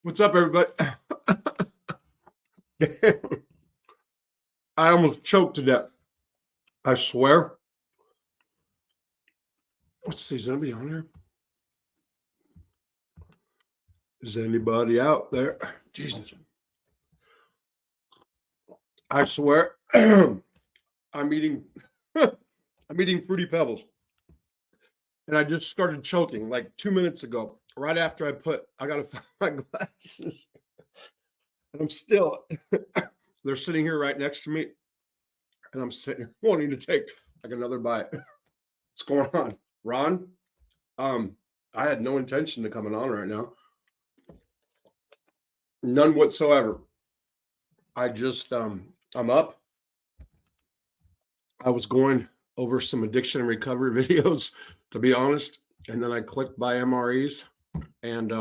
What's up, everybody? I almost choked to death. I swear. Let's see, is anybody on here? Is anybody out there? Jesus. I swear. I'm eating Fruity Pebbles. And I just started choking like 2 minutes ago, right after I gotta find my glasses. And I'm still, they're sitting here right next to me. And I'm sitting here wanting to take like another bite. What's going on? Ron? I had no intention of coming on right now. None whatsoever. I just, I'm up. I was going over some addiction and recovery videos, to be honest. And then I clicked by MREs and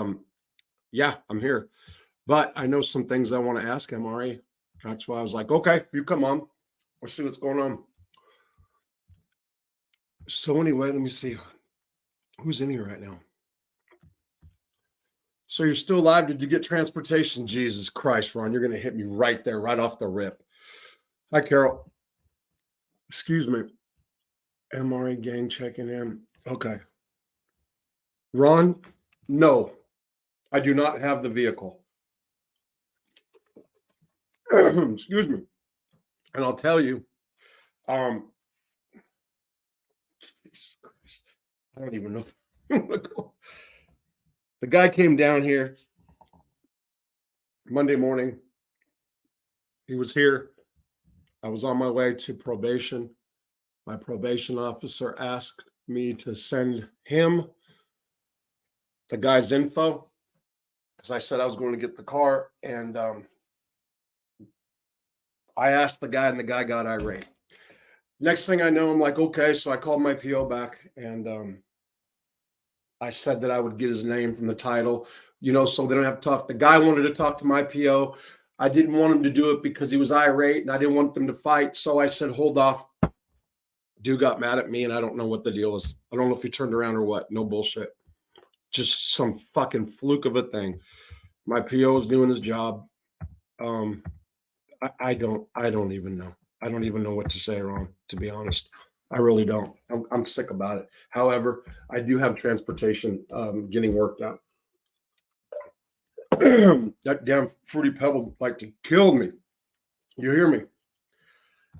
yeah, I'm here. But I know some things I want to ask MRE. That's why I was like, okay, you come on. Let's see what's going on. So anyway, let me see. Who's in here right now? So you're still alive. Did you get transportation? Jesus Christ, Ron, you're going to hit me right there, right off the rip. Hi, Carol. Excuse me. MRE gang checking in. Okay. Ron, no, I do not have the vehicle. Excuse me. And I'll tell you, Jesus Christ, I don't even know. The guy came down here Monday morning. He was here. I was on my way to probation. My probation officer asked me to send him the guy's info because I said I was going to get the car. And I asked the guy and the guy got irate. Next thing I know, I'm like, okay. So I called my PO back and I said that I would get his name from the title, so they don't have to talk. The guy wanted to talk to my PO. I didn't want him to do it because he was irate and I didn't want them to fight. So I said, hold off. Dude got mad at me and I don't know what the deal is. I don't know if he turned around or what. No bullshit. Just some fucking fluke of a thing. My PO is doing his job. I don't even know. I don't even know what to say, Ron, to be honest. I really don't. I'm sick about it. However, I do have transportation getting worked out. That damn Fruity Pebble like to kill me. You hear me?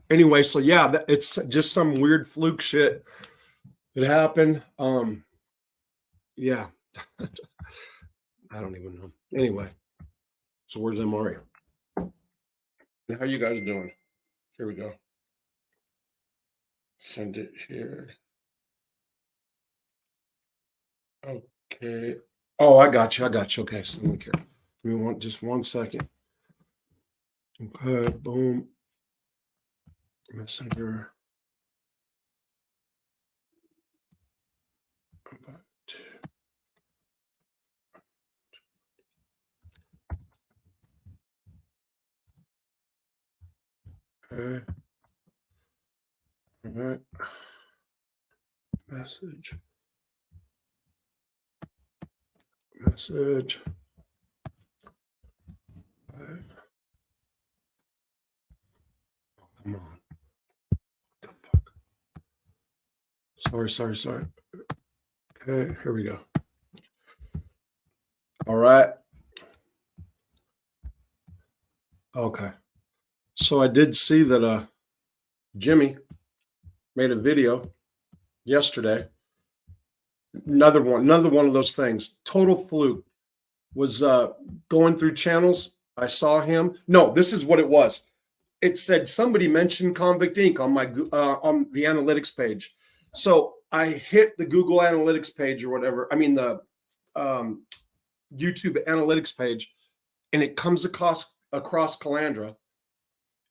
Anyway, so yeah, it's just some weird fluke shit that happened. Yeah. I don't even know. Anyway, so where's MRE? How you guys doing? Here we go. Send it here. Okay. Oh, I got you. Okay, so let me care. Give me just 1 second. Okay, boom. Messenger. Okay. All right. Message. Right. Come on. What the fuck? Sorry. Okay, here we go. All right. Okay. So I did see that Jimmy made a video yesterday. Another one of those things. Total fluke. Was going through channels. I saw him. No, this is what it was. It said somebody mentioned Convict Inc. on my on the analytics page. So I hit the Google Analytics page or whatever. I mean the YouTube Analytics page, and it comes across Calandra.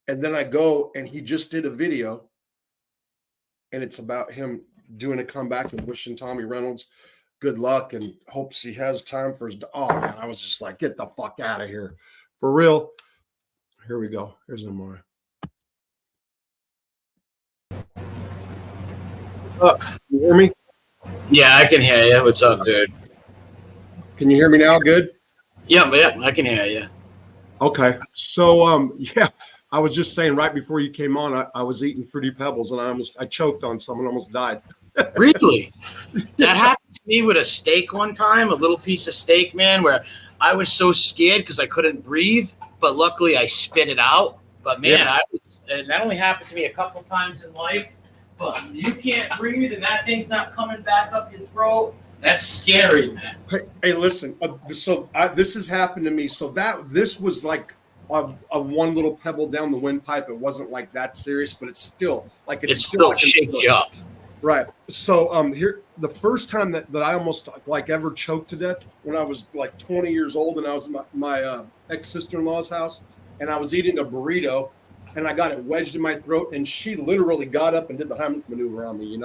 And then I go and he just did a video, and it's about him doing a comeback and wishing Tommy Reynolds good luck and hopes he has time for his. Oh man, I was just like, get the fuck out of here, for real. Here we go. Here's MRE. You hear me? Yeah, I can hear you. What's up, dude? Can you hear me now? Good. Yeah, I can hear you. Okay. So, yeah, I was just saying right before you came on, I was eating Fruity Pebbles and I choked on some and almost died. Really? That happened to me with a steak one time, a little piece of steak, man, where I was so scared because I couldn't breathe, but luckily I spit it out. But man, Yeah. and that only happened to me a couple times in life. But you can't breathe and that thing's not coming back up your throat. That's scary, man. Hey, listen. This has happened to me. So this was like a one little pebble down the windpipe. It wasn't like that serious, but it's still like It it's still still I can shakes you up. right. So here the first time that I almost like ever choked to death when I was like 20 years old and I was in my ex sister-in-law's house and I was eating a burrito and I got it wedged in my throat and she literally got up and did the Heimlich maneuver on me.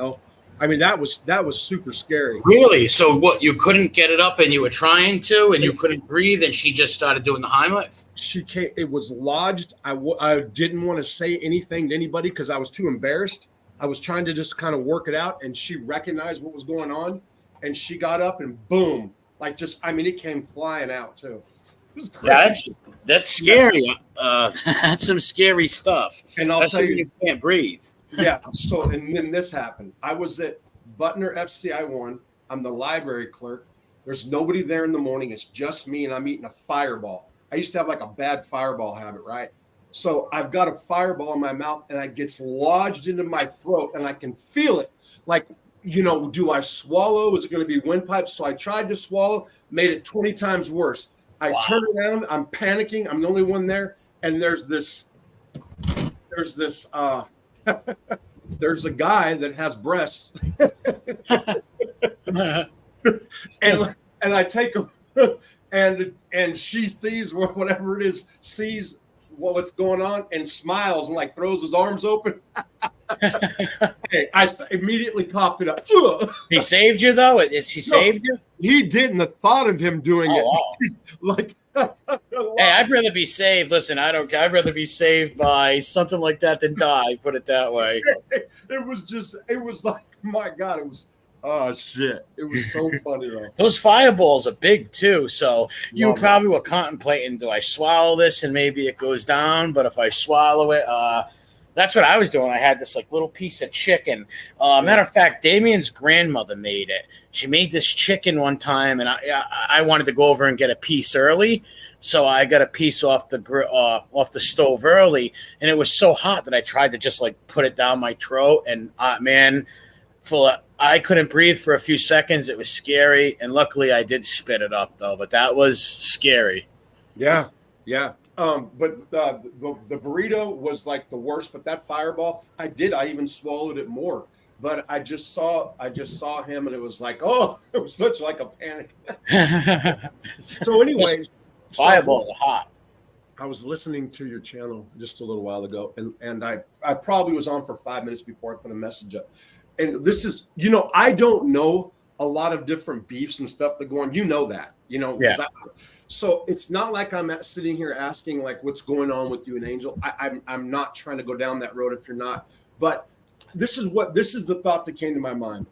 I mean that was super scary. Really? So what? You couldn't get it up, and you were trying to, and you couldn't breathe, and she just started doing the Heimlich. She came. It was lodged. I didn't want to say anything to anybody because I was too embarrassed. I was trying to just kind of work it out, and she recognized what was going on, and she got up and boom, like just I mean, it came flying out too. That's scary. That's some scary stuff. And I'll tell you, can't breathe. Yeah. So and then this happened. I was at Butner FCI 1. I'm the library clerk. There's nobody there in the morning. It's just me, and I'm eating a Fireball. I used to have like a bad Fireball habit, right? So I've got a Fireball in my mouth, and it gets lodged into my throat, and I can feel it. Like, do I swallow? Is it going to be windpipe? So I tried to swallow, made it 20 times worse. I turn around, I'm panicking. I'm the only one there, and there's this there's a guy that has breasts and I take him and she sees whatever it is, sees what's going on and smiles and like throws his arms open. Hey, I immediately coughed it up. He saved you though? He saved you? He didn't. The thought of him doing it, wow. like hey, I'd rather be saved. Listen, I'd rather be saved by something like that than die. Put it that way. It was like, my God, it was, oh shit. It was so funny though. Those fireballs are big too. So you probably were contemplating, do I swallow this and maybe it goes down? But if I swallow it, that's what I was doing. I had this like little piece of chicken. Matter of fact, Damien's grandmother made it. She made this chicken one time, and I wanted to go over and get a piece early, so I got a piece off the stove early, and it was so hot that I tried to just like put it down my throat, and man, I couldn't breathe for a few seconds. It was scary, and luckily I did spit it up though, but that was scary. Yeah. But the burrito was like the worst, but that Fireball, I even swallowed it more. But I just saw him and it was like, oh, it was such like a panic. So anyway, Fireballs are hot. I was listening to your channel just a little while ago, and I probably was on for 5 minutes before I put a message up. And this is, I don't know a lot of different beefs and stuff that go on. That, Yeah. So it's not like I'm sitting here asking like what's going on with you and Angel. I'm not trying to go down that road if you're not. But this is the thought that came to my mind.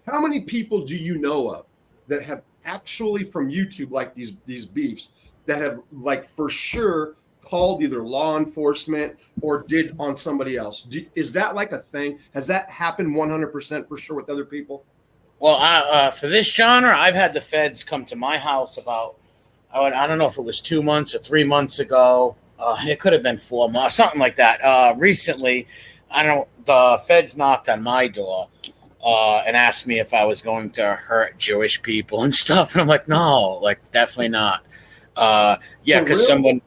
How many people do you know of that have actually from YouTube like these beefs that have like for sure called either law enforcement or did on somebody else? Is that like a thing? Has that happened 100% for sure with other people? Well, for this genre, I've had the feds come to my house about, I don't know if it was 2 months or 3 months ago. It could have been 4 months, something like that. Recently, the feds knocked on my door and asked me if I was going to hurt Jewish people and stuff. And I'm like, no, like definitely not. Because someone,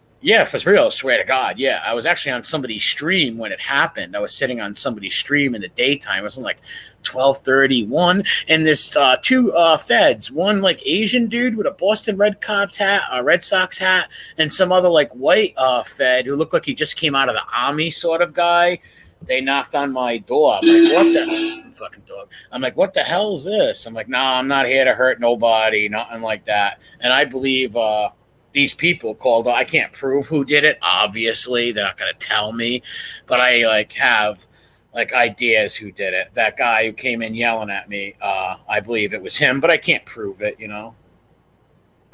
for real, swear to God. Yeah, I was actually on somebody's stream when it happened. I was sitting on somebody's stream in the daytime. It was like 12:31, and there's two feds. One like Asian dude with a Boston Red Sox hat, and some other like white fed who looked like he just came out of the army sort of guy. They knocked on my door. I'm like, what the fucking dog? I'm like, what the hell is this? I'm like, no, I'm not here to hurt nobody, nothing like that. And I believe these people called. I can't prove who did it. Obviously, they're not going to tell me, but I like have like ideas who did it. That guy who came in yelling at me, I believe it was him, but I can't prove it.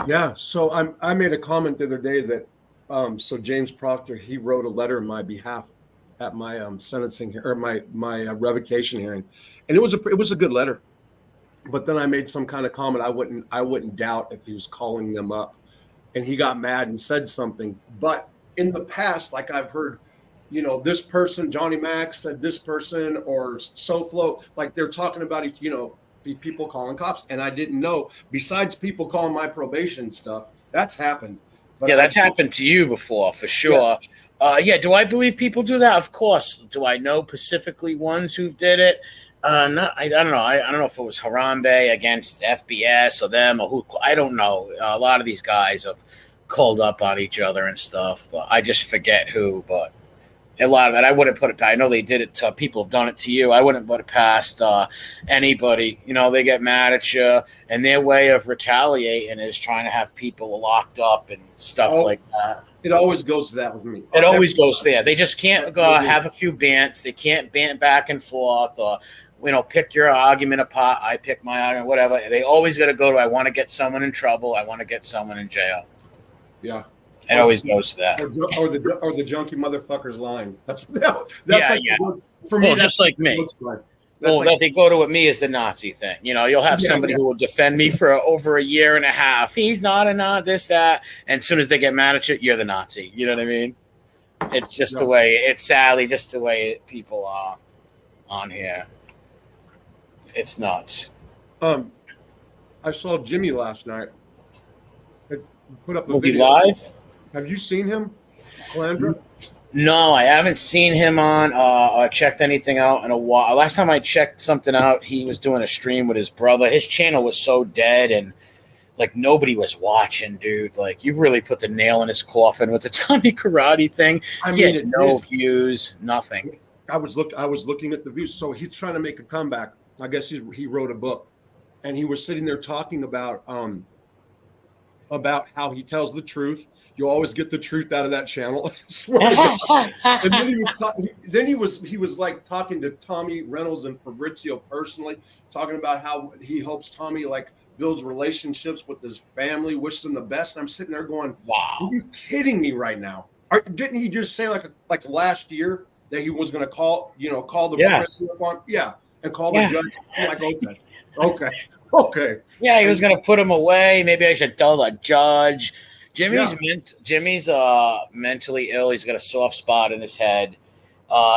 Yeah. So I made a comment the other day that so James Proctor, he wrote a letter in my behalf at my sentencing or my revocation hearing, and it was a good letter. But then I made some kind of comment. I wouldn't doubt if he was calling them up, and he got mad and said something. But in the past, like I've heard, this person, Johnny Mac, said this person, or SoFlo, like they're talking about it, people calling cops, and I didn't know. Besides people calling my probation stuff, that's happened. But Yeah, that's happened to you before, for sure. Yeah, do I believe people do that? Of course. Do I know specifically ones who did it? No, I don't know. I don't know if it was Harambe against FBS or them or who. I don't know. A lot of these guys have called up on each other and stuff, but I just forget who. But a lot of it, I wouldn't put it past. I know they did it to people have done it to you. I wouldn't put it past anybody. They get mad at you, and their way of retaliating is trying to have people locked up and stuff like that. It always goes to that with me. It always goes there. They just can't go have a few bants. They can't bant back and forth or, pick your argument apart. I pick my argument, whatever. They always got to go to, I want to get someone in trouble. I want to get someone in jail. Yeah. It always goes to that. Or the junkie motherfucker's lying. That's yeah. For me. Well, just like me. That they go to with me is the Nazi thing. You'll have somebody who will defend me for over a year and a half. He's not a Nazi, this, that. And as soon as they get mad at you, you're the Nazi. You know what I mean? It's just the way, it's sadly just the way people are on here. It's nuts. I saw Jimmy last night. I put up a video. Live? Have you seen him, Calandra? No, I haven't seen him on or checked anything out in a while. Last time I checked something out, he was doing a stream with his brother. His channel was so dead and like nobody was watching, dude. Like you really put the nail in his coffin with the Tommy Karate thing. He had no views, nothing. I was looking at the views. So he's trying to make a comeback. I guess he wrote a book, and he was sitting there talking about how he tells the truth. You always get the truth out of that channel. And then he was like talking to Tommy Reynolds and Fabrizio personally, talking about how he hopes Tommy like builds relationships with his family, wishes them the best. And I'm sitting there going, "Wow, are you kidding me right now? Didn't he just say like last year that he was going to call the president on? Yeah, and call the judge? I'm like, okay. Yeah, he was going to put him away. Maybe I should tell the judge." Jimmy's mentally ill. He's got a soft spot in his head.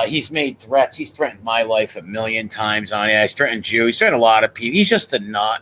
He's made threats. He's threatened my life 1,000,000 times on it. He's threatened you. He's threatened a lot of people. He's just a nut.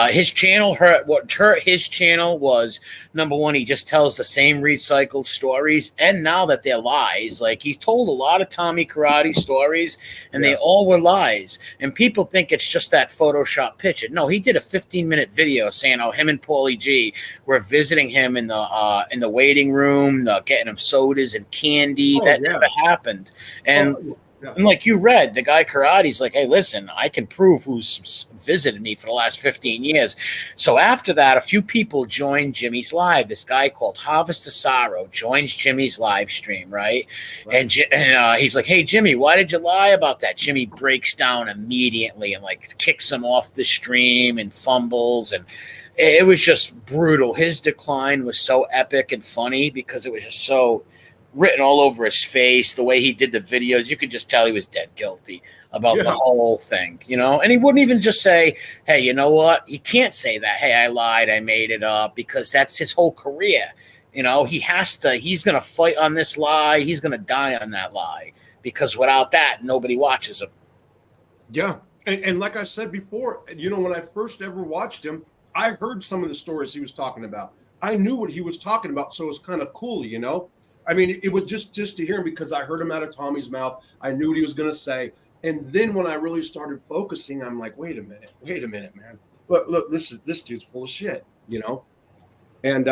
His channel what hurt his channel was, number one, he just tells the same recycled stories, and now that they're lies. Like he's told a lot of Tommy Karate stories, and they all were lies. And people think it's just that Photoshop picture. No, he did a 15-minute video saying how him and Paulie G were visiting him in the waiting room, getting him sodas and candy. That never happened. And and like you read, the guy Karate's like, hey, listen, I can prove who's visited me for the last 15 years. So after that, a few people joined Jimmy's live. This guy called Harvest Asaro joins Jimmy's live stream, right? And he's like, hey, Jimmy, why did you lie about that? Jimmy breaks down immediately and like kicks him off the stream and fumbles. And it was just brutal. His decline was so epic and funny because it was just so written all over his face, the way he did the videos. You could just tell he was dead guilty about the whole thing, and he wouldn't even just say, hey, you know what? He can't say that. Hey, I lied. I made it up, because that's his whole career. He's going to fight on this lie. He's going to die on that lie, because without that, nobody watches him. Yeah. And like I said before, when I first ever watched him, I heard some of the stories he was talking about. I knew what he was talking about. So it was kind of cool, I mean, it was just to hear him, because I heard him out of Tommy's mouth. I knew what he was going to say. And then when I really started focusing, I'm like, wait a minute, man. Look, this dude's full of shit, And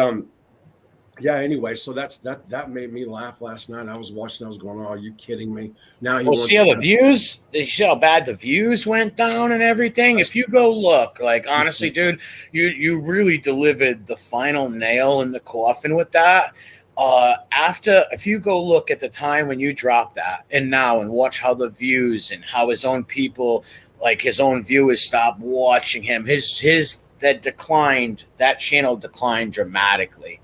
anyway, so that made me laugh last night. I was watching, I was going, oh, are you kidding me? Now he see how the views, you see how bad the views went down and everything. If you go look, like, honestly, dude, you really delivered the final nail in the coffin with that. If you go look at the time when you dropped that and now, and watch how the views and how his own people, like his own viewers, stop watching him, his that channel declined dramatically.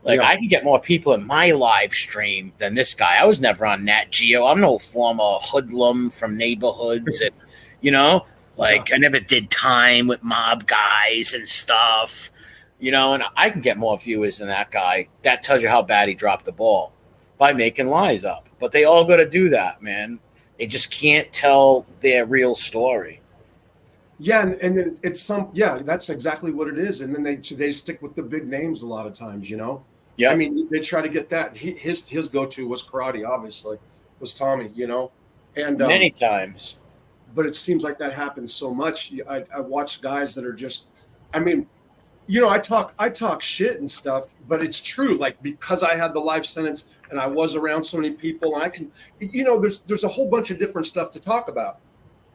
Like, Yeah. I can get more people in my live stream than this guy. I was never on Nat Geo. I'm no former hoodlum from neighborhoods, and Yeah. I never did time with mob guys and stuff. And I can get more viewers than that guy. That tells you how bad he dropped the ball by making lies up. But they all got to do that, man. They just can't tell their real story. Yeah, and then that's exactly what it is. And then they stick with the big names a lot of times, Yeah. I mean, they try to get that. His go-to was karate, obviously, was Tommy, and Many times. but it seems like that happens so much. I watch guys that are just, I mean, I talk shit and stuff, but it's true. Like, because I had the life sentence and I was around so many people, and I can, there's a whole bunch of different stuff to talk about.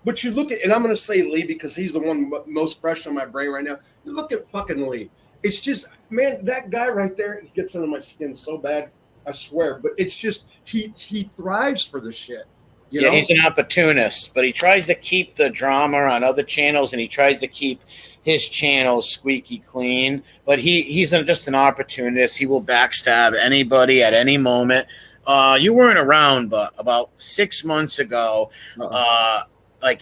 But you look at, and I'm going to say Lee because he's the one most fresh on my brain right now. You look at fucking Lee. It's just, man, that guy right there, he gets under my skin so bad, I swear. But it's just, he thrives for this shit. Yeah, he's an opportunist, but he tries to keep the drama on other channels, and he tries to keep his channel squeaky clean. But he's just an opportunist. He will backstab anybody at any moment. You weren't around, but about 6 months ago,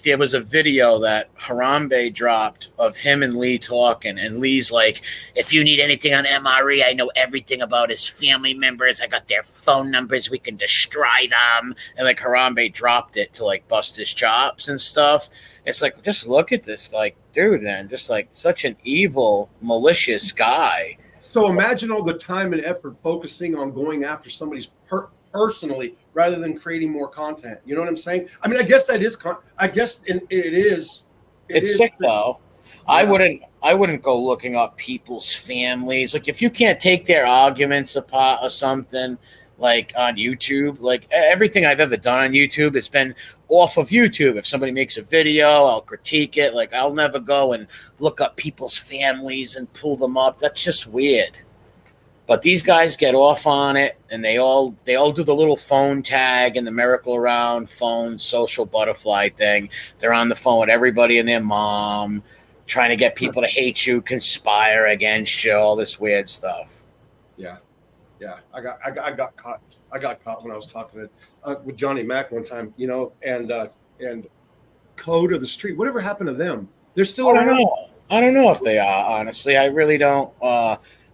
there was a video that Harambe dropped of him and Lee talking, and Lee's like, if you need anything on MRE, I know everything about his family members. I got their phone numbers. We can destroy them. And like Harambe dropped it to like bust his chops and stuff. It's like, just look at this, like, dude, man, just like such an evil, malicious guy. So imagine all the time and effort focusing on going after somebody's personally rather than creating more content. You know what I'm saying? I mean, I guess that is. It is. It's sick though. Yeah. I wouldn't go looking up people's families. Like, if you can't take their arguments apart or something, like on YouTube, like everything I've ever done on YouTube, it's been off of YouTube. If somebody makes a video, I'll critique it. Like, I'll never go and look up people's families and pull them up. That's just weird. But these guys get off on it, and they all do the little phone tag and the merry-go-round phone social butterfly thing. They're on the phone with everybody and their mom, trying to get people to hate you, conspire against you, all this weird stuff. Yeah. I got caught. I got caught when I was talking with Johnny Mac one time, and Code of the Street. Whatever happened to them? They're still around. I don't know if they are. Honestly, I really don't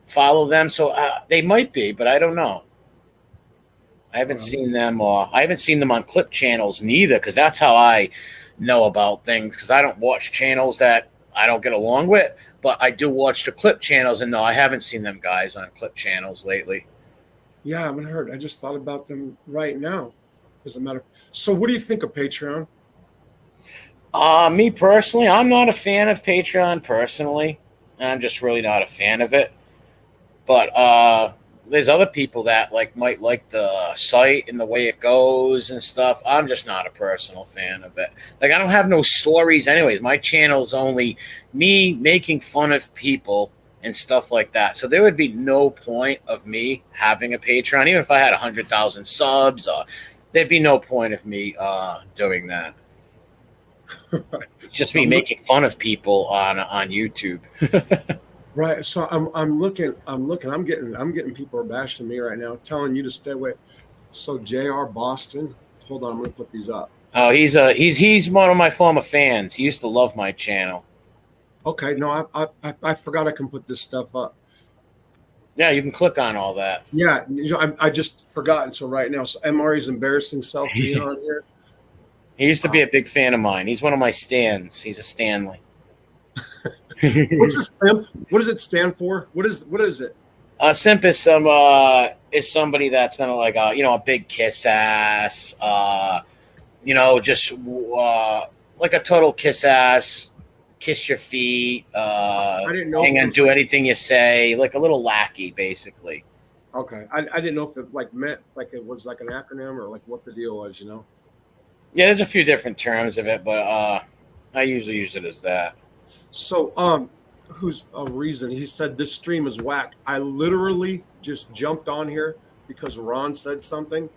follow them, so they might be, but I don't know. I haven't seen them, or I haven't seen them on clip channels neither, because that's how I know about things, because I don't watch channels that I don't get along with, but I do watch the clip channels, and no, I haven't seen them guys on clip channels lately. Yeah, I haven't heard. I just thought about them right now. As a matter. So what do you think of Patreon? Me personally, I'm not a fan of Patreon personally. I'm just really not a fan of it. But there's other people that might like the site and the way it goes and stuff. I'm just not a personal fan of it. Like, I don't have no stories anyways. My channel's only me making fun of people and stuff like that. So there would be no point of me having a Patreon, even if I had 100,000 subs. There'd be no point of me doing that. Just me making fun of people on YouTube. Right. So I'm looking. I'm getting people are bashing me right now, telling you to stay away. So JR Boston. Hold on, I'm gonna put these up. Oh, he's one of my former fans. He used to love my channel. Okay, no, I forgot I can put this stuff up. Yeah, you can click on all that. Yeah, I just forgot until right now. So MRE's embarrassing self being on here. He used to be a big fan of mine. He's one of my stans. He's a Stanley. What's this simp? What does it stand for? What is it? Simp is somebody that's kind of like a big kiss ass. Just like a total kiss ass. Kiss your feet. I didn't know. Hang on, do anything you say. Like a little lackey, basically. Okay, I didn't know if it meant like it was like an acronym or like what the deal was. Yeah, there's a few different terms of it, but I usually use it as that. So, who's a reason? He said this stream is whack. I literally just jumped on here because Ron said something,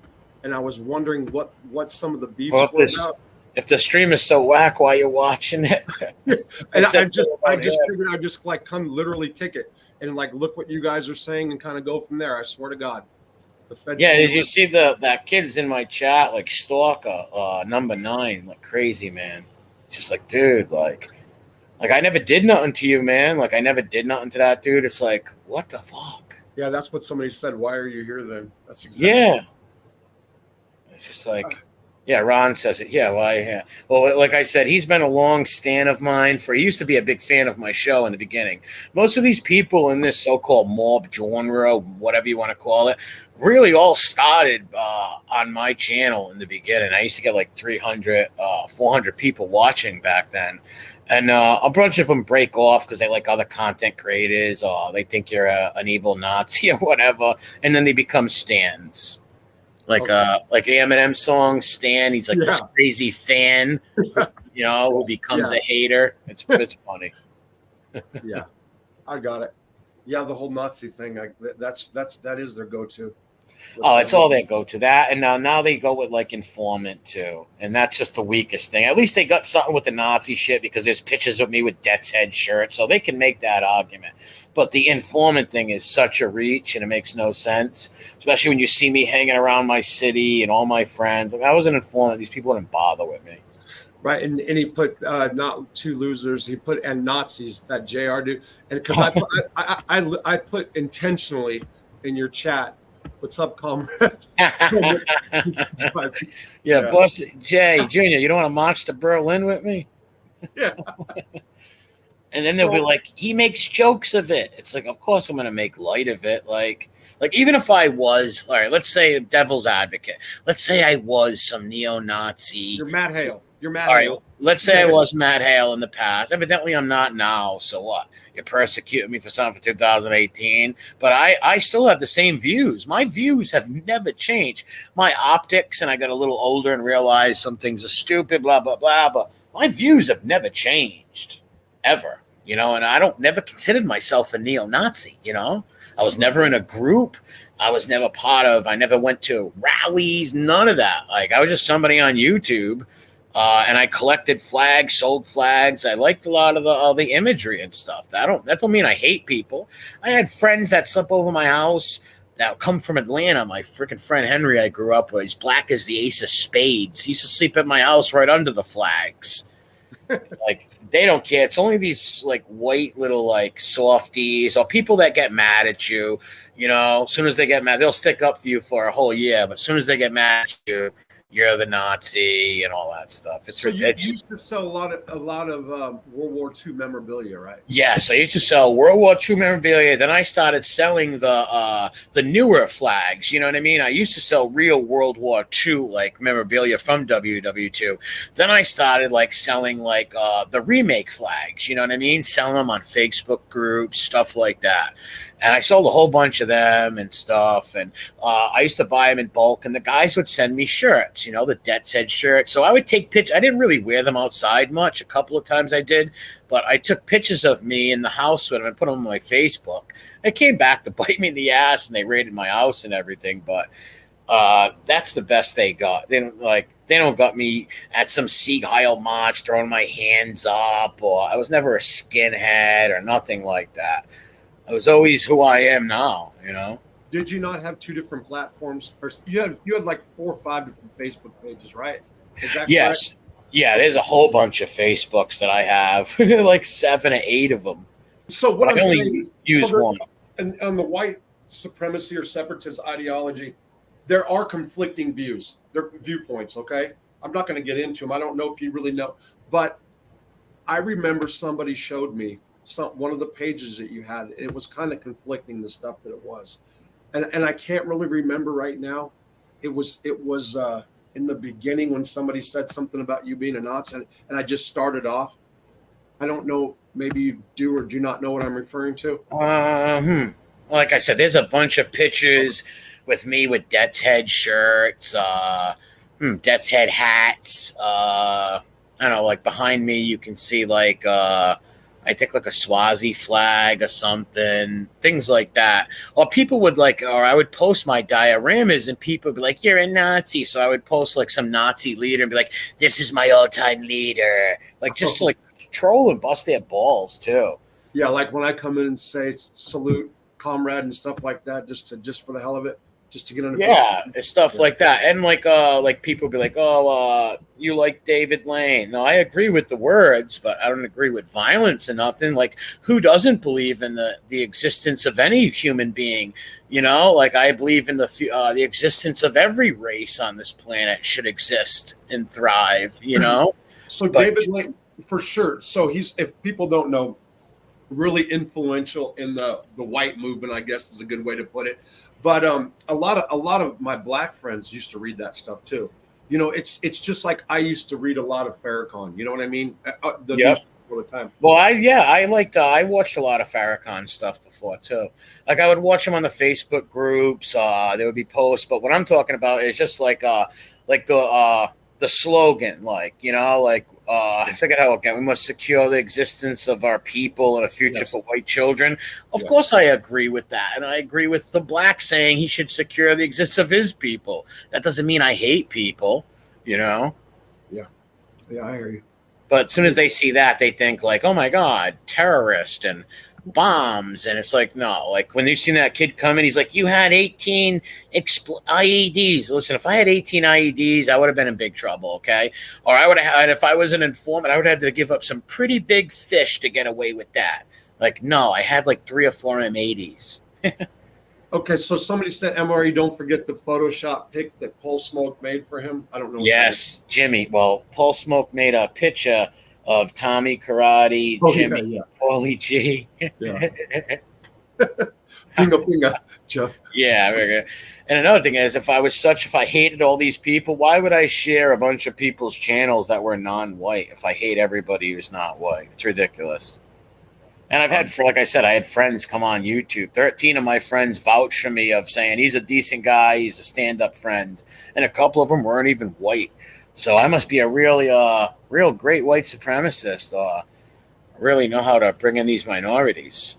and I was wondering what some of the beefs were about. If the stream is so whack while you're watching it, And it I says just something about him. figured I'd just like come literally kick it and like look what you guys are saying and kind of go from there. I swear to God, the feds. Yeah, came did you see that kid's in my chat like stalker number 9, like crazy man. Just like, dude, like I never did nothing to you, man. Like I never did nothing to that dude. It's like, what the fuck? Yeah, that's what somebody said. Why are you here then? That's exactly. Yeah. It's just like, yeah, Ron says it. Yeah, well, yeah. Well, like I said, he's been a long stan of mine. He used to be a big fan of my show in the beginning. Most of these people in this so-called mob genre, whatever you want to call it, really all started on my channel in the beginning. I used to get like 300, 400 people watching back then. And a bunch of them break off because they like other content creators or they think you're an evil Nazi or whatever. And then they become stans. Like Eminem song Stan, he's like this crazy fan, who becomes a hater. It's funny. Yeah, I got it. Yeah, the whole Nazi thing. That is their go-to. Oh, it's all they go to that, and now they go with like informant too, and that's just the weakest thing. At least they got something with the Nazi shit because there's pictures of me with Death's Head shirt, so they can make that argument. But the informant thing is such a reach, and it makes no sense, especially when you see me hanging around my city and all my friends. Like I was an informant; these people didn't bother with me. Right, and he put not two losers. He put and Nazis, that JR dude, and because I put intentionally in your chat. What's up, comrade? Yeah, boss Jay Jr., you don't want to march to Berlin with me? Yeah. And then they'll be like, he makes jokes of it. It's like, of course I'm going to make light of it. Like even if I was, all right, let's say devil's advocate. Let's say I was some neo-Nazi. You're Matt Hale. You're Matt All Hale. right, let's say I was Matt Hale in the past. Evidently, I'm not now. So what? You're persecuting me for something for 2018. But I still have the same views. My views have never changed. My optics, and I got a little older and realized some things are stupid, blah, blah, blah. But my views have never changed, ever. And I never considered myself a neo-Nazi, I was never in a group. I was never I never went to rallies, none of that. Like, I was just somebody on YouTube. And I collected flags, sold flags. I liked a lot of the imagery and stuff. That don't mean I hate people. I had friends that slept over my house that come from Atlanta. My freaking friend Henry I grew up with. He's black as the ace of spades. He used to sleep at my house right under the flags. Like, they don't care. It's only these like white little like softies or people that get mad at you. As soon as they get mad, they'll stick up for you for a whole year. But as soon as they get mad at you, you're the Nazi and all that stuff. So you used to sell a lot of World War II memorabilia, right? Yes, I used to sell World War II memorabilia. Then I started selling the newer flags. You know what I mean? I used to sell real World War II like memorabilia from WW2. Then I started like selling like the remake flags. You know what I mean? Selling them on Facebook groups, stuff like that. And I sold a whole bunch of them and stuff. And I used to buy them in bulk. And the guys would send me shirts, the Death's Head shirt. So I would take pictures. I didn't really wear them outside much. A couple of times I did. But I took pictures of me in the house with them and put them on my Facebook. It came back to bite me in the ass. And they raided my house and everything. But that's the best they got. They don't got me at some Sieg Heil march throwing my hands up. Or I was never a skinhead or nothing like that. I was always who I am now, Did you not have two different platforms? Or you had like 4 or 5 different Facebook pages, right? Is that yes. Correct? Yeah, there's a whole bunch of Facebooks that I have, like 7 or 8 of them. So what I'm saying is, use one. And on the white supremacy or separatist ideology, there are conflicting views, there viewpoints. Okay, I'm not going to get into them. I don't know if you really know, but I remember somebody showed me one of the pages that you had, and it was kind of conflicting, the stuff that it was, and I can't really remember right now. It was in the beginning when somebody said something about you being a Nazi, and I just started off. I don't know, maybe you do or do not know what I'm referring to. Like I said, there's a bunch of pictures with me with Death's Head shirts, Death's Head hats. I don't know, like behind me you can see like I take like a Swazi flag or something, things like that. Or people would like, or I would post my dioramas and people would be like, you're a Nazi. So I would post like some Nazi leader and be like, this is my all-time leader. Like just to like troll and bust their balls too. Yeah, like when I come in and say salute comrade and stuff like that, just for the hell of it, just to get under. Yeah, stuff like that. And like people be like, oh, you like David Lane. No, I agree with the words, but I don't agree with violence and nothing. Like, who doesn't believe in the existence of any human being? You know, like I believe in the existence of every race on this planet should exist and thrive, you know? So David Lane, for sure. So he's, if people don't know, really influential in the white movement, I guess is a good way to put it. But a lot of my black friends used to read that stuff too. You know, it's just like I used to read a lot of Farrakhan. You know what I mean? The news all the time. Well, I watched a lot of Farrakhan stuff before too. Like I would watch them on the Facebook groups. There would be posts, but what I'm talking about is just like the slogan, like, you know, like I forget how again, we must secure the existence of our people and a future for white children. Of course, I agree with that. And I agree with the black saying he should secure the existence of his people. That doesn't mean I hate people, you know? Yeah. Yeah, I hear you. But as soon as they see that, they think like, oh my God, terrorist and bombs. And it's like, no, like when you've seen that kid come in, he's like, you had 18 IEDs. Listen, if I had 18 IEDs, I would have been in big trouble, okay? Or I would have had, if I was an informant, I would have had to give up some pretty big fish to get away with that. Like, no, I had like 3 or 4 M80s. Okay, so somebody said MRE, don't forget the Photoshop pic that Paul Smoke made for him. I don't know. Yes, Jimmy. Well, Paul Smoke made a picture of Tommy Karate, Jimmy, Paulie G. Yeah. Pinga, Jeff. Yeah. And another thing is, if I hated all these people, why would I share a bunch of people's channels that were non-white if I hate everybody who's not white? It's ridiculous. And I've had, like I said, I had friends come on YouTube. 13 of my friends vouch for me of saying he's a decent guy, he's a stand-up friend. And a couple of them weren't even white. So I must be a really real great white supremacist. Really know how to bring in these minorities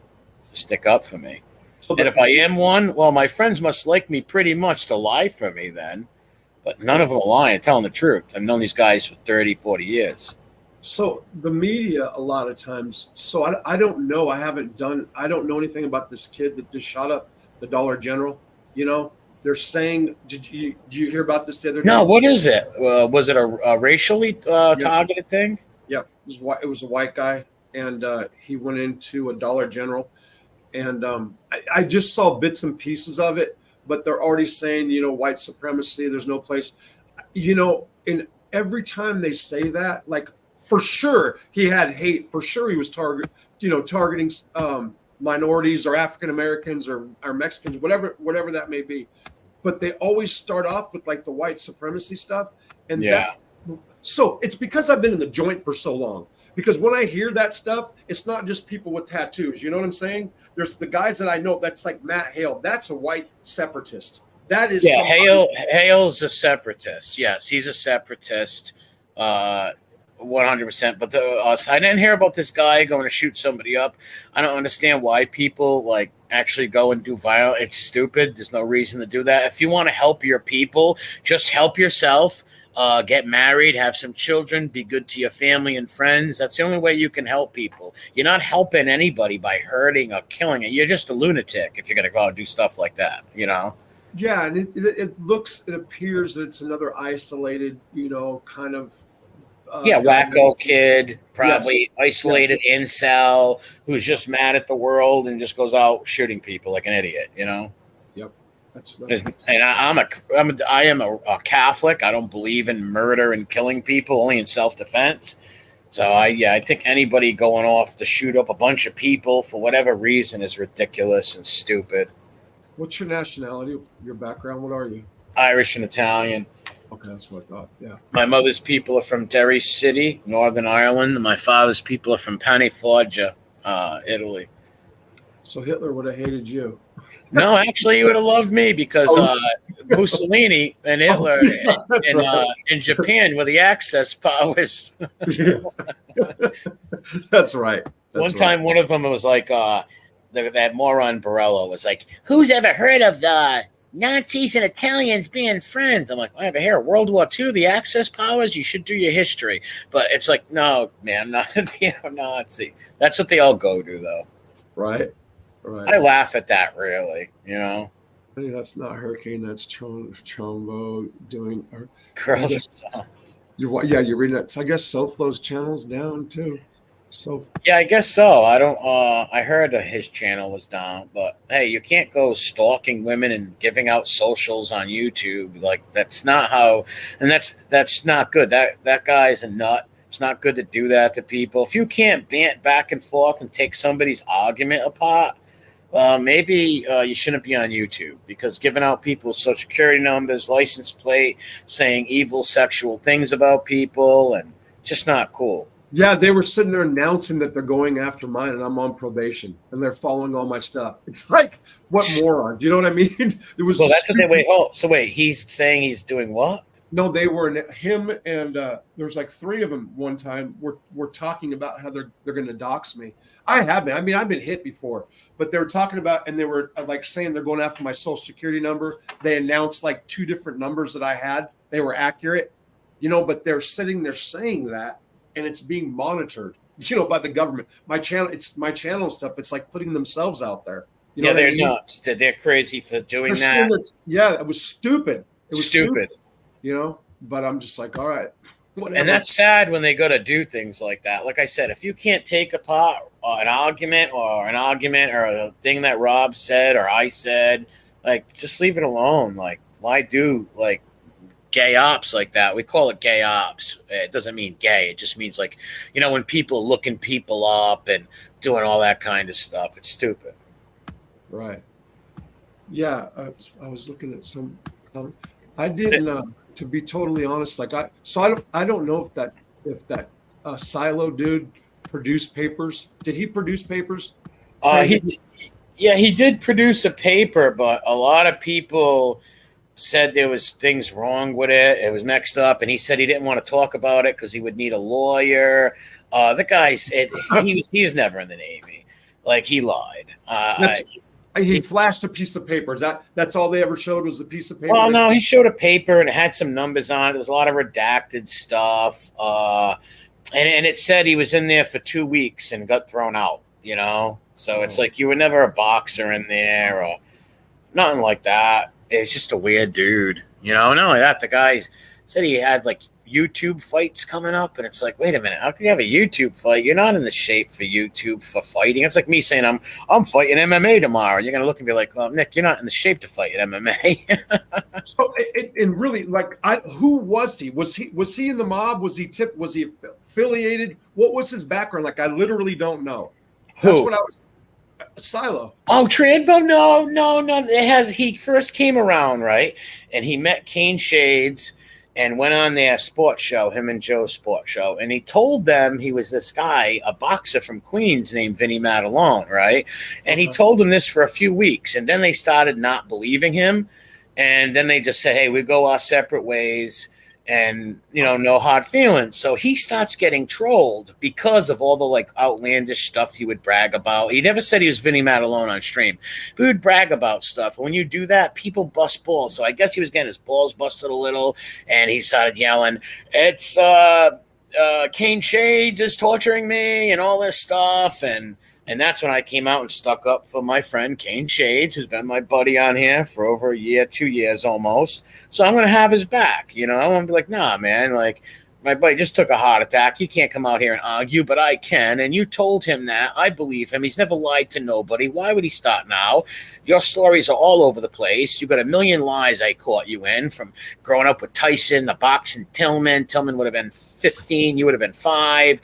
to stick up for me. And if I am one, well, my friends must like me pretty much to lie for me then. But none of them are lying, telling the truth. I've known these guys for 30, 40 years. So the media, a lot of times, so I don't know. I don't know anything about this kid that just shot up the Dollar General. You know, they're saying, did you hear about this the other day? No, what is it? Was it a racially targeted thing? Yeah, it was a white guy, and he went into a Dollar General, and I just saw bits and pieces of it, but they're already saying, you know, white supremacy, there's no place, you know, and every time they say that, like, for sure he had hate, for sure he was targeting minorities or African Americans or Mexicans, whatever that may be. But they always start off with like the white supremacy stuff. And so it's because I've been in the joint for so long. Because when I hear that stuff, it's not just people with tattoos. You know what I'm saying? There's the guys that I know, that's like Matt Hale. That's a white separatist. That is Hale's a separatist. Yes, he's a separatist. 100%. But I didn't hear about this guy going to shoot somebody up. I don't understand why people like actually go and do violence. It's stupid. There's no reason to do that. If you want to help your people, just help yourself. Get married, have some children, be good to your family and friends. That's the only way you can help people. You're not helping anybody by hurting or killing it. You're just a lunatic if you're going to go out and do stuff like that, you know? Yeah, and it appears that it's another isolated, you know, kind of wacko kid, probably isolated incel who's just mad at the world and just goes out shooting people like an idiot, you know? Yep. And I am a Catholic. I don't believe in murder and killing people, only in self-defense. So I think anybody going off to shoot up a bunch of people for whatever reason is ridiculous and stupid. What's your nationality? Your background? What are you? Irish and Italian. Okay, that's what I thought. Yeah. My mother's people are from Derry City, Northern Ireland. My father's people are from Pianeforgia, Italy. So Hitler would have hated you. No, actually, he would have loved me because Mussolini and Hitler in Japan were the Axis powers. That's right. One time, one of them was like, that moron Borello was like, "Who's ever heard of Nazis and Italians being friends?" I'm like, "I have a hair. World War II, the Axis powers. You should do your history." But it's like, no, man, not being a Nazi. That's what they all go to, though. Right. I laugh at that, really. You know, Hey, that's not Hurricane. That's Trombo doing. gross. You're reading it. So I guess SoFlo's channel's down too. So Yeah, I guess so. I don't. I heard that his channel was down, but hey, you can't go stalking women and giving out socials on YouTube. Like that's not how, and that's not good. That guy's a nut. It's not good to do that to people. If you can't bant back and forth and take somebody's argument apart, maybe you shouldn't be on YouTube, because giving out people's social security numbers, license plate, saying evil sexual things about people, and just not cool. yeah, they were sitting there announcing that they're going after mine, and I'm on probation, and they're following all my stuff. It's like, what morons? Do you know what I mean? It was. Well, that's what they wait. Oh, so wait, he's saying he's doing what? No, they were him and there's like three of them. One time we're talking about how they're going to dox me. I have been. I mean, I've been hit before, but they were talking about, and they were like saying they're going after my social security number. They announced like 2 different numbers that I had. They were accurate, but they're sitting there saying that, and it's being monitored, by the government. My channel stuff. It's like putting themselves out there. Yeah, they're nuts. They're crazy for doing that. Yeah, it was stupid. It was stupid. But I'm just like, all right. Whatever. And that's sad when they go to do things like that. Like I said, if you can't take apart an argument or a thing that Rob said or I said, like, just leave it alone. Like, why do like gay ops like that? We call it gay ops. It doesn't mean gay. It just means like, when people looking people up and doing all that kind of stuff. It's stupid. Right. Yeah. I was looking at some. I didn't. To be totally honest, I don't know if that Silo dude produced papers. Did he produce papers? He did produce a paper, but a lot of people said there was things wrong with it. It was mixed up, and he said he didn't want to talk about it because he would need a lawyer. The guy said he was never in the Navy. Like, he lied. He flashed a piece of paper. That's all they ever showed was a piece of paper? Well, no, he showed a paper and it had some numbers on it. There was a lot of redacted stuff. And it said he was in there for 2 weeks and got thrown out, So it's like you were never a boxer in there or nothing like that. It's just a weird dude, Not only that, the guy said he had like YouTube fights coming up, and it's like, wait a minute, how can you have a YouTube fight? You're not in the shape for YouTube for fighting. It's like me saying I'm fighting MMA tomorrow. You're gonna look and be like, well, Nick, you're not in the shape to fight in MMA. So and really, like, who was he? Was he in the mob? Was he affiliated? What was his background? Like, I literally don't know. That's what I was. Silo. Oh, Trampo? No. He first came around, right? And he met Kane Shades and went on their sports show, him and Joe's sports show. And he told them he was this guy, a boxer from Queens named Vinny Matalone, right? And he told them this for a few weeks. And then they started not believing him. And then they just said, hey, we go our separate ways. And, no hard feelings. So he starts getting trolled because of all the like outlandish stuff he would brag about. He never said he was Vinny Matalone on stream. But he would brag about stuff. And when you do that, people bust balls. So I guess he was getting his balls busted a little. And he started yelling, it's Kane Shades is torturing me and all this stuff. And that's when I came out and stuck up for my friend Kane Shades, who's been my buddy on here for over a year, 2 years almost. So I'm going to have his back. I'm going to be like, nah, man, like, my buddy just took a heart attack. He can't come out here and argue, but I can. And you told him that. I believe him. He's never lied to nobody. Why would he start now? Your stories are all over the place. You got a million lies I caught you in, from growing up with Tyson, the boxing Tillman. Tillman would have been 15. You would have been 5.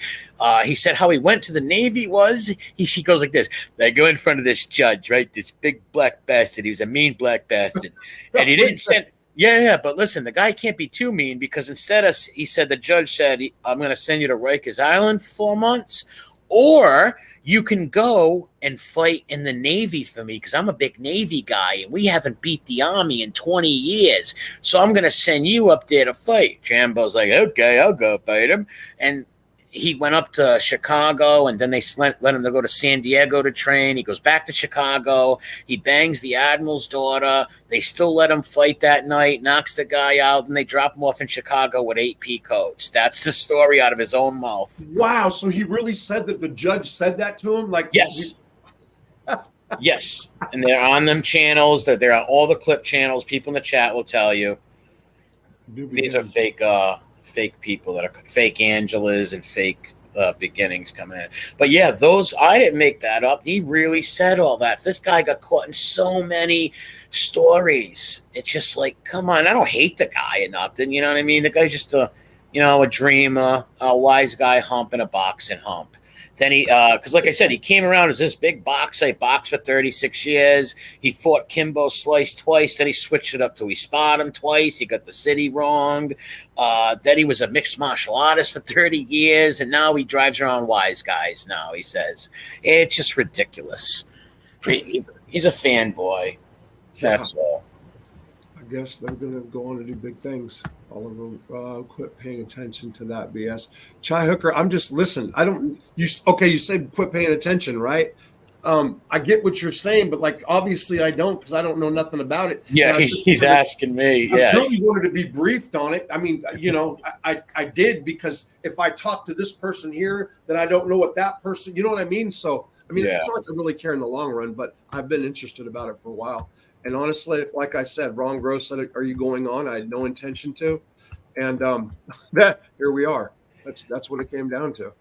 He said how he went to the Navy was, he goes like this. I go in front of this judge, right? This big black bastard. He was a mean black bastard. And he didn't send... Yeah, but listen, the guy can't be too mean, because instead of, he said, the judge said, I'm going to send you to Rikers Island for 4 months, or you can go and fight in the Navy for me, because I'm a big Navy guy and we haven't beat the Army in 20 years. So I'm going to send you up there to fight. Trambo's like, okay, I'll go fight him. And he went up to Chicago, and then they let him to go to San Diego to train. He goes back to Chicago. He bangs the admiral's daughter. They still let him fight that night, knocks the guy out, and they drop him off in Chicago with 8 P codes. That's the story out of his own mouth. Wow. So he really said that the judge said that to him? Like, yes. Yes. And they're on them channels. They're on all the clip channels. People in the chat will tell you. These are fake people that are fake Angelas and fake beginnings coming in. But yeah, I didn't make that up. He really said all that. This guy got caught in so many stories. It's just like, come on, I don't hate the guy or nothing. You know what I mean? The guy's just a dreamer, a wise guy humping a boxing hump. Then he, because like I said, he came around as this big boxer. He boxed for 36 years. He fought Kimbo Slice twice. Then he switched it up to he spotted him twice. He got the city wrong. Then he was a mixed martial artist for 30 years. And now he drives around wise guys now, he says. It's just ridiculous. He's a fanboy. That's all. I guess they're going to go on to do big things. All of them. Quit paying attention to that BS. Chai Hooker, I'm just listen. You said quit paying attention, right? I get what you're saying, but like obviously I don't, because I don't know nothing about it. Yeah, he's asking me. Yeah, I really wanted to be briefed on it. I mean, I did, because if I talk to this person here, then I don't know what that person. You know what I mean? So I mean, it's not like I really care in the long run, but I've been interested about it for a while. And honestly, like I said, Ron Gross said, "Are you going on?" I had no intention to, and here we are. That's what it came down to.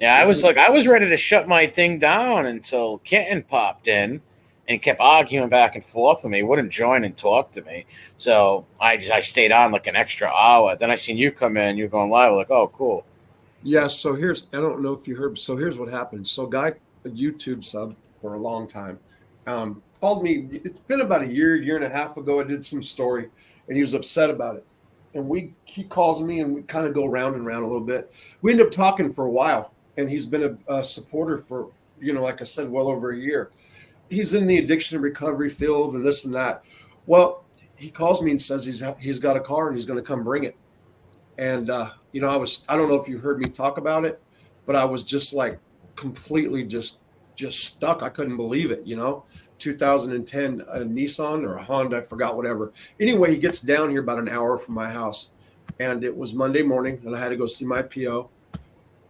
Yeah, I was ready to shut my thing down until Kitten popped in and kept arguing back and forth with me. Wouldn't join and talk to me, so I stayed on like an extra hour. Then I seen you come in. You're going live. Like, oh, cool. Yeah. So I don't know if you heard. So here's what happened. So a YouTube sub for a long time. Called me. It's been about a year and a half ago. I did some story, and he was upset about it. And he calls me, and we kind of go round and round a little bit. We ended up talking for a while, and he's been a supporter for, like I said, well over a year. He's in the addiction and recovery field and this and that. Well, he calls me and says he's got a car and he's going to come bring it. And I don't know if you heard me talk about it, but I was just like completely just stuck. I couldn't believe it. 2010 a Nissan or a Honda, I forgot, whatever. Anyway, he gets down here about an hour from my house, and it was Monday morning, and I had to go see my PO.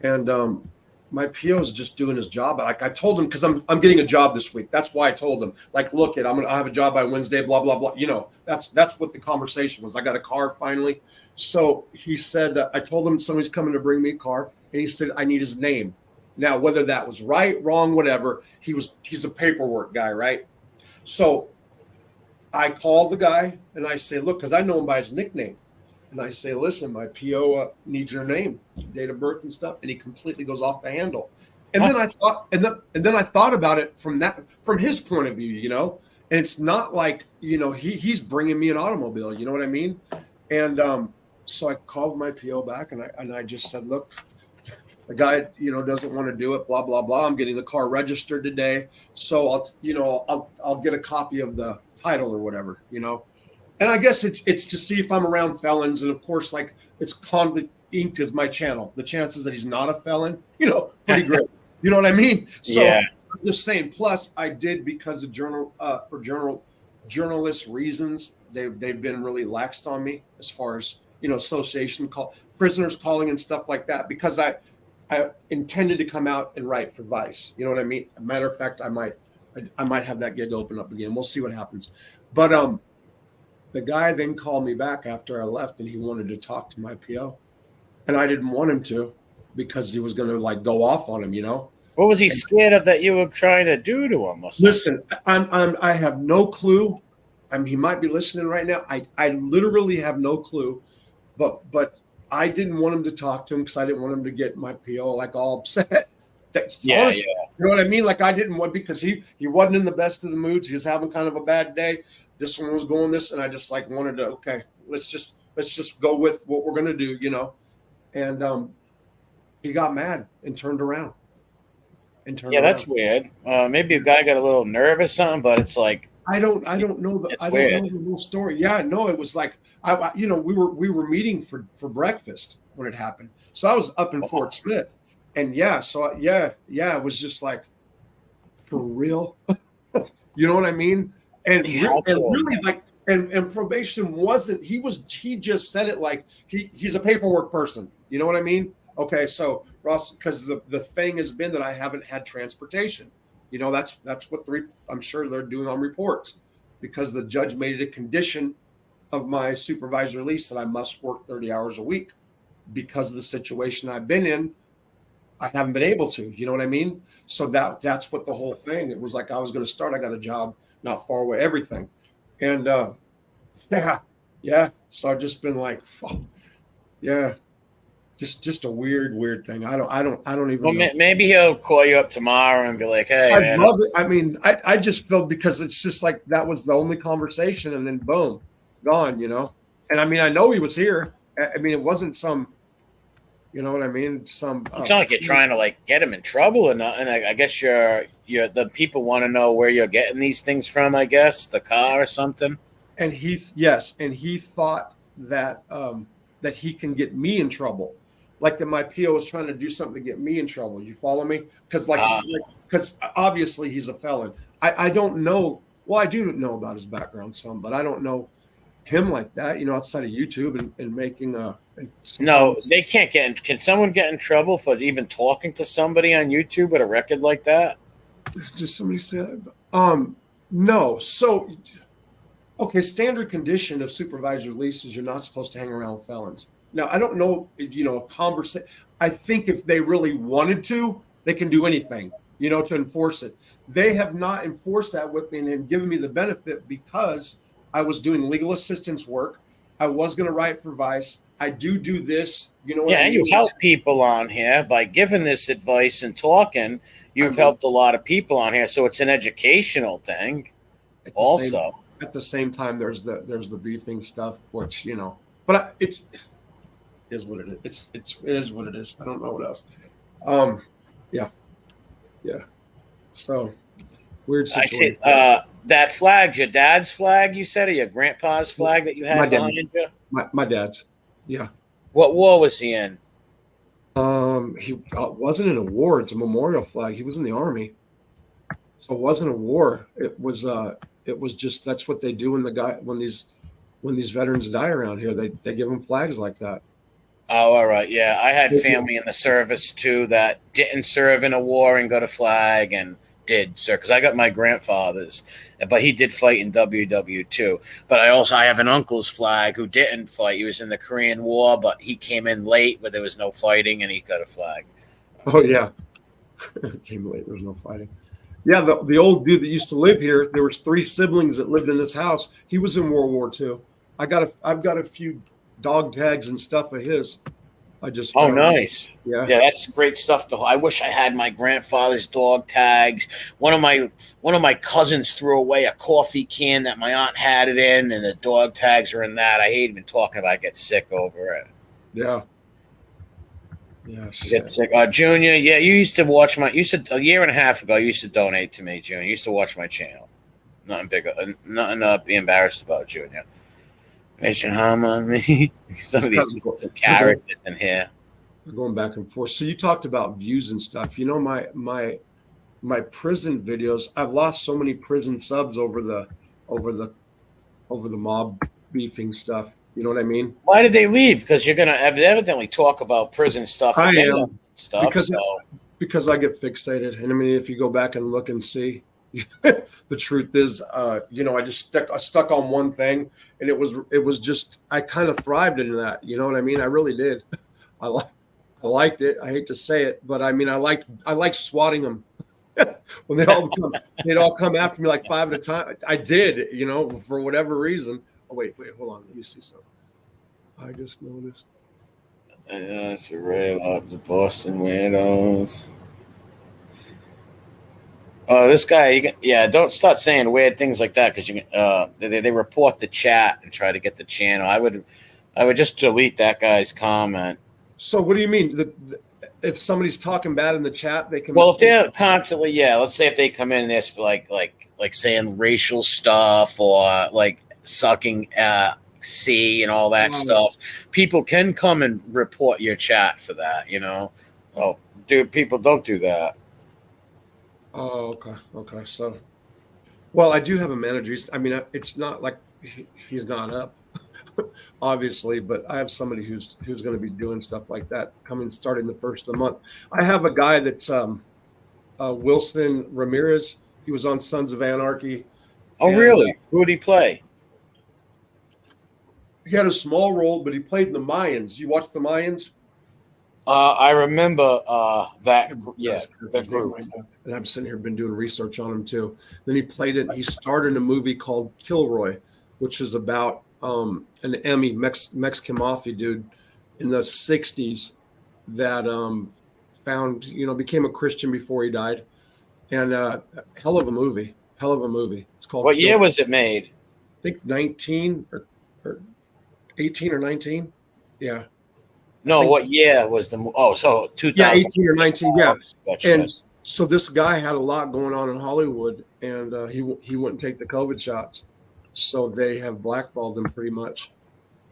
And my PO is just doing his job. Like I told him, because I'm getting a job this week. That's why I told him, like, look, I have a job by Wednesday, blah blah blah. That's what the conversation was. I got a car finally. So he said, I told him somebody's coming to bring me a car, and he said I need his name. Now, whether that was right, wrong, whatever, he's a paperwork guy, right? So I called the guy and I say, look, because I know him by his nickname. And I say, listen, my PO needs your name, date of birth and stuff. And he completely goes off the handle. And then I thought, and then I thought about it from his point of view, and it's not like, he's bringing me an automobile, you know what I mean? And so I called my PO back and I just said, look, the guy, doesn't want to do it, blah, blah, blah. I'm getting the car registered today. So I'll get a copy of the title or whatever, And I guess it's to see if I'm around felons. And of course, like it's Convict Inc. is my channel. The chances that he's not a felon, pretty great. You know what I mean? So yeah. I'm just saying, plus I did, because of journalist reasons, they've been really laxed on me as far as, association prisoners calling and stuff like that, because I intended to come out and write for Vice. You know what I mean? A matter of fact, I might have that gig open up again. We'll see what happens. But the guy then called me back after I left, and he wanted to talk to my PO, and I didn't want him to, because he was going to like go off on him. What was he scared of that you were trying to do to him? Listen, I have no clue. He might be listening right now. I literally have no clue, but I didn't want him to talk to him, because I didn't want him to get my PO like all upset. Honestly, you know what I mean? Like I didn't want, because he wasn't in the best of the moods. He was having kind of a bad day. This one was going this, and I just like wanted to, okay, let's just go with what we're gonna do, And he got mad and turned around. That's weird. Maybe the guy got a little nervous, something, but it's like I don't know know the whole story. Yeah, no, it was like we were meeting for breakfast when it happened. So I was up in Fort Smith, And yeah, so yeah, it was just like, for real. You know what I mean? Yeah, also, Really, like, and probation wasn't, he just said it like he's a paperwork person. You know what I mean? Okay, so Ross, because the thing has been that I haven't had transportation. You know, that's what I'm sure they're doing on reports, because the judge made it a condition of my supervised release that I must work 30 hours a week because of the situation I've been in. I haven't been able to, you know what I mean? So that's what the whole thing. It was like I was going to start. I got a job not far away, everything, and yeah, yeah. So I've just been like, oh, yeah, just a weird thing. I don't even well, know. maybe he'll call you up tomorrow and be like, "Hey, I'd man, love it. I mean, I just feel, because it's just like that was the only conversation, and then boom, gone. You know, and I mean, I know he was here. I mean, it wasn't some, you know what I mean? Some it's not like you're trying to like get him in trouble or not." And I guess you're the people want to know where you're getting these things from. I guess the car or something. and yes, and he thought that he can get me in trouble, like that my PO was trying to do something to get me in trouble. You follow me? Because Uh, because obviously he's a felon. I don't know. Well, I do know about his background some, but I don't know him like that. You know, outside of YouTube and making some no, conversation. they can't get in. Can someone get in trouble for even talking to somebody on YouTube with a record like that? Just somebody said, no. So okay, standard condition of supervised release is you're not supposed to hang around with felons. Now, I don't know, you know, a conversation. I think if they really wanted to, they can do anything, you know, to enforce it. They have not enforced that with me and given me the benefit, because I was doing legal assistance work. I was going to write for Vice. I do this. You know what I Yeah, and you mean? help people on here by giving this advice and talking. I You've mean, helped a lot of people on here, so it's an educational thing. at the same Also, time, there's the beefing stuff, which, you know, but it's is what it is. It is what it is. I don't know what else. Um, yeah, yeah. So weird I see. situation. That flag's your dad's flag. You said, or your grandpa's flag that you My had dad, behind you. my dad's. Yeah. What war was he in? He wasn't in a war. It's a memorial flag. He was in the army, so it wasn't a war. It was just, that's what they do when when these veterans die around here. They give them flags like that. Oh, all right. Yeah, I had Yeah. family in the service too that didn't serve in a war and got a flag and did, sir. Because I got my grandfather's, but he did fight in WW too. But I have an uncle's flag who didn't fight. He was in the Korean War, but he came in late where there was no fighting, and he got a flag. Oh yeah. Came late. There was no fighting. Yeah, the old dude that used to live here, there was three siblings that lived in this house. He was in World War II. I've got a few dog tags and stuff of his. I just Oh, found. nice. Yeah. Yeah, that's great stuff. I wish I had my grandfather's dog tags. One of my cousins threw away a coffee can that my aunt had it in, and the dog tags are in that. I hate even talking about it. I get sick over it. Yeah. Yeah. I get Shit. sick. Junior, yeah, you used to watch my. You said a year and a half ago, you used to donate to me, Junior. You used to watch my channel. Nothing big, nothing to be embarrassed about, Junior. Mention harm on me. Some of these characters in here. We're going back and forth. So you talked about views and stuff. You know, my prison videos. I've lost so many prison subs over the over the mob beefing stuff. You know what I mean? Why did they leave? Because you're gonna evidently talk about prison stuff I again, am, stuff. because So I get fixated. And I mean, if you go back and look and see, the truth is, you know, I stuck on one thing, and it was just, I kind of thrived in that. You know what I mean? I really did. I like I liked it. I hate to say it, but I mean, I liked swatting them when they'd all come after me like five at a time. I did, you know, for whatever reason. Oh wait, hold on. Let me see something. I just noticed. yeah, it's a real the Boston weirdos. Oh, this guy, yeah, don't start saying weird things like that because you they report the chat and try to get the channel. I would just delete that guy's comment. So what do you mean? If somebody's talking bad in the chat, they can. Well, if they're constantly, yeah, let's say if they come in this like saying racial stuff or like sucking C and all that Oh, stuff, people can come and report your chat for that. Oh, dude, people don't do that. Oh, okay. Okay. So, well, I do have a manager. I mean, it's not like he's not up, obviously, but I have somebody who's going to be doing stuff like that coming starting the first of the month. I have a guy that's Wilson Ramirez. He was on Sons of Anarchy, Oh, and really? Who would he play? he had a small role, but he played in the Mayans. You watch the Mayans? I remember that. Yeah, That's the character's name group. right now. And I'm sitting here been doing research on him too. Then he played it. He starred in a movie called Kilroy, which is about an Emmy Mexican mafia dude in the '60s that found became a Christian before he died. And hell of a movie. Hell of a movie. It's called What Kilroy. year was it made? I think 19 or 18 or 19. Yeah. I No, think what year was the? Oh, so yeah, 2000. 18 or 19. Yeah. Gotcha, And gotcha. so this guy had a lot going on in Hollywood, and he wouldn't take the COVID shots, so they have blackballed him pretty much.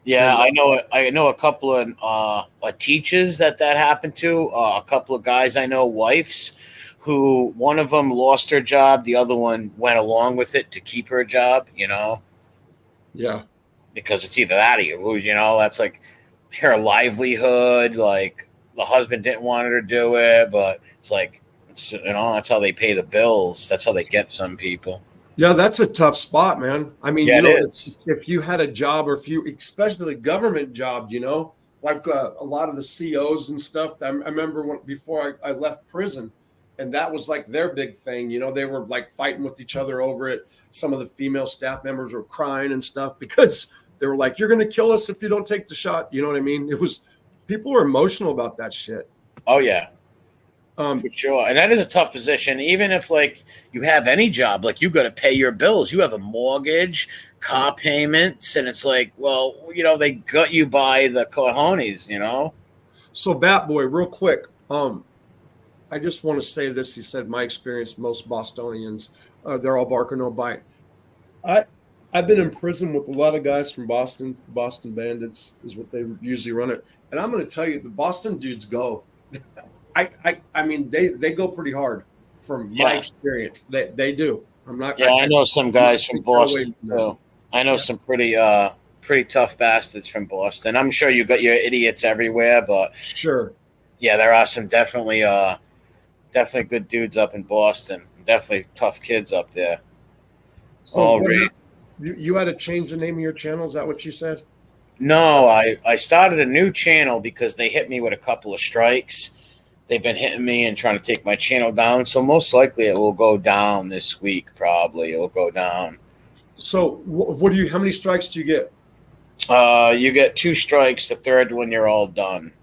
Yeah, And I know a couple of teachers that happened to. A couple of guys I know, wives, who one of them lost her job, the other one went along with it to keep her job. yeah, Because it's either that or you lose. That's like her livelihood. Like the husband didn't want her to do it, but it's like that's how they pay the bills. That's how they get some people. yeah, that's a tough spot, man. I mean, Yeah, it is. if you had a job, or if you, especially a government job, like a lot of the COs and stuff. I remember before I left prison, and that was like their big thing. They were like fighting with each other over it. Some of the female staff members were crying and stuff because they were like, "You're going to kill us if you don't take the shot." You know what I mean? It was people were emotional about that shit. Oh yeah. Um, For sure. And that is a tough position. Even if like you have any job, like you got to pay your bills. You have a mortgage, car payments, and it's like, well, they gut you by the cojones. so Bat Boy, real quick. I just want to say this. He said, my experience, most Bostonians, they're all bark or no bite. I I've been in prison with a lot of guys from Boston. Boston Bandits is what they usually run it. And I'm going to tell you, the Boston dudes go. I mean, they go pretty hard from my experience. They do. I'm not. Yeah, I know some guys from Boston from too. I know some pretty tough bastards from Boston. I'm sure you got your idiots everywhere, but Sure. yeah, there are some definitely good dudes up in Boston. Definitely tough kids up there. So All what right. you had to change the name of your channel? Is that what you said? No, I started a new channel because they hit me with a couple of strikes. They've been hitting me and trying to take my channel down. So most likely it will go down this week. Probably it will go down. So what do you? How many strikes do you get? You get 2 strikes. The third one, you're all done.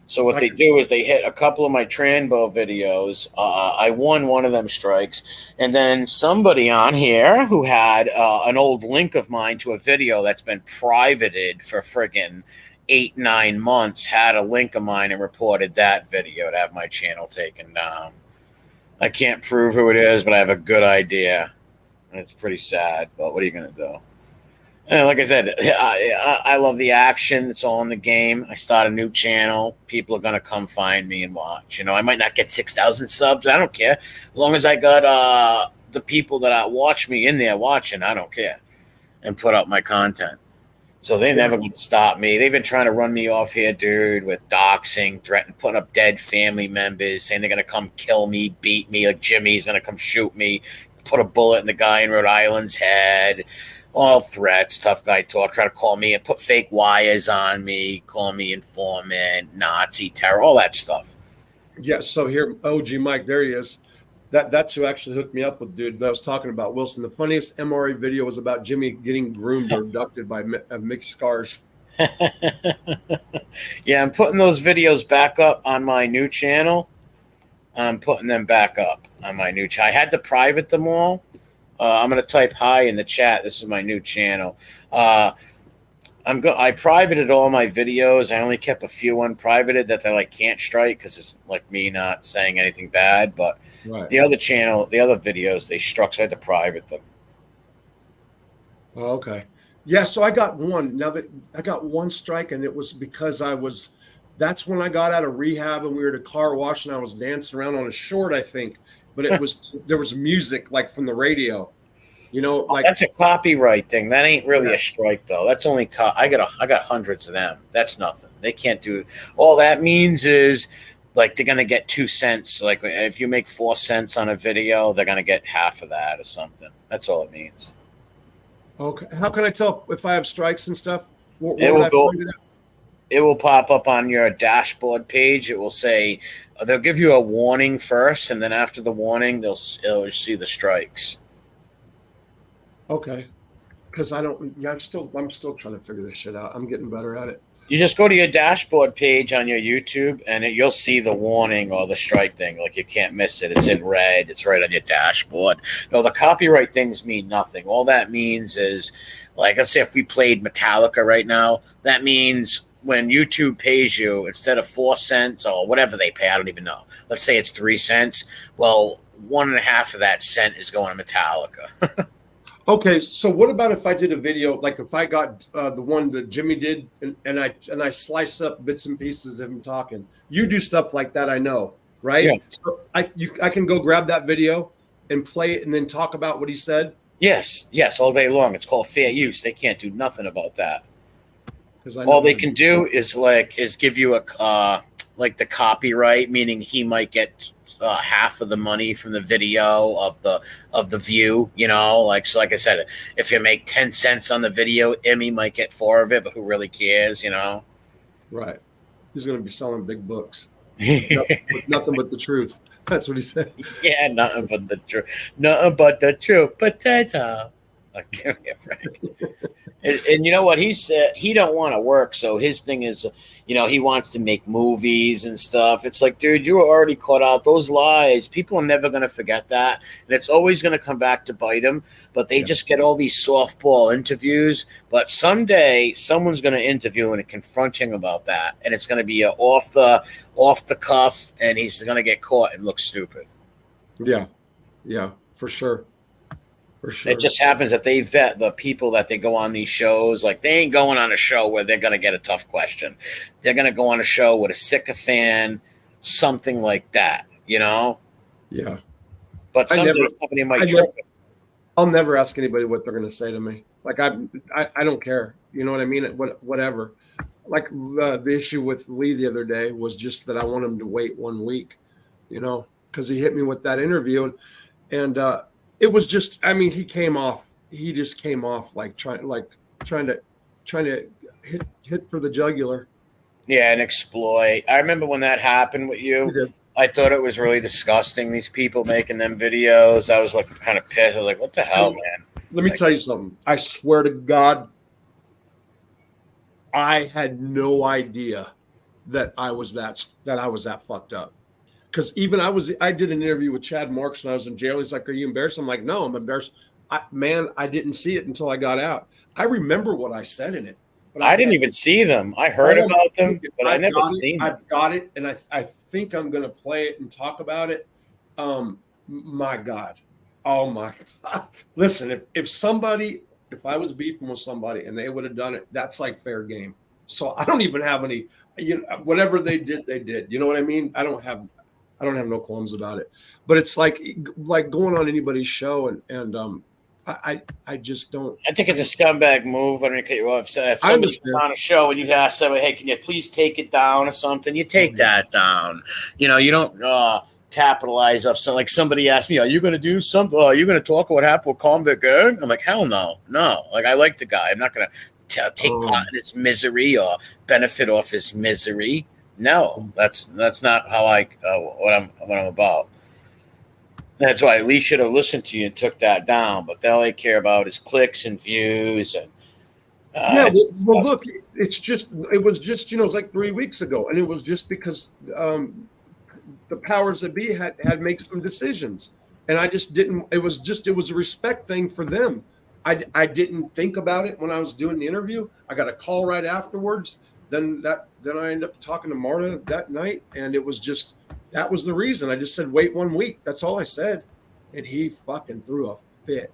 So what they do is they hit a couple of my Tranbo videos. I won one of them strikes, and then somebody on here who had an old link of mine to a video that's been privated for friggin' 8-9 months had a link of mine and reported that video to have my channel taken down. I can't prove who it is, but I have a good idea. It's pretty sad, but what are you gonna do? And like I said, I love the action. It's all in the game. I start a new channel. People are going to come find me and watch. I might not get 6,000 subs. I don't care. As long as I got the people that watch me in there watching, I don't care. And put up my content. So they're never going to stop me. They've been trying to run me off here, dude, with doxing, putting up dead family members, saying they're going to come kill me, beat me, like Jimmy's going to come shoot me, put a bullet in the guy in Rhode Island's head. All threats, tough guy talk, try to call me and put fake wires on me, call me informant, Nazi, terror, all that stuff. Yeah. So here, OG Mike, there he is. That's who actually hooked me up with dude that I was talking about, Wilson. The funniest MRE video was about Jimmy getting groomed or abducted by mixed scars. Yeah, I'm putting those videos back up on my new channel. I'm putting them back up on my new channel. I had to private them all. I'm going to type hi in the chat. This is my new channel. I privated all my videos. I only kept a few unprivated that they can't strike because it's like me not saying anything bad. But the other channel, the other videos, they struck, so I had to private them. Oh, okay. Yeah. So I got one. Now that I got one strike, and it was because I was That's when I got out of rehab and we were at a car wash and I was dancing around on a short, I think. But there was music like from the radio, like That's a copyright thing. That ain't really yeah. a strike, though. That's only I got hundreds of them. That's nothing. They can't do it. All that means is like they're gonna get 2 cents. Like if you make 4 cents on a video, they're gonna get half of that or something. That's all it means. Okay. How can I tell if I have strikes and stuff? It will go. It will pop up on your dashboard page. It will say they'll give you a warning first, and then after the warning, they'll see the strikes. Okay. Because I'm still trying to figure this shit out. I'm getting better at it. You just go to your dashboard page on your YouTube, and you'll see the warning or the strike thing. Like you can't miss it. It's in red. It's right on your dashboard. No, the copyright things mean nothing. All that means is, like, let's say if we played Metallica right now, that means when YouTube pays you, instead of 4 cents or whatever they pay, I don't even know. Let's say it's 3 cents. Well, 1.5 of that cent is going to Metallica. Okay, so what about if I did a video, like if I got the one that Jimmy did, and I slice up bits and pieces of him talking? You do stuff like that, I know, right? Yeah. So I can go grab that video and play it, and then talk about what he said. Yes, all day long. It's called fair use. They can't do nothing about that. All they can do is give you a like the copyright, meaning he might get half of the money from the video of the view, so like I said, if you make 10 cents on the video, Emmy might get 4 of it, but who really cares, Right. He's going to be selling big books. nothing but the truth. That's what he said. Yeah, nothing but the truth. Potato. Okay, right. And you know what he said? He don't want to work, so his thing is, he wants to make movies and stuff. It's like, dude, you were already caught out. Those lies, people are never going to forget that, and it's always going to come back to bite them. But they just get all these softball interviews. But someday, someone's going to interview and confront him about that, and it's going to be off the cuff, and he's going to get caught and look stupid. Yeah, for sure. For sure. It just happens that they vet the people that they go on these shows. Like they ain't going on a show where they're going to get a tough question. They're going to go on a show with a sycophant, something like that, Yeah. But someday somebody might trip it. I'll never ask anybody what they're going to say to me. Like I don't care. You know what I mean? Whatever. Like the issue with Lee the other day was just that I want him to wait 1 week, because he hit me with that interview and it was just, he just came off like trying to hit for the jugular. Yeah, and exploit. I remember when that happened with you. I thought it was really disgusting, these people making them videos. I was like kind of pissed. I was like, what the hell, man? Let me tell you something. I swear to God, I had no idea that I was that fucked up. Because even I did an interview with Chad Marks when I was in jail. He's like, "Are you embarrassed?" I'm like, "No, I'm embarrassed." I didn't see it until I got out. I remember what I said in it, but I didn't even see them. I heard about them, but I never seen them. I've got it, and I think I'm going to play it and talk about it. My God, oh my God! Listen, if I was beefing with somebody and they would have done it, that's like fair game. So I don't even have any, whatever they did, they did. You know what I mean? I don't have no qualms about it, but it's like going on anybody's show and I just don't. I think it's a scumbag move. I don't cut you off. So if somebody's on a show and you ask somebody, "Hey, can you please take it down or something?" You take that down. You don't capitalize off. So like somebody asked me, "Are you going to do something? Are you going to talk about what happened with Convict Gang?" I'm like, "Hell no. Like I like the guy. I'm not going to take part in his misery or benefit off his misery." No, that's not how what I'm about. That's why Lee should have listened to you and took that down. But all they care about is clicks and views and. Well, look, it was just it was like 3 weeks ago, and it was just because the powers that be had make some decisions, and I just didn't. It was a respect thing for them. I didn't think about it when I was doing the interview. I got a call right afterwards. Then I ended up talking to Marta that night, and it was just that was the reason. I just said wait 1 week. That's all I said, and he fucking threw a fit.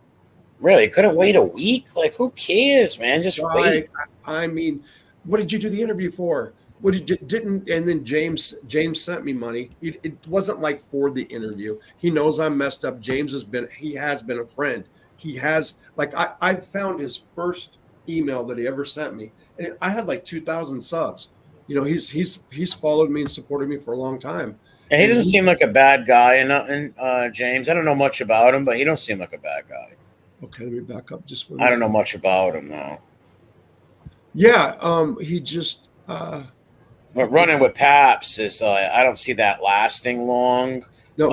Really, couldn't wait a week? Like, who cares, man? Just wait. I mean, what did you do the interview for? What didn't and then James sent me money. It wasn't like for the interview. He knows I'm messed up. James has been a friend. He has like I found his first email that he ever sent me, and I had like 2,000 subs. You know, he's followed me and supported me for a long time. And he And doesn't seem like a bad guy. And James, I don't know much about him, but he don't seem like a bad guy. okay, let me back up just for this. I don't know much about him though. Yeah, he just But running with Paps is I don't see that lasting long. no,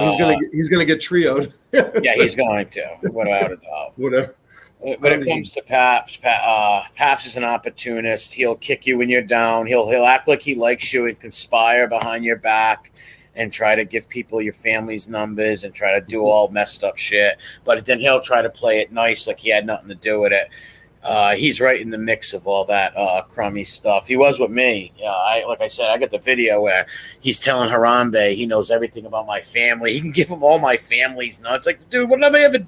he's gonna get trioed. Yeah, he's going to, without a doubt. Whatever. When it comes to Paps, Paps is an opportunist. He'll kick you when you're down. He'll act like he likes you and conspire behind your back and try to give people your family's numbers and try to do all messed up shit. But then he'll try to play it nice like he had nothing to do with it. He's right in the mix of all that crummy stuff. He was with me. Like I said, I got the video where he's telling Harambe he knows everything about my family. He can give him all my family's nuts. Like, dude, what have I ever?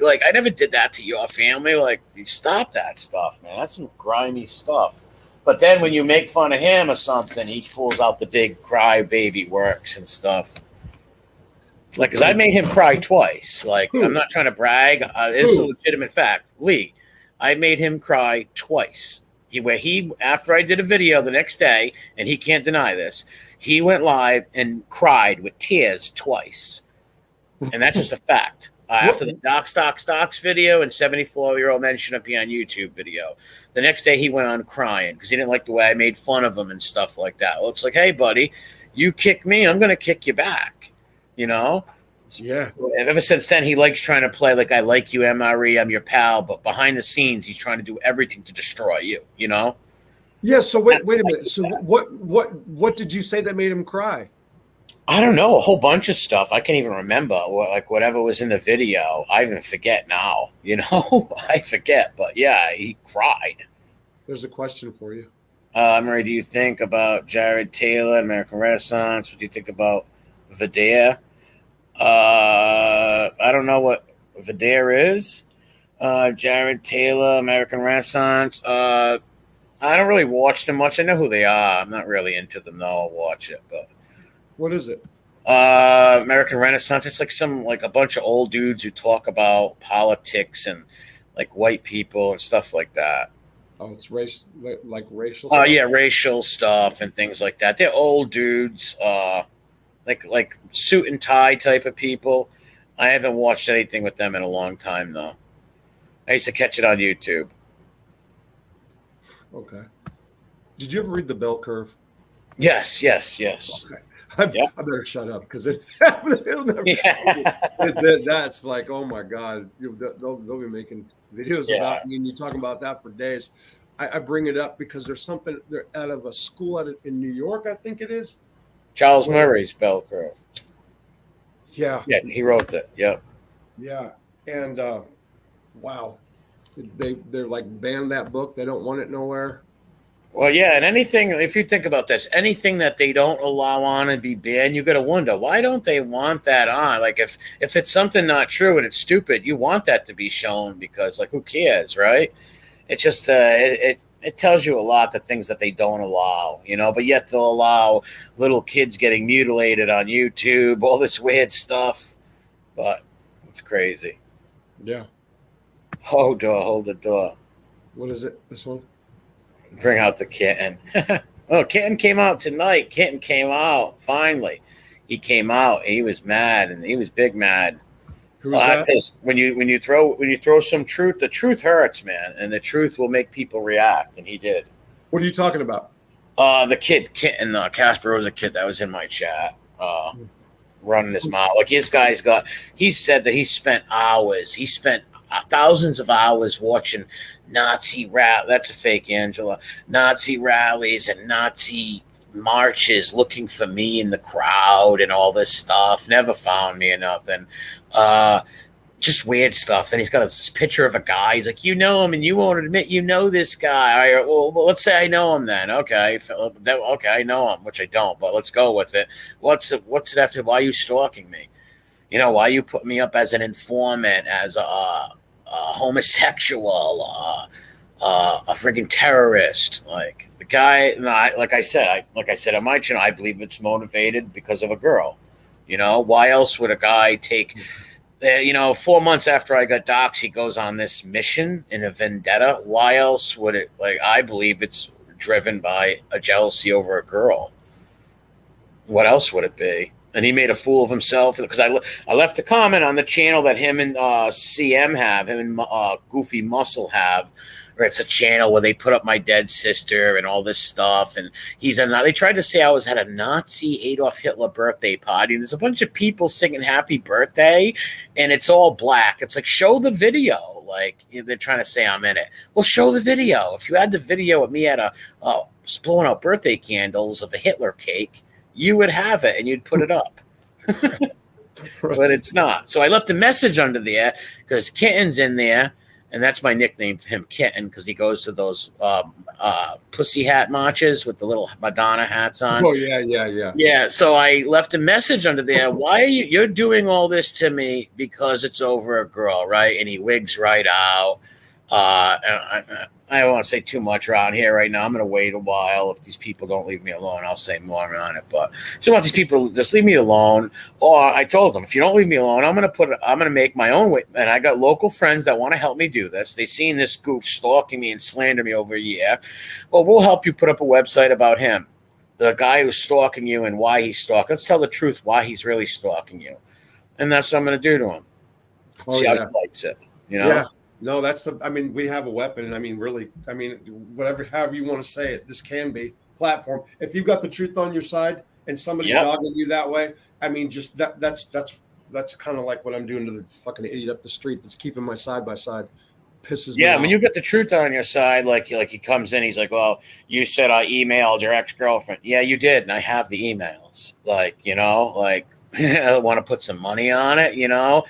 Like, I never did that to your family. Like, you stop that stuff, man. That's some grimy stuff. But then when you make fun of him or something, he pulls out the big crybaby works and stuff. Like, because I made him cry twice. Like, I'm not trying to brag. It's a legitimate fact. Lee, I made him cry twice. After I did a video the next day, and he can't deny this, he went live and cried with tears twice. And that's just a fact. After the dox video and 74-year-old men shouldn't be on YouTube video, the next day he went on crying because he didn't like the way I made fun of him and stuff like that. Well, it's like, hey, buddy, you kick me, I'm going to kick you back, you know? Yeah. Ever since then, he likes trying to play like I like you, MRE, I'm your pal, but behind the scenes, he's trying to do everything to destroy you, you know? Yeah, so wait a minute. So what did you say that made him cry? I don't know, a whole bunch of stuff. I can't even remember. Like whatever was in the video, I even forget now. You know, I forget. But yeah, he cried. There's a question for you. Murray, do you think about Jared Taylor, American Renaissance? What do you think about Vidya? I don't know what Vidya is. Jared Taylor, American Renaissance. I don't really watch them much. I know who they are. I'm not really into them, though. I'll watch it, but. What is it? American Renaissance. It's like a bunch of old dudes who talk about politics and like white people and stuff like that. Oh, it's race, like racial. Oh, yeah, racial stuff and things like that. They're old dudes, like suit and tie type of people. I haven't watched anything with them in a long time though. I used to catch it on YouTube. Okay. Did you ever read The Bell Curve? Yes. Okay. I better shut up because it'll never. Yeah. That's like, oh my God, they'll be making videos about me, and you talking about that for days. I bring it up because there's something they're out of a school in New York, I think it is. Charles Murray's Bell Curve. Yeah, he wrote that. Yep. Yeah, and wow, they're like banned that book. They don't want it nowhere. Well, yeah, and anything, if you think about this, anything that they don't allow on and be banned, you got to wonder, why don't they want that on? Like, if it's something not true and it's stupid, you want that to be shown because, like, who cares, right? It's just, it tells you a lot, the things that they don't allow, you know, but yet they'll allow little kids getting mutilated on YouTube, all this weird stuff, but it's crazy. Yeah. Hold the door. What is it, this one? Bring out the kitten. Oh, kitten came out tonight. Kitten came out finally. He came out. He was mad, and he was big mad. Who's that? When you throw some truth, the truth hurts, man, and the truth will make people react. And he did. What are you talking about? The kitten. Casper was a kid that was in my chat. Running his mouth. Like his guy's got. He said that he spent hours. He spent thousands of hours watching Nazi rally. That's a fake Angela. Nazi rallies and Nazi marches, looking for me in the crowd and all this stuff. Never found me or nothing. Just weird stuff. Then he's got this picture of a guy. He's like, you know him, and you won't admit you know this guy. All right, well, let's say I know him then. Okay, I know him, which I don't, but let's go with it. What's it after? Why are you stalking me? You know, why you put me up as an informant, as a homosexual, a freaking terrorist. Like the guy, no, like I said on my channel, I believe it's motivated because of a girl. You know, why else would a guy take? 4 months after I got doxxed, he goes on this mission in a vendetta. Why else would it? Like, I believe it's driven by a jealousy over a girl. What else would it be? And he made a fool of himself because I left a comment on the channel that him and CM have, him and Goofy Muscle have, where it's a channel where they put up my dead sister and all this stuff. And they tried to say I was at a Nazi Adolf Hitler birthday party. And there's a bunch of people singing happy birthday and it's all black. It's like, show the video. Like they're trying to say I'm in it. Well, show the video. If you had the video of me at blowing out birthday candles of a Hitler cake, you would have it and you'd put it up. But it's not. So I left a message under there because Kitten's in there. And that's my nickname for him, Kitten, because he goes to those pussy hat marches with the little Madonna hats on. Oh, yeah. Yeah, so I left a message under there. Why are you're doing all this to me? Because it's over a girl, right? And he wigs right out. I don't want to say too much around here right now. I'm going to wait a while. If these people don't leave me alone, I'll say more on it. But so I want these people just leave me alone. Or I told them, if you don't leave me alone, I'm going to make my own way. And I got local friends that want to help me do this. They seen this goof stalking me and slander me over a year. Well, we'll help you put up a website about him, the guy who's stalking you and why he's stalking. Let's tell the truth why he's really stalking you. And that's what I'm going to do to him. See how he likes it. You know? Yeah. No, we have a weapon. And whatever, however you want to say it, this can be platform. If you've got the truth on your side and somebody's dogging you that way, just that's kind of like what I'm doing to the fucking idiot up the street that's keeping my side by side. Pisses me off. When you get the truth on your side, like he comes in, he's like, well, you said I emailed your ex-girlfriend. Yeah, you did. And I have the emails. I want to put some money on it, And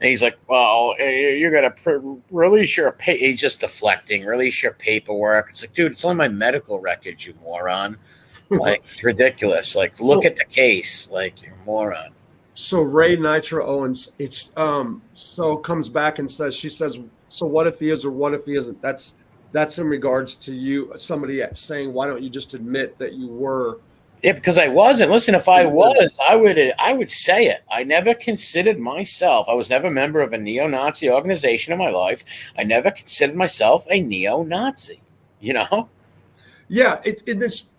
he's like, well, you're going to release your pay. He's just deflecting, release your paperwork. It's like, dude, it's only my medical records, you moron. Like, it's ridiculous. Like, look at the case. Like, you're a moron. So Ray Nitro Owens, comes back and says, so what if he is or what if he isn't? That's in regards to you, somebody saying, why don't you just admit that you were? Yeah, because I wasn't. Listen, if I was, I would say it. I never considered myself. I was never a member of a neo-Nazi organization in my life. I never considered myself a neo-Nazi. Yeah, it's.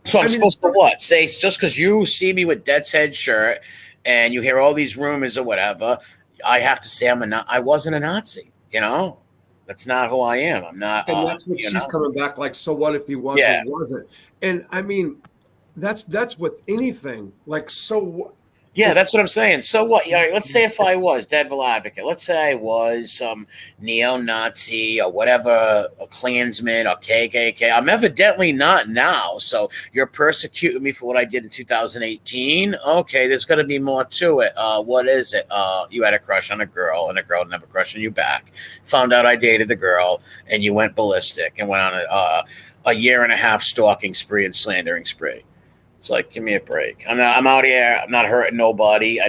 So I'm supposed to what? Say just because you see me with Dead's Head shirt and you hear all these rumors or whatever, I have to say I wasn't a Nazi. That's not who I am. I'm not. And that's what she's coming back like. So what if he was or wasn't? And that's with anything. Like, so. Yeah, that's what I'm saying. So what? Let's say if I was devil advocate. Let's say I was some neo-Nazi or whatever, a Klansman or KKK. I'm evidently not now. So you're persecuting me for what I did in 2018. Okay, there's got to be more to it. What is it? You had a crush on a girl, and a girl never crushed on you back. Found out I dated the girl, and you went ballistic and went on a year and a half stalking spree and slandering spree. It's like, give me a break. I'm out here. I'm not hurting nobody.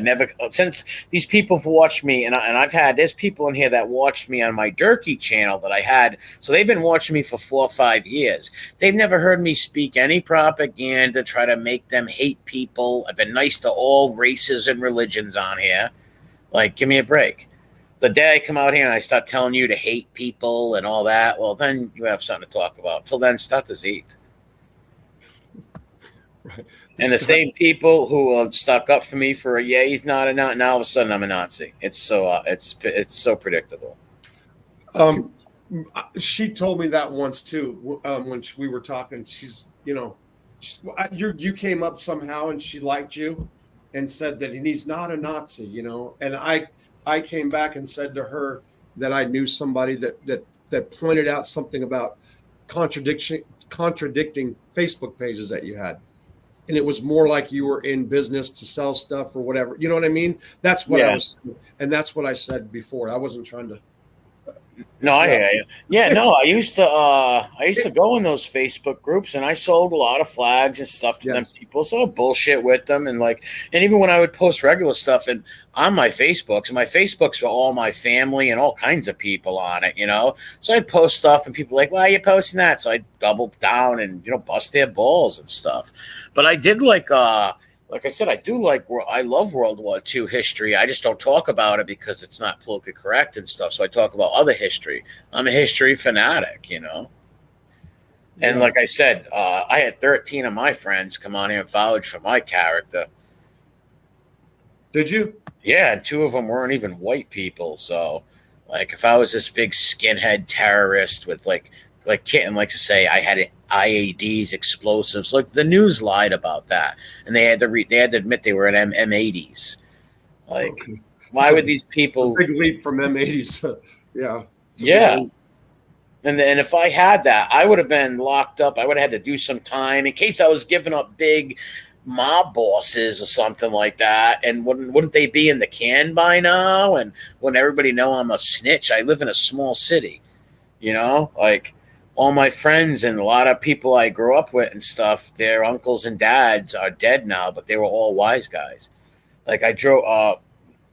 Since these people have watched me, there's people in here that watched me on my Durkee channel that I had. So they've been watching me for 4 or 5 years. They've never heard me speak any propaganda, try to make them hate people. I've been nice to all races and religions on here. Like, give me a break. The day I come out here and I start telling you to hate people and all that, well, then you have something to talk about. Till then, start to eat. Right. And the same people who stuck up for me for he's not a Nazi. Now all of a sudden I'm a Nazi. It's so predictable. She told me that once too. When we were talking, she's you came up somehow and she liked you, and said that he's not a Nazi. And I came back and said to her that I knew somebody that pointed out something about contradicting Facebook pages that you had. And it was more like you were in business to sell stuff or whatever. You know what I mean? That's what I was, and that's what I said before. I wasn't trying to. No, It's I not. hear you. Yeah, no, I used to go in those Facebook groups and I sold a lot of flags and stuff to them Yes. people. So I bullshit with them and even when I would post regular stuff and on my Facebooks, and my Facebooks were all my family and all kinds of people on it, So I'd post stuff and people were like, why are you posting that? So I'd double down and bust their balls and stuff. But I did like I said, I love World War II history. I just don't talk about it because it's not politically correct and stuff. So I talk about other history. I'm a history fanatic. And Yeah. like I said, I had 13 of my friends come on here and vouch for my character. Did you? Yeah, and two of them weren't even white people. So, like, if I was this big skinhead terrorist with like Kitten likes to say, I had IADs, explosives. Like the news lied about that, and they had to admit they were in M80s. Like, Okay. why would these A people? big leap from M80s. Yeah. It's a big Yeah, leap. and if I had that, I would have been locked up. I would have had to do some time in case I was giving up big mob bosses or something like that. And wouldn't they be in the can by now? And wouldn't everybody know I'm a snitch? I live in a small city, like all my friends and a lot of people I grew up with and stuff. Their uncles and dads are dead now, but they were all wise guys. Like I drove.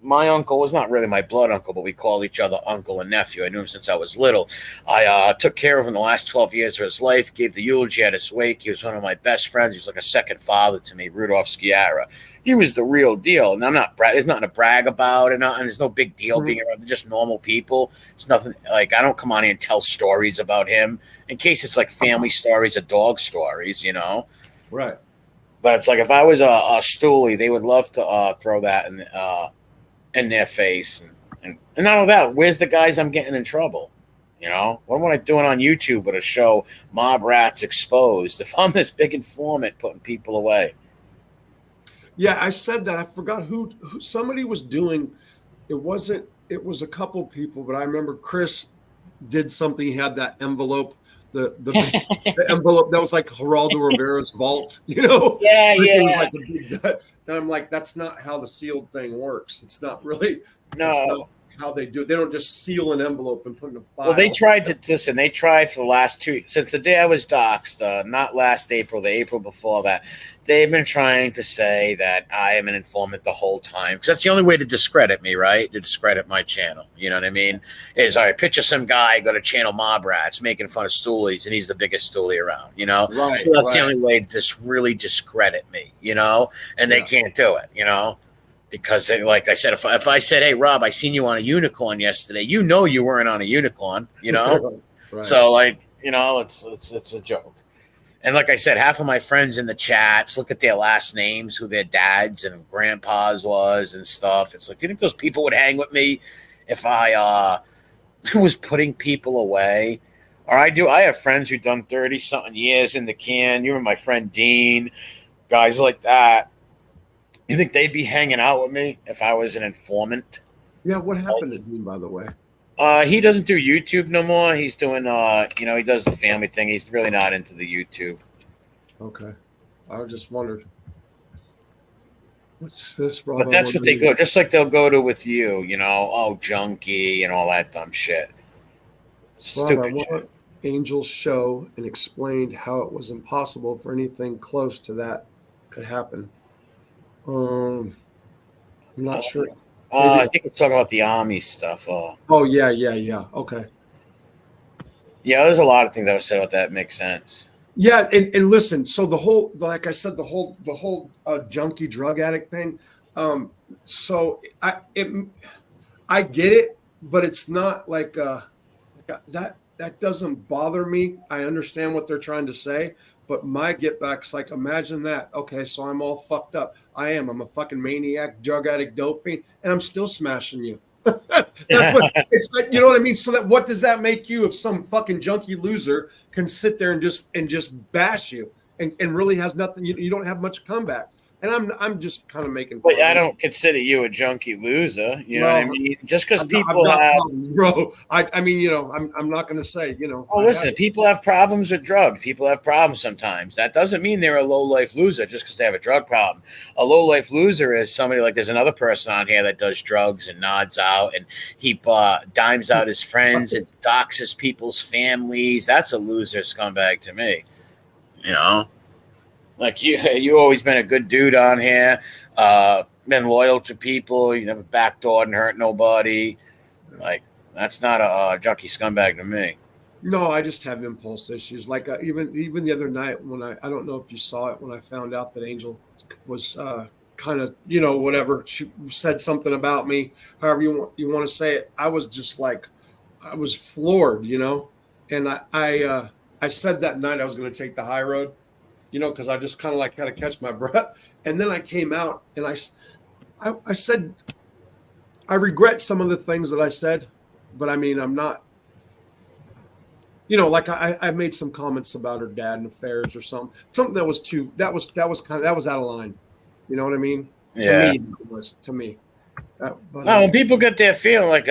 My uncle was not really my blood uncle, but we called each other uncle and nephew. I knew him since I was little. I took care of him the last 12 years of his life, gave the eulogy at his wake. He was one of my best friends. He was like a second father to me, Rudolph Sciarra. He was the real deal. And there's nothing to brag about, and there's no big deal being around. They're just normal people. It's nothing like I don't come on here and tell stories about him in case it's like family stories or dog stories. Right. But it's like if I was a stoolie, they would love to throw that in their face. And not only that, where's the guys I'm getting in trouble? What am I doing on YouTube with a show, Mob Rats Exposed? If I'm this big informant putting people away. Yeah, I said that. I forgot who somebody was doing. It was a couple people, but I remember Chris did something. He had that envelope, the envelope that was like Geraldo Rivera's vault, Yeah, Everything was yeah. like a big. And I'm like, that's not how the sealed thing works. It's not really. That's No. not how they do it. They don't just seal an envelope and put in a file. Well, they tried to listen. They tried for the last since the day I was doxxed, not last April, the April before that. They've been trying to say that I am an informant the whole time because that's the only way to discredit me, right? To discredit my channel. You know what I mean? Is all right. Picture some guy go to channel Mob Rats making fun of stoolies, and he's the biggest stoolie around. Right. So that's right. the only way to just really discredit me. And they can't do it. Because like I said, if I said, hey, Rob, I seen you on a unicorn yesterday, you weren't on a unicorn, Right. So it's a joke. And like I said, half of my friends in the chats look at their last names, who their dads and grandpas was and stuff. It's like, you think those people would hang with me if I was putting people away? Or I have friends who've done 30 something years in the can. You remember my friend Dean, guys like that. You think they'd be hanging out with me if I was an informant? Yeah. What happened to Dean, by the way? He doesn't do YouTube no more. He's doing, he does the family thing. He's really not into the YouTube. Okay. I just wondered. What's this, Rob? But that's what they go, just like they'll go to with you, oh, junkie and all that dumb shit. Stupid shit. Angel's show and explained how it was impossible for anything close to that could happen. I'm not sure. I think we're talking about the army stuff. Oh yeah. Okay. Yeah, there's a lot of things that were said about that makes sense. Yeah, and listen. So like I said, the whole junkie drug addict thing. So I get it, but it's not like that. That doesn't bother me. I understand what they're trying to say, but my get back's like, imagine that. Okay, so I'm all fucked up. I'm a fucking maniac, drug addict, dope fiend, and I'm still smashing you. It's like, you know what I mean? So what does that make you if some fucking junkie loser can sit there and just bash you and really has nothing, you don't have much comeback. and I'm just kind of making. But I comments. don't consider you a junkie loser. You know Well, what I mean? Just because I've people got have. problems, bro. I mean, you know, I'm not going to say, you know. Oh, listen, people have problems with drugs. People have problems sometimes. That doesn't mean they're a low life loser just because they have a drug problem. A low life loser is somebody like there's another person on here that does drugs and nods out and he dimes out his friends and doxes people's families. That's a loser scumbag to me. You know, like you always been a good dude on here. Been loyal to people. You never backdoored and hurt nobody. Like that's not a junkie scumbag to me. No, I just have impulse issues. Like even the other night when I don't know if you saw it when I found out that Angel was kind of, you know, whatever, she said something about me, however you want to say it. I was just like, I was floored, you know. And I said that night I was going to take the high road, you know, because I just kind of like had to catch my breath. And then I came out and I said I regret some of the things that I said, but I mean I'm not. You know, like I made some comments about her dad and affairs or something that was that was out of line. You know what I mean? Yeah. To me, it was to me. But, No, when people get their feeling, like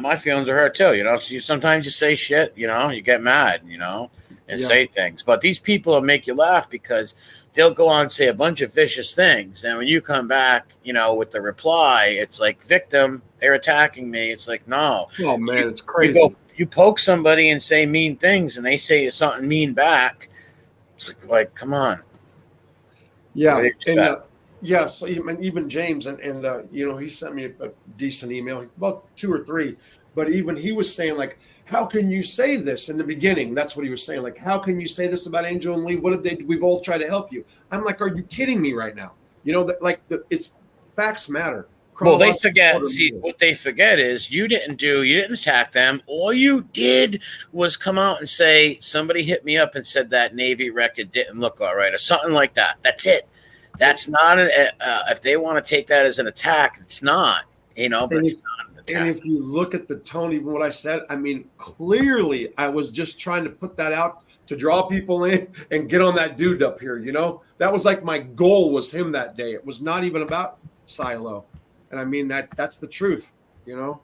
my feelings are hurt too. You know, so sometimes you say shit. You know, you get mad. You know, and say things. But these people will make you laugh because they'll go on and say a bunch of vicious things, and when you come back, you know, with the reply, it's like victim. They're attacking me. It's like no. Oh man, it's crazy. You poke somebody and say mean things, and they say something mean back. It's like come on. Yeah, and yeah. So even James and you know, he sent me a decent email, about 2 or 3. But even he was saying like, how can you say this in the beginning? That's what he was saying. Like, how can you say this about Angel and Lee? What did they do? We've all tried to help you. I'm like, are you kidding me right now? You know that it's facts matter. Well, they forget. See, what they forget is you didn't attack them. All you did was come out and say, somebody hit me up and said that Navy record didn't look all right or something like that. That's it. That's not if they want to take that as an attack, it's not, you know, but it's not an attack. And if you look at the tone, even what I said, I mean, clearly I was just trying to put that out to draw people in and get on that dude up here, you know? That was like my goal was him that day. It was not even about Silo. And I mean that's the truth, you know.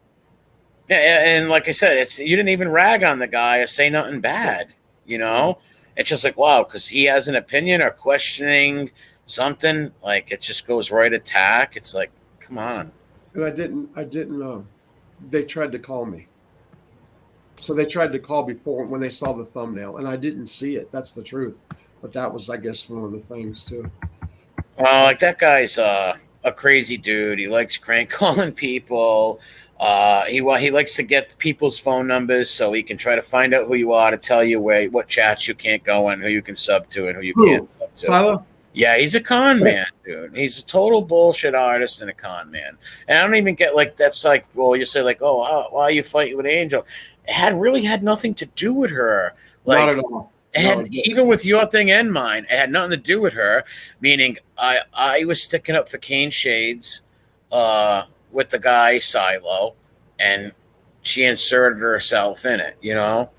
Yeah, and like I said, you didn't even rag on the guy or say nothing bad, you know. It's just like wow, because he has an opinion or questioning something, like it just goes right attack. It's like, come on. And I didn't. They tried to call me, so they tried to call before when they saw the thumbnail, and I didn't see it. That's the truth. But that was, I guess, one of the things too. Like that guy's a crazy dude. He likes crank calling people. He likes to get people's phone numbers so he can try to find out who you are to tell you what chats you can't go in, who you can sub to, and who you can't sub to. Silo? Yeah, he's a con man, dude. He's a total bullshit artist and a con man. And I don't even get like that's like, well, you say like, oh, why are you fighting with Angel? It really had nothing to do with her. Like, not at all. Even with your thing and mine, it had nothing to do with her. Meaning, I was sticking up for Cane Shades with the guy Silo, and she inserted herself in it. You know.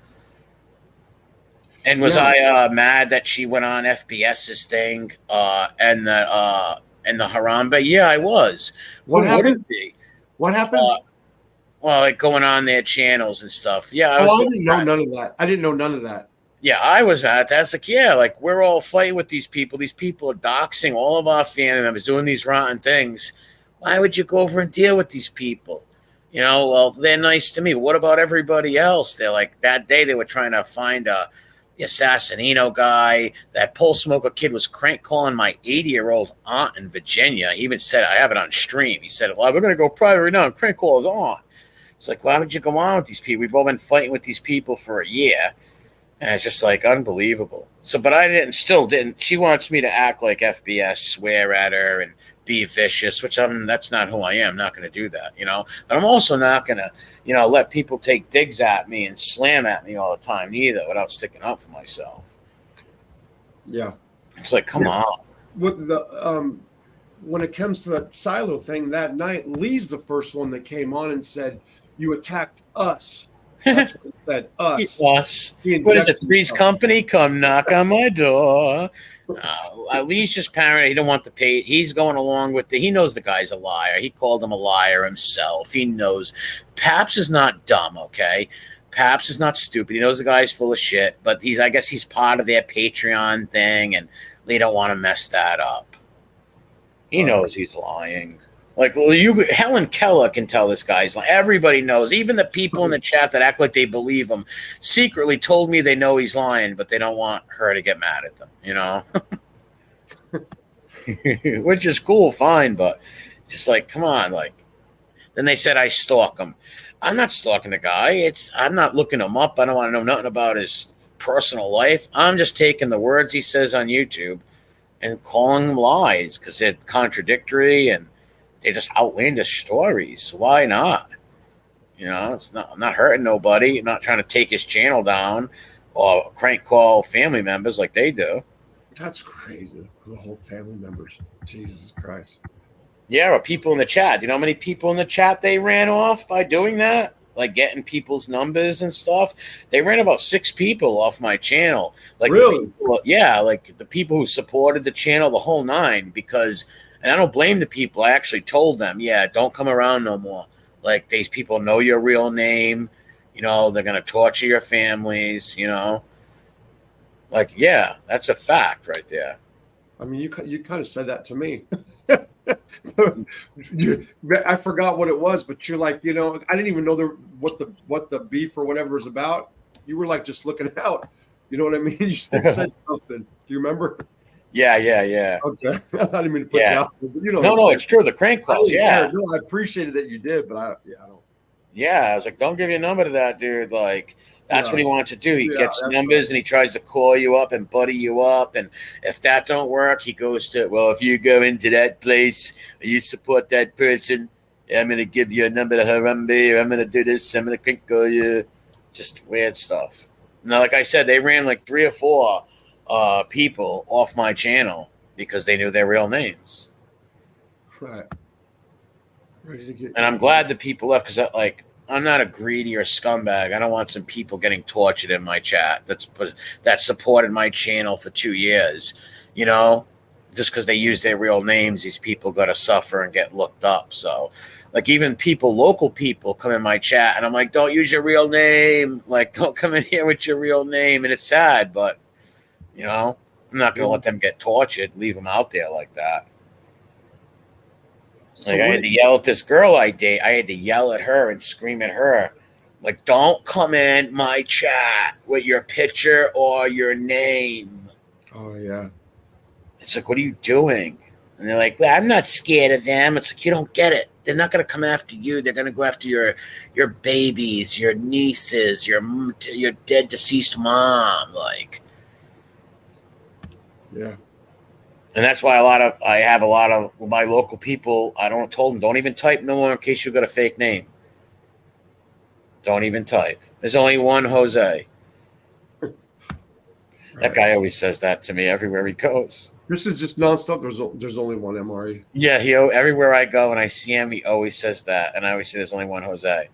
And was I mad that she went on FBS's thing and the Harambe? Yeah, I was. What happened? What happened? Well, like going on their channels and stuff. Yeah, I didn't know none of that. I didn't know none of that. Yeah, I was at that. It's like, yeah, like we're all fighting with these people. These people are doxing all of our family members, doing these rotten things. Why would you go over and deal with these people? You know, well, they're nice to me. But what about everybody else? They're like, that day they were trying to find the Assassinino guy. That pole smoker kid was crank calling my 80-year-old aunt in Virginia. He even said, I have it on stream. He said, well, we're going to go private right now. And crank call is on. It's like, why would you go on with these people? We've all been fighting with these people for a year. And it's just like unbelievable. So, but I still didn't. She wants me to act like FBS, swear at her and be vicious, which that's not who I am. I'm not going to do that, you know. But I'm also not going to, you know, let people take digs at me and slam at me all the time either without sticking up for myself. Yeah. It's like, come on. With the when it comes to that Silo thing that night, Lee's the first one that came on and said, you attacked us. That's what it said. Us. Us. He What is it? injects Three's himself. Company? Come knock on my door. Lee's just paranoid. He don't want the pay. He's going along with he knows the guy's a liar. He called him a liar himself. He knows. Paps is not dumb, okay? Paps is not stupid. He knows the guy's full of shit, but I guess he's part of their Patreon thing, and Lee don't want to mess that up. He knows he's lying. Like, well, Helen Keller can tell this guy's lying. Everybody knows. Even the people in the chat that act like they believe him secretly told me they know he's lying, but they don't want her to get mad at them, you know? Which is cool, fine, but just like, come on, like. Then they said I stalk him. I'm not stalking the guy. I'm not looking him up. I don't want to know nothing about his personal life. I'm just taking the words he says on YouTube and calling them lies because they're contradictory and they're just outlandish stories. Why not? You know, I'm not hurting nobody. I'm not trying to take his channel down or crank call family members like they do. That's crazy. The whole family members. Jesus Christ. Yeah, or people in the chat. You know how many people in the chat they ran off by doing that? Like getting people's numbers and stuff. They ran about 6 people off my channel. Like really? Like the people who supported the channel, the whole 9, because, and I don't blame the people. I actually told them, yeah, don't come around no more. Like, these people know your real name. You know, they're going to torture your families, you know. Like, yeah, that's a fact right there. I mean, you kind of said that to me. I forgot what it was, but you're like, you know, I didn't even know what the beef or whatever is about. You were like just looking out. You know what I mean? You said something. Do you remember? Yeah. Okay. I didn't mean to put you out there, but you know. No, it's true. The crank calls, yeah. No, I appreciated that you did, but I don't. Yeah, I was like, don't give your number to that dude. Like, that's what he wants to do. He gets numbers and he tries to call you up and buddy you up. And if that don't work, he goes to, well, if you go into that place or you support that person, I'm going to give you a number to Harambe, or I'm going to do this, I'm going to crank call you. Just weird stuff. Now, like I said, they ran like 3 or 4 people off my channel because they knew their real names. Right. Ready to get. And I'm glad the people left because, like, I'm not a greedy or scumbag. I don't want some people getting tortured in my chat that supported my channel for 2 years. You know, just because they use their real names, these people got to suffer and get looked up. So, like, even local people come in my chat, and I'm like, don't use your real name. Like, don't come in here with your real name. And it's sad, but, you know, I'm not going to let them get tortured, leave them out there like that. Like, I had to yell at this girl I date. I had to yell at her and scream at her. Like, don't come in my chat with your picture or your name. Oh, yeah. It's like, what are you doing? And they're like, well, I'm not scared of them. It's like, you don't get it. They're not going to come after you. They're going to go after your babies, your nieces, your dead deceased mom. Like, yeah. and that's why I have a lot of my local people. I told them, don't even type no more in case you got a fake name. Don't even type. There's only one Jose. Right. That guy always says that to me everywhere he goes. This is just nonstop. There's only one MRE. Yeah, everywhere I go and I see him, he always says that, and I always say there's only one Jose.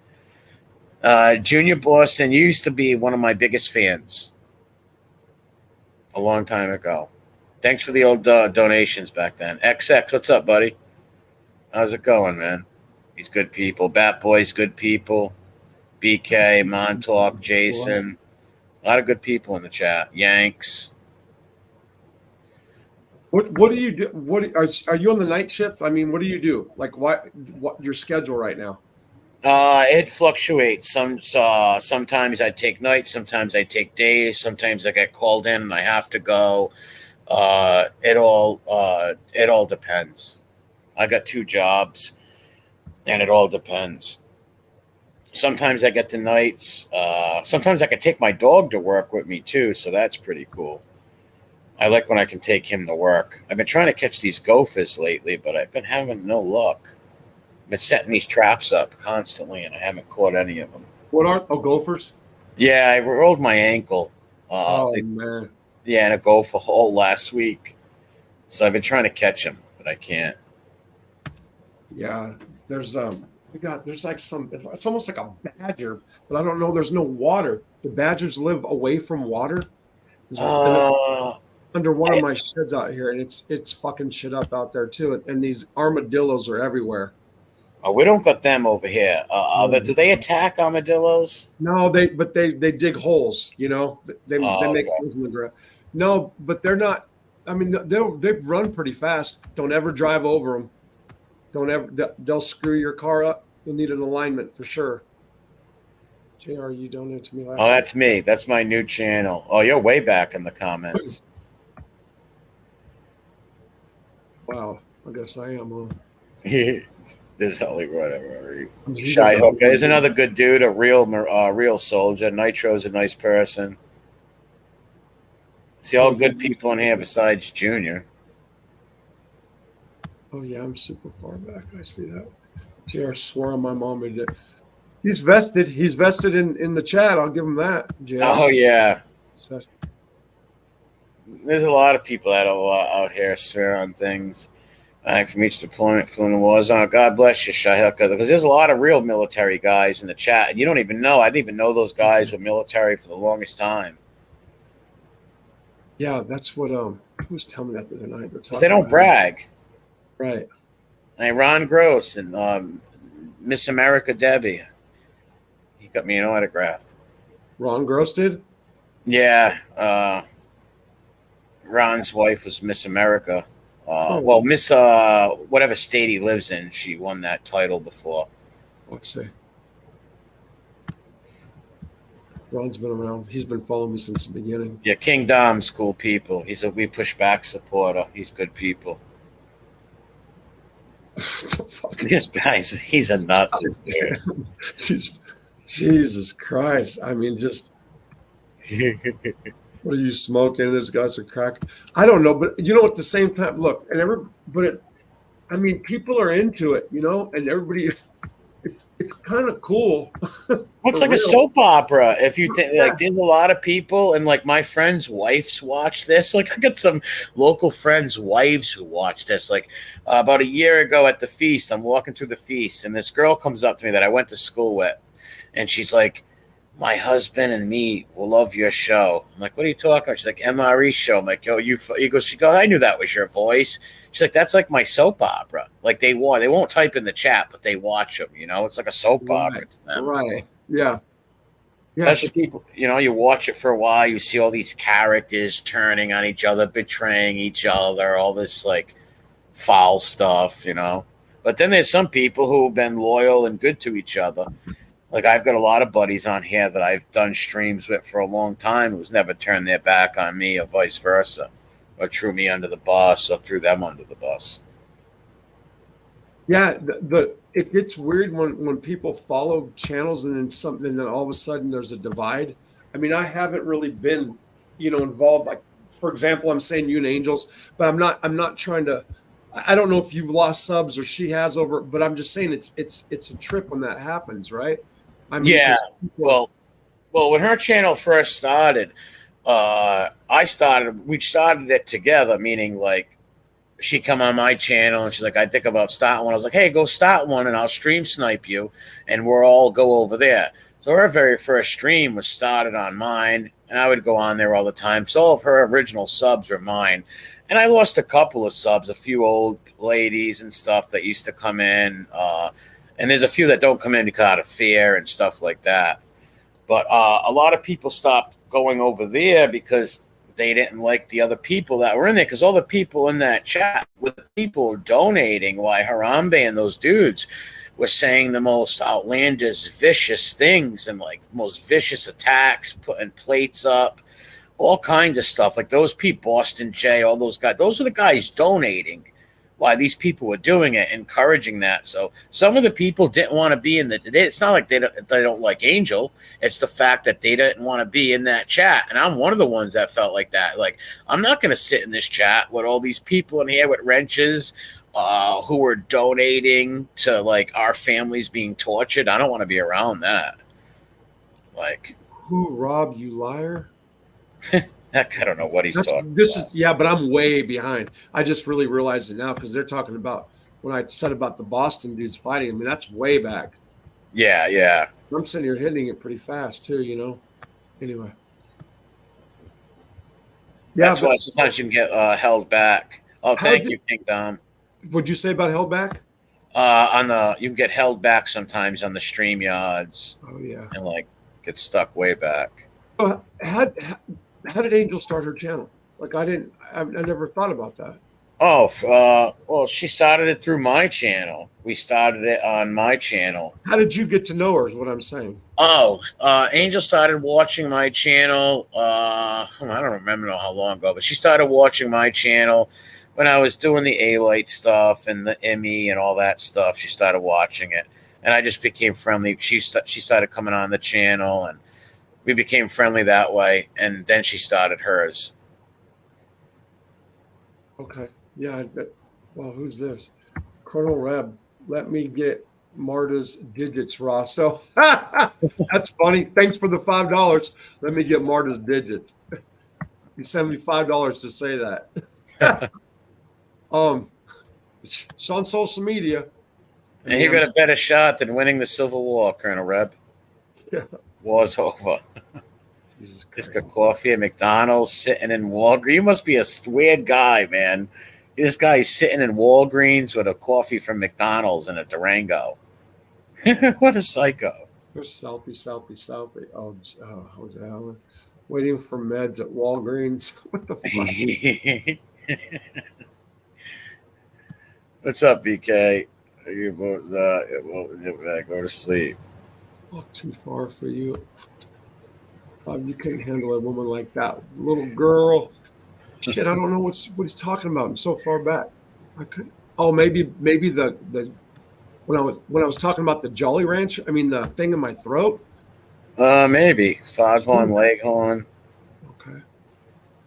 Junior Boston, you used to be one of my biggest fans a long time ago. Thanks for the old donations back then. XX, what's up, buddy? How's it going, man? These good people. Bat Boys, good people. BK, Montauk, Jason. A lot of good people in the chat. Yanks. What do you do? What are you on the night shift? I mean, what do you do? Like, what your schedule right now? It fluctuates. Sometimes I take nights. Sometimes I take days. Sometimes I get called in and I have to go. It all depends. I got 2 jobs, and it all depends. Sometimes I get to nights. Sometimes I can take my dog to work with me too, so that's pretty cool. I like when I can take him to work. I've been trying to catch these gophers lately, but I've been having no luck. I've been setting these traps up constantly, and I haven't caught any of them. What are gophers? Yeah, I rolled my ankle. Man. Yeah, in a gopher hole last week. So I've been trying to catch him, but I can't. Yeah, there's there's like it's almost like a badger, but I don't know. There's no water. The badgers live away from water. Uh, Under one of my sheds out here, and it's fucking shit up out there too. And these armadillos are everywhere. oh, we don't got them over here. Do they attack armadillos? No, they dig holes. They Oh, make okay. holes in the ground. No, but they're not. I mean, they run pretty fast. Don't ever drive over them. Don't ever. They'll screw your car up. You'll need an alignment for sure. JR, you donated to me last Oh, year. that's me. That's my new channel. Oh, you're way back in the comments. Wow, I guess I am. This only whatever. I mean, he Shy doesn't- Hooker is another good dude, a real soldier. Nitro's a nice person. See all good people in here besides Junior. Oh yeah, I'm super far back. I see that. JR swore on my mom. He's vested. He's vested in the chat. I'll give him that. JR. Oh yeah. So, There's a lot of people that are out here swear on things. From each deployment from the war zone. God bless you, Shahika, because there's a lot of real military guys in the chat, and you don't even know. I didn't even know those guys were military for the longest time. yeah, that's what who was telling me that the other night. Because they don't brag. Right. Hey, Ron Gross and Miss America Debbie. He got me an autograph. Ron Gross did? Yeah. Ron's wife was Miss America. Well, Miss whatever state he lives in, she won that title before. Let's see. Ron's been around. He's been following me since the beginning. Yeah, King Dom's cool people. He's a We Push Back supporter. He's good people. What the fuck? This guy's he's a nut. Jesus Christ. I mean, just what are you smoking? This guy's a crack. I don't know, but at the same time, look, I mean, people are into it, and everybody, it's kind of cool. It's like a soap opera. If you think like, there's a lot of people, and like my friends' wives watch this. Like I got some local friends' wives who watch this. Like about a year ago at the feast, I'm walking through the feast, and this girl comes up to me that I went to school with, and she's like, my husband and me will love your show. I'm like, what are you talking about? She's like, MRE show. I'm like, yo, she goes, I knew that was your voice. She's like, that's like my soap opera. Like they won't type in the chat, but they watch them, It's like a soap opera to them. Right. Yeah. Especially people, you watch it for a while, you see all these characters turning on each other, betraying each other, all this like foul stuff, But then there's some people who have been loyal and good to each other. Like I've got a lot of buddies on here that I've done streams with for a long time who's never turned their back on me or vice versa, or threw me under the bus or threw them under the bus. Yeah, it gets weird when people follow channels and then all of a sudden there's a divide. I mean, I haven't really been, involved. Like, for example, I'm saying you and Angels, but I'm not trying to. I don't know if you've lost subs or she has but I'm just saying it's a trip when that happens, right? I mean, yeah. Well, when her channel first started, we started it together, meaning like she come on my channel and she's like, I think about starting one. I was like, hey, go start one and I'll stream snipe you and we'll all go over there. So her very first stream was started on mine and I would go on there all the time. So all of her original subs were mine. And I lost a couple of subs, a few old ladies and stuff that used to come in. And there's a few that don't come in because out of fear and stuff like that. But a lot of people stopped going over there because they didn't like the other people that were in there. Because all the people in that chat with the people donating, why Harambe and those dudes were saying the most outlandish, vicious things and like most vicious attacks, putting plates up, all kinds of stuff. Like those people, Boston J, all those guys, those are the guys donating. Why these people were doing it, encouraging that. So some of the people didn't want to be in it's not like they don't like Angel. It's the fact that they didn't want to be in that chat. And I'm one of the ones that felt like that. Like, I'm not going to sit in this chat with all these people in here with wrenches who were donating to like our families being tortured. I don't want to be around that. Like, who, Rob, you liar? I don't know what he's talking about. But I'm way behind. I just really realized it now because they're talking about when I said about the Boston dudes fighting. I mean, that's way back. Yeah, yeah. I'm sitting here hitting it pretty fast too, Anyway. Yeah, That's but why sometimes you can get held back. Oh, how thank did you, King Dom. would you say about held back? You can get held back sometimes on the stream yards Oh yeah. and like get stuck way back. How did Angel start her channel? Like I never thought about that. Oh, well, she started it through my channel. We started it on my channel. How did you get to know her? Is what I'm saying. Oh, Angel started watching my channel. I don't remember how long ago, but she started watching my channel when I was doing the A-Light stuff and the ME and all that stuff. She started watching it, and I just became friendly. She started coming on the channel, and we became friendly that way. And then she started hers. Okay. Yeah. I bet. Well, who's this? Colonel Reb. Let me get Marta's digits, Ross. So that's funny. Thanks for the $5. Let me get Marta's digits. You sent me $5 to say that. It's on social media. And he got a better shot than winning the Civil War, Colonel Reb. Yeah. War's over. Just got coffee at McDonald's, sitting in Walgreens. You must be a weird guy, man. This guy's sitting in Walgreens with a coffee from McDonald's and a Durango. What a psycho. There's Southie. Oh, how's Alan? Waiting for meds at Walgreens. What the fuck? What's up, BK? You both, go to sleep. Walk too far for you. You can't handle a woman like that. Little girl. Shit, I don't know what he's talking about. I'm so far back. I could. Oh, maybe the when I was talking about the Jolly Rancher. I mean the thing in my throat. Maybe foghorn leghorn. Okay.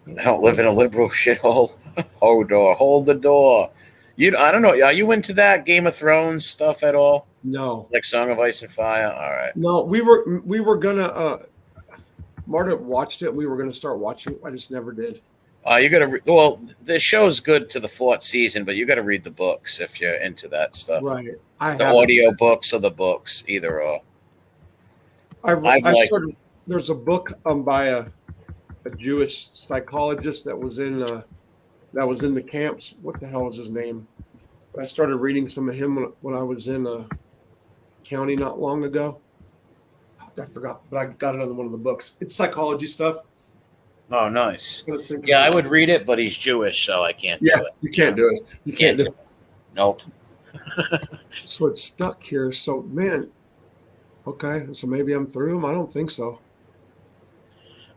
I don't live in a liberal shithole. Hold the door. I don't know. Are you into that Game of Thrones stuff at all? No. Like Song of Ice and Fire? All right. No, we were gonna. Marta watched it. We were gonna start watching it. I just never did. You got to. Well, the show's good to the 4th season, but you got to read the books if you're into that stuff. Right. The audio books or the books, either or. There's a book by a Jewish psychologist that was in the camps. What the hell is his name? I started reading some of him when I was in a county not long ago. I forgot, but I got it on one of the books. It's psychology stuff. Oh, nice. Yeah, I would read it, but he's Jewish, so I can't do it. You can't do it. You can't do it. Nope. So it's stuck here. So, man, okay. So maybe I'm through him. I don't think so.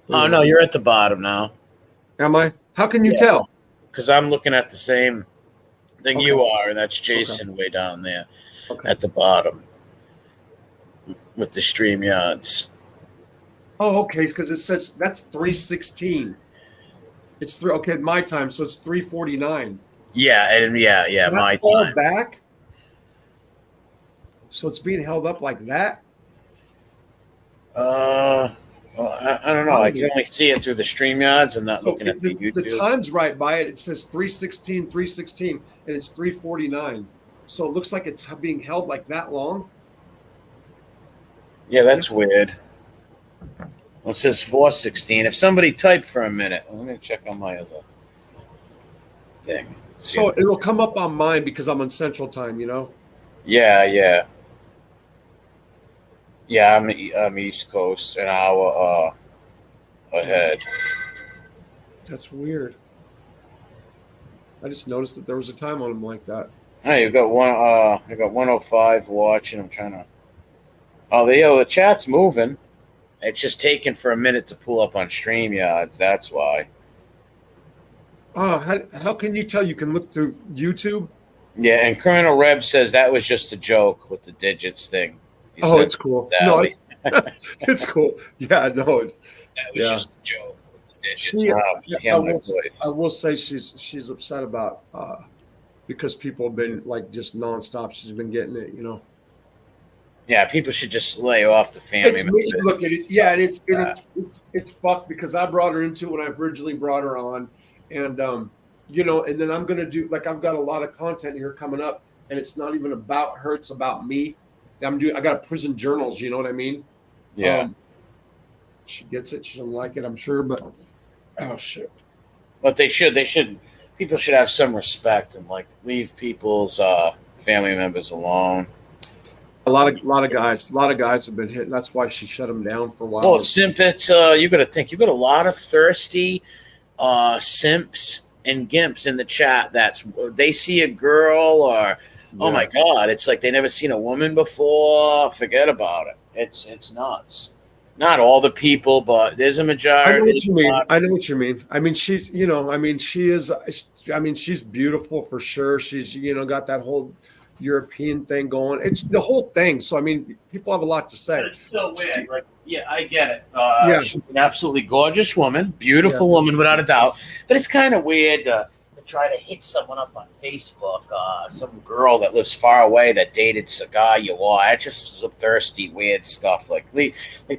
Oh, no, you're at the bottom now. Am I? How can you tell? Because I'm looking at the same thing you are, and that's Jason way down there at the bottom with the stream yards. Oh, okay, because it says that's 3:16. It's my time, so it's 3:49. Yeah, and yeah, my time. Back. So it's being held up like that. Well, I don't know. I can only see it through the stream yards and not looking at the YouTube. The time's right by it. It says 3:16, and it's 3:49. So it looks like it's being held like that long. Yeah, that's weird. Well, it says 4:16. If somebody typed for a minute, let me check on my other thing. So it'll come up on mine because I'm on Central Time, Yeah. Yeah, I'm East Coast, an hour ahead. That's weird. I just noticed that there was a time on them like that. Hey, you got 105 watching. I'm trying to. Oh, the chat's moving. It's just taking for a minute to pull up on StreamYards. That's why. How can you tell? You can look through YouTube. Yeah, and Colonel Reb says that was just a joke with the digits thing. It's cool. No, it's cool. Yeah, no, that was just a joke with the digits. I will say she's upset about because people have been like just nonstop. She's been getting it, Yeah, people should just lay off the family. Look at it. Yeah, and it's fucked because I brought her into when I originally brought her on, and and then I'm gonna do I've got a lot of content here coming up and it's not even about her. It's about me. I got prison journals. You know what I mean? Yeah. She gets it. She doesn't like it, I'm sure, but oh shit. But they should. People should have some respect and like leave people's family members alone. A lot of guys have been hit, and that's why she shut them down for a while. Well, simp, it's you got to think. You got a lot of thirsty simps and gimps in the chat. They see a girl or oh my god, it's like they never seen a woman before. Forget about it. It's nuts. Not all the people, but there's a majority. I know what you mean. I know what you mean. I mean, she's, she is. I mean, she's beautiful for sure. She's, got that whole European thing going. It's the whole thing. So I mean, people have a lot to say. But it's still weird. Like, yeah, I get it. She's an absolutely gorgeous woman, beautiful woman without a doubt. But it's kind of weird to try to hit someone up on Facebook. Some girl that lives far away that dated a guy you are. It's just some thirsty, weird stuff. Like the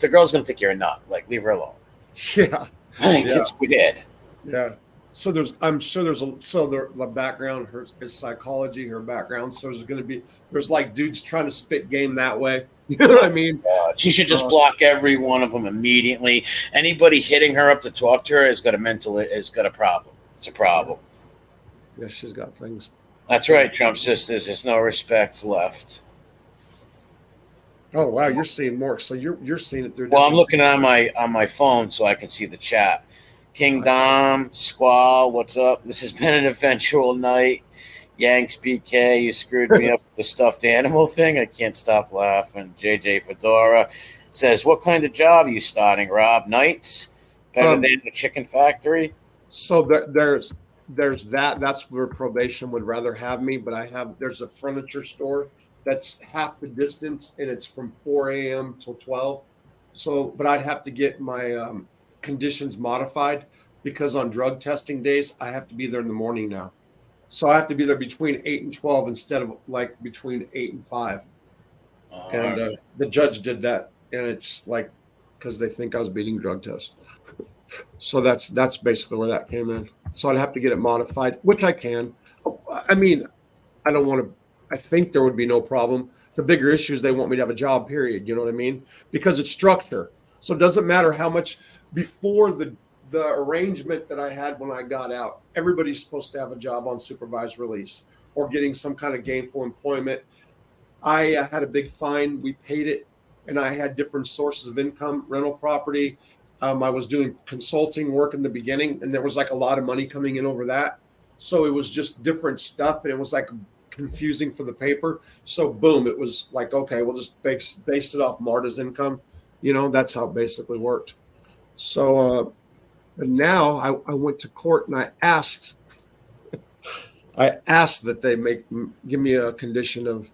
girl's gonna think you're a nut. Like, leave her alone. Yeah, it's weird. Yeah. So the background is psychology, her background. So there's like dudes trying to spit game that way. You know what I mean? She should just block every one of them immediately. Anybody hitting her up to talk to her has got a problem. It's a problem. Yeah, she's got things. That's right, Trump sisters. There's no respect left. Oh wow, you're seeing more. So you're seeing it through. Well, I'm looking on my phone so I can see the chat. King Dom, Squall, what's up? This has been an eventual night. Yanks BK, you screwed me up with the stuffed animal thing. I can't stop laughing. JJ Fedora says, what kind of job are you starting, Rob? Nights? Better than the chicken factory? So there's that. That's where probation would rather have me. But there's a furniture store that's half the distance, and it's from 4 a.m. till 12. So, but I'd have to get my conditions modified because on drug testing days, I have to be there in the morning now. So I have to be there between 8 and 12 instead of like between 8 and 5. And the judge did that. And it's like, because they think I was beating drug tests. So that's basically where that came in. So I'd have to get it modified, which I can. I mean, I think there would be no problem. The bigger issue is they want me to have a job, period. You know what I mean? Because it's structure. So it doesn't matter how much before the arrangement that I had when I got out, everybody's supposed to have a job on supervised release or getting some kind of gainful employment. I had a big fine. We paid it, and I had different sources of income, rental property. I was doing consulting work in the beginning, and there was like a lot of money coming in over that. So it was just different stuff, and it was like confusing for the paper. So boom, it was like, okay, we'll just base it off Marta's income. That's how it basically worked. So but now I went to court and I asked that they give me a condition of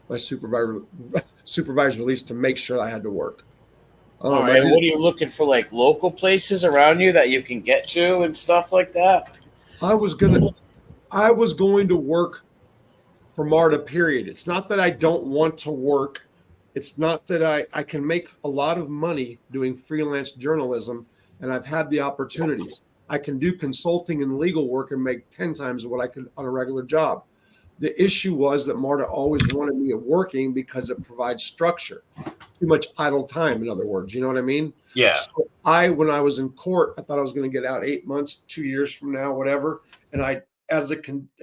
my supervised release to make sure I had to work. All right. What are you looking for, like local places around you that you can get to and stuff like that? I was going to work for Marta, period. It's not that I don't want to work. It's not that I can make a lot of money doing freelance journalism, and I've had the opportunities. I can do consulting and legal work and make 10 times what I could on a regular job. The issue was that Marta always wanted me working because it provides structure. Too much idle time, in other words. You know what I mean? Yeah. So when I was in court, I thought I was going to get out 8 months, 2 years from now, whatever. And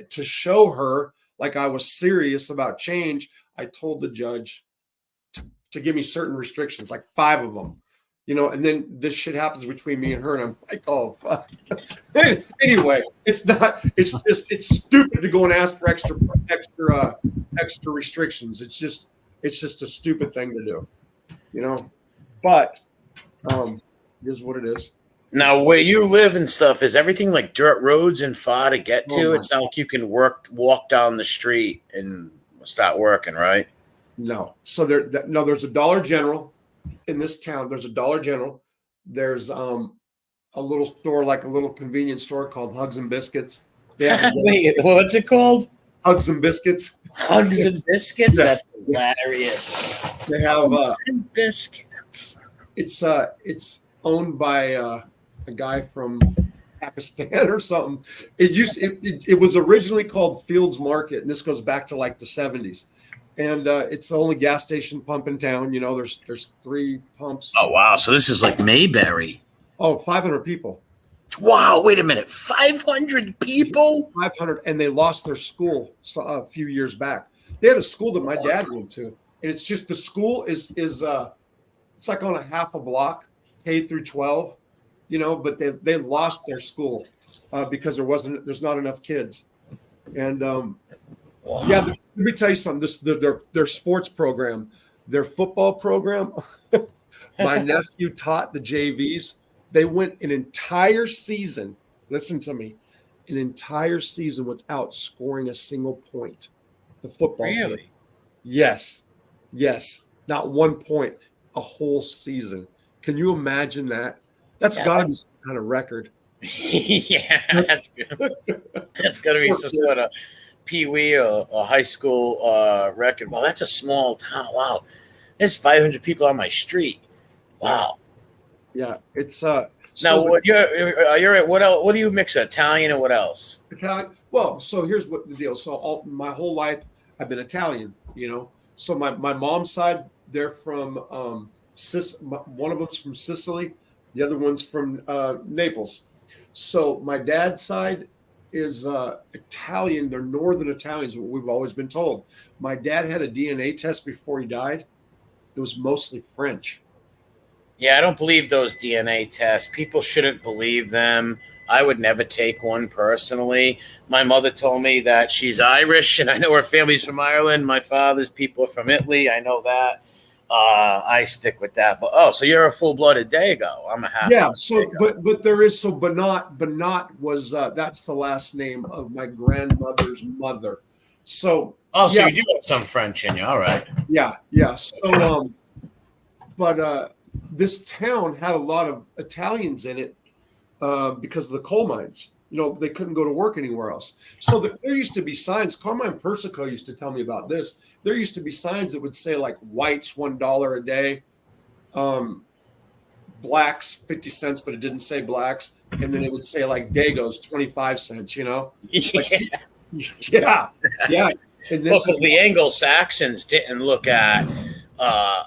to show her like I was serious about change, I told the judge to give me certain restrictions, like 5 of them, and then this shit happens between me and her. And I'm like, oh, fuck. Anyway, it's stupid to go and ask for extra restrictions. It's just a stupid thing to do, but it is what it is. Now, where you live and stuff, is everything like dirt roads and far to get to? It's not like you can walk down the street and start working, right? No. So there's a Dollar General in this town. There's a Dollar General. There's a little store, like a little convenience store called Hugs and Biscuits. Wait, what's it called? Hugs and Biscuits. Hugs and Biscuits? Yeah. That's hilarious. They have Hugs and Biscuits. It's owned by a guy from Pakistan or something. It was originally called Fields Market, and this goes back to like the 70s. And it's the only gas station pump in town. You know, there's 3 pumps. Oh wow! So this is like Mayberry. Oh, 500 people. Wow! Wait a minute, 500 people. 500, and they lost their school a few years back. They had a school that my dad went to, and it's just the school is it's like on a half a block, K through 12, you know. But they lost their school because there's not enough kids, and yeah. Let me tell you something. Their sports program, their football program. My nephew taught the JVs. They went an entire season. Listen to me, an entire season without scoring a single point. The football team. Yes, not 1 point a whole season. Can you imagine that? That's got to be some kind of record. Yeah, that's got to be some sort of Pee-wee or a high school record. Well, that's a small town. Wow, there's 500 people on my street. Wow. Yeah, it's now you're what else? What do you mix? Italian and what else? Italian. Well, so here's what the deal. So my whole life I've been Italian. You know, so my mom's side, they're from one of them's from Sicily, the other one's from Naples. So my dad's side is Italian. They're northern Italians, what we've always been told. My dad had a DNA test before he died. It was mostly French. Yeah, I don't believe those DNA tests. People shouldn't believe them. I would never take one personally. My mother told me that she's Irish, and I know her family's from Ireland. My father's people are from Italy. I know that. I stick with that. But so you're a full-blooded Dago. I'm a half. Yeah. So, Dago. but there is Banat was that's the last name of my grandmother's mother. So. Oh, so you do have some French in you. All right. Yeah. So, but this town had a lot of Italians in it because of the coal mines. You know, they couldn't go to work anywhere else. So there used to be signs. Carmine Persico used to tell me about this. There used to be signs that would say like whites $1 a day, blacks 50 cents, but it didn't say blacks. And then it would say like Dagos 25 cents. You know? Yeah. And this because the Anglo-Saxons didn't look at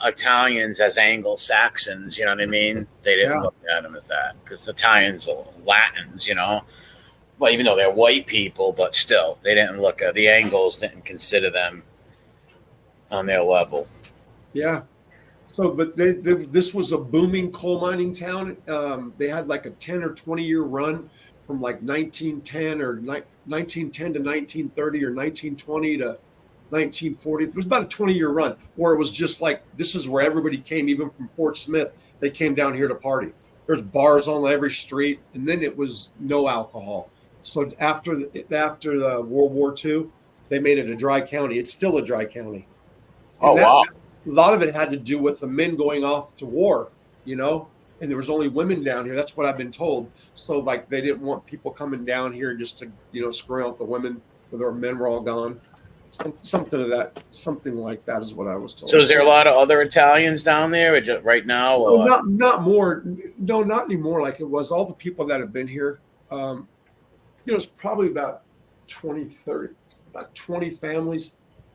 Italians as Anglo-Saxons, you know what I mean? They didn't look at them as that because Italians are Latins, you know. Well, even though they're white people, but still, they didn't look at the Angles, didn't consider them on their level. Yeah. So, but this was a booming coal mining town. They had like a 10 or 20 year run from like 1910 or 1910 to 1930 or 1920 to 1940. It was about a 20-year run where it was just like this is where everybody came, even from Fort Smith. They came down here to party. There's bars on every street, and then it was no alcohol. So after the World War II, they made it a dry county. It's still a dry county. And wow! A lot of it had to do with the men going off to war, you know. And there was only women down here. That's what I've been told. So like they didn't want people coming down here just to screw out the women, where their men were all gone. Something like that is what I was told. So is there a lot of other Italians down there, or just right now? No, not more. No, not anymore. Like it was. All the people that have been here, it's probably about 20 families,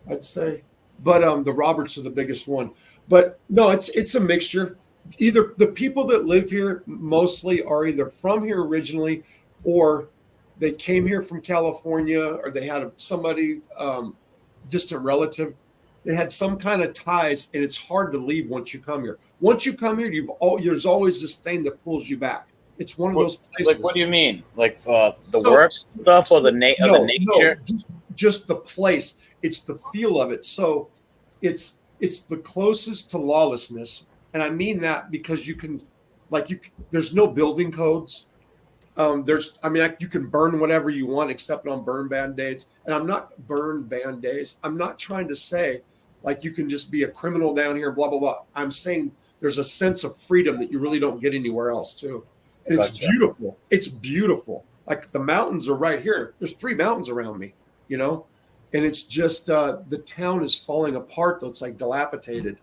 I'd say. But the Roberts are the biggest one. But no, it's a mixture. Either the people that live here mostly are either from here originally, or they came here from California, or they had somebody. Distant relative, they had some kind of ties, and it's hard to leave once you come here. Once you come here, there's always this thing that pulls you back. It's one of those places. Like, what do you mean? Like the work stuff or the nature? No, just the place. It's the feel of it. So it's the closest to lawlessness, and I mean that because there's no building codes. You can burn whatever you want except on burn band-aids. And I'm not I'm not trying to say like you can just be a criminal down here, blah, blah, blah. I'm saying there's a sense of freedom that you really don't get anywhere else too. And It's beautiful. It's beautiful. Like the mountains are right here. There's 3 mountains around me, you know? And it's just, the town is falling apart though. It's like dilapidated.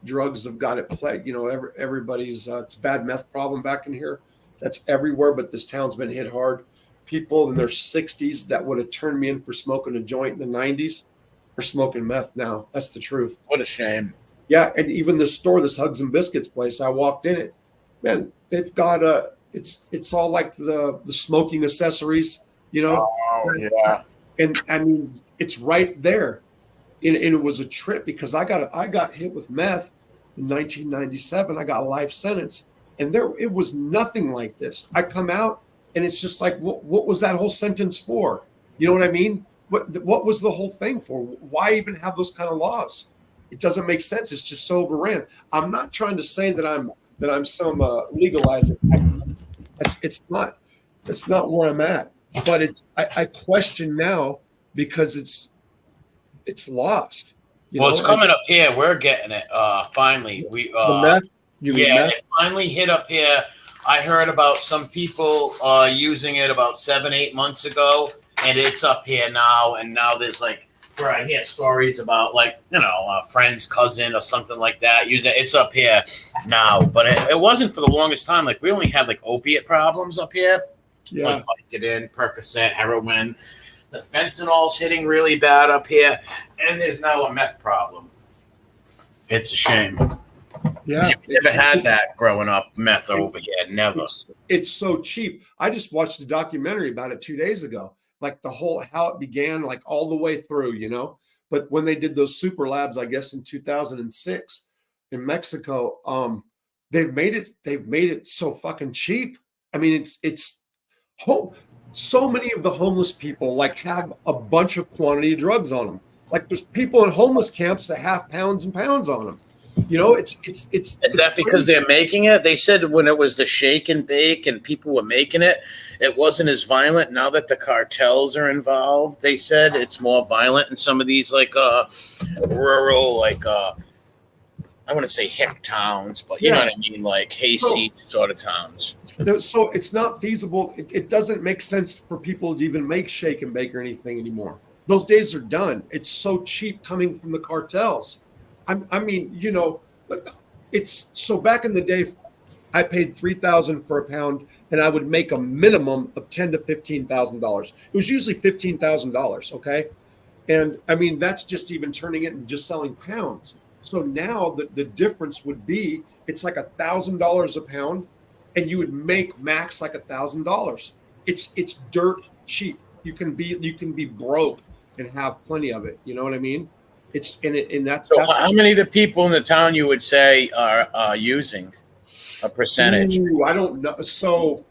Drugs have got it plagued. You know, everybody's, it's a bad meth problem back in here. That's everywhere, but this town's been hit hard. People in their 60s that would have turned me in for smoking a joint in the 90s are smoking meth now. That's the truth. What a shame. Yeah, and even the store, this Hugs and Biscuits place, I walked in it. Man, they've got it's all like the smoking accessories, you know. Oh yeah. And I mean, it's right there. And it was a trip because I got hit with meth in 1997. I got a life sentence, and it was nothing like this. I come out, and it's just like, what was that whole sentence for? You know what I mean? What was the whole thing for? Why even have those kind of laws? It doesn't make sense. It's just so overran. I'm not trying to say that I'm some legalizing. It's not. That's not where I'm at. But I question now because it's lost. Well, it's coming up here. We're getting it. Finally, the meth. You mean meth? It finally hit up here. I heard about some people using it about 7-8 months ago, and it's up here now. And now there's like, where I hear stories about like, a friend's cousin or something like that using it. It's up here now, but it wasn't for the longest time. Like we only had like opiate problems up here. Yeah, Vicodin, Percocet, heroin. The fentanyl's hitting really bad up here, and there's now a meth problem. It's a shame. yeah. We never had that growing up, meth over here. Never. It's so cheap. I just watched a documentary about it 2 days ago, like the whole how it began, like all the way through, But when they did those super labs, I guess in 2006 in Mexico, they've made it so fucking cheap. I mean, it's so many of the homeless people like have a bunch of quantity of drugs on them. Like there's people in homeless camps that have pounds and pounds on them. It's Is that because they're making it? They said when it was the shake and bake and people were making it, it wasn't as violent. Now that the cartels are involved, they said it's more violent in some of these like rural, like I want to say hip towns, but you know what I mean, like hayseed sort of towns. So it's not feasible. It doesn't make sense for people to even make shake and bake or anything anymore. Those days are done. It's so cheap coming from the cartels. I mean, it's so back in the day, I paid $3,000 for a pound, and I would make a minimum of $10,000 to $15,000. It was usually $15,000. Okay, and I mean that's just even turning it and just selling pounds. So now the difference would be it's like $1,000 a pound, and you would make max like $1,000. It's dirt cheap. You can be broke and have plenty of it. You know what I mean? That's How many of the people in the town you would say are using a percentage? Ooh, I don't know. So,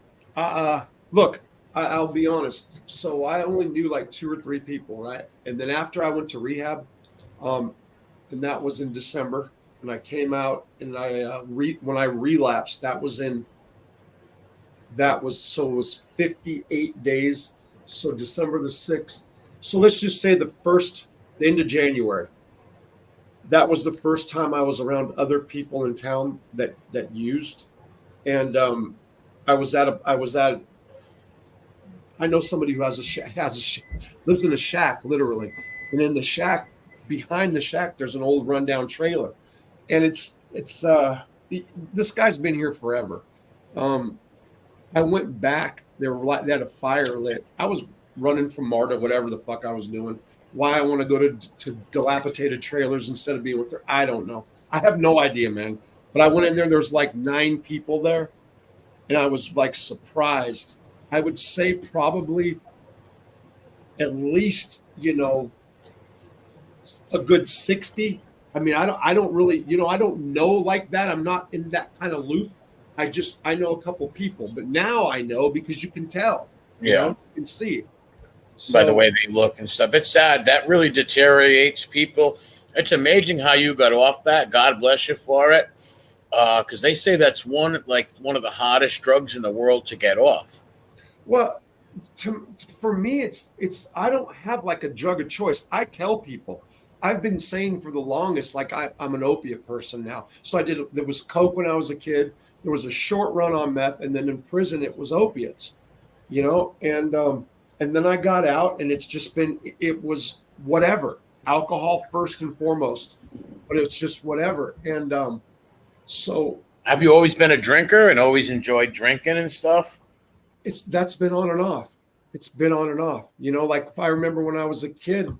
look, I'll be honest. So I only knew like 2 or 3 people, right? And then after I went to rehab, and that was in December, and I came out, and when I relapsed, it was 58 days. So December the 6th. So let's just say the end of January. That was the first time I was around other people in town that used, and I know somebody who lives in a shack literally, and in the shack behind the shack there's an old rundown trailer, and this guy's been here forever. I went back. They had a fire lit. I was running from MARTA, whatever the fuck I was doing. Why I want to go to dilapidated trailers instead of being with her, I don't know. I have no idea, man. But I went in there. There's like 9 people there, and I was like surprised. I would say probably at least a good 60. I mean, I don't really I don't know like that. I'm not in that kind of loop. I know a couple people, but now I know because you can tell. You can see. By the way they look and stuff. It's sad. That really deteriorates people. It's amazing how you got off that. God bless you for it. Because they say that's one of the hardest drugs in the world to get off. Well, for me, it's I don't have like a drug of choice. I tell people. I've been saying for the longest, like I'm an opiate person now. So there was coke when I was a kid. There was a short run on meth, and then in prison it was opiates. And then I got out, and it was whatever. Alcohol first and foremost, but it's just whatever. And so Have you always been a drinker and always enjoyed drinking and stuff? That's been on and off. It's been on and off. You know, like if I remember when I was a kid,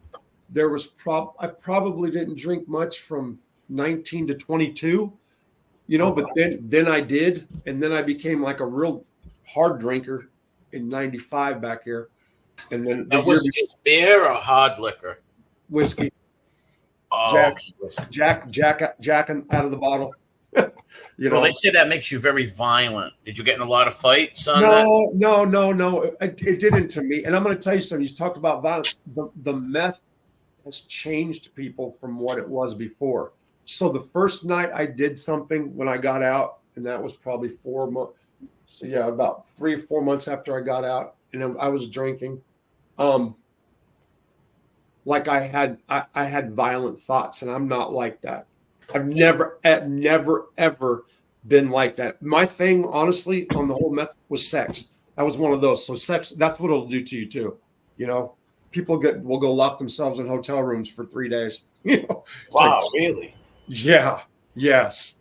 there was I probably didn't drink much from 19 to 22, you know, but then I did, and then I became like a real hard drinker in 95 back here. And then the That was just beer or hard liquor? whiskey, Oh, Jack out of the bottle. You well, know, they say that makes you very violent. Did you get in a lot of fights on that? no. It didn't to me. And I'm going to tell you something. You talked about violence. The meth has changed people from what it was before. So the first night I did something when I got out, and that was probably 4 months. So yeah, about 3 or 4 months after I got out, and I was drinking. Like I had violent thoughts, and I'm not like that. I've never ever been like that. My thing, honestly, on the whole method was sex. I was one of those. So sex, that's what it'll do to you too. You know, people will go lock themselves in hotel rooms for 3 days. You know, Wow, really? Yeah. Yes.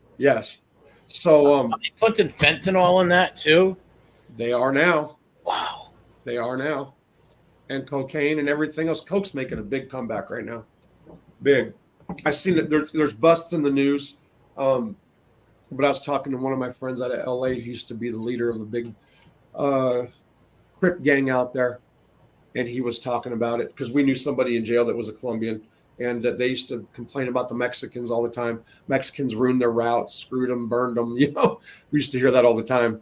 So Are they putting fentanyl in that too? they are now. Wow. They are now. And cocaine and everything else. Coke's making a big comeback right now. Big. I seen it. There's busts in the news. But I was talking to one of my friends out of LA. He used to be the leader of a big Crip gang out there. And he was talking about it because we knew somebody in jail that was a Colombian. And they used to complain about the Mexicans all the time. Mexicans ruined their routes, screwed them, burned them. You know, we used to hear that all the time.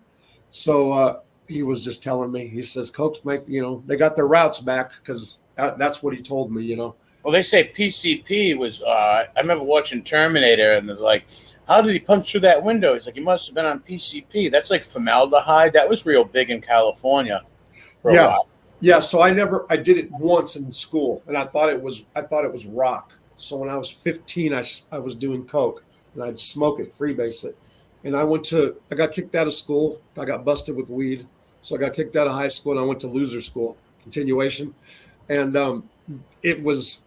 So he was just telling me, he says, Coke's they got their routes back because that's what he told me, you know. Well, they say PCP was. I remember watching Terminator, and there's like, how did he punch through that window? He's like, he must have been on PCP. That's like formaldehyde. That was real big in California. Yeah. So I did it once in school, and I thought it was rock. So when I was 15, I was doing Coke, and I'd smoke it, freebase it. And I got kicked out of school. I got busted with weed. So I got kicked out of high school, and I went to loser school, continuation. And it was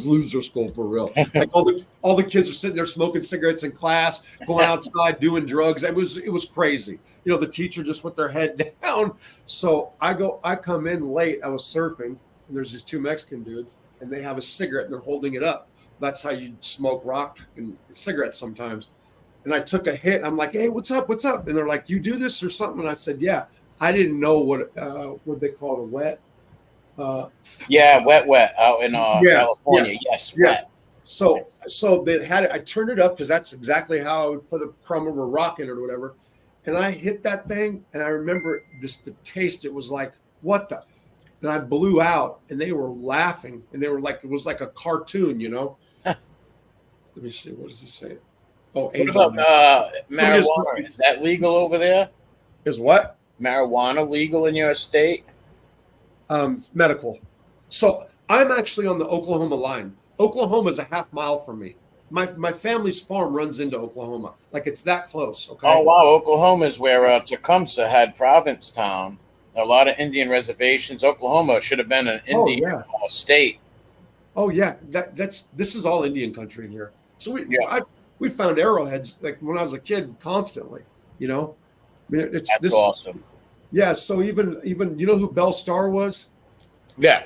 loser school for real. Like all the kids are sitting there smoking cigarettes in class, going outside, doing drugs. It was crazy. You know, the teacher just with their head down. So I come in late. I was surfing, and there's these two Mexican dudes, and they have a cigarette, and they're holding it up. That's how you smoke rock and cigarettes sometimes. And I took a hit. I'm like, hey, what's up? And they're like, you do this or something? And I said, yeah. I didn't know what they call it, wet. Wet out in California. Yes, wet. So they had it. I turned it up because that's exactly how I would put a crumb of a rock in it or whatever. And I hit that thing, and I remember the taste. It was like, what the? And I blew out, and they were laughing, and they were like, it was like a cartoon, you know. Let me see. What does he say? Oh, What about marijuana? Is that legal over there? Is what? Marijuana legal in your state? Medical. So I'm actually on the Oklahoma line. Oklahoma is a half mile from me. My family's farm runs into Oklahoma. Like it's that close. Okay. Oh wow, Oklahoma is where Tecumseh had Provincetown. A lot of Indian reservations. Oklahoma should have been an Indian state. Oh yeah, this is all Indian country in here. So we found arrowheads like when I was a kid constantly. You know, I mean, That's awesome. Yeah. So even you know who Belle Starr was? Yeah.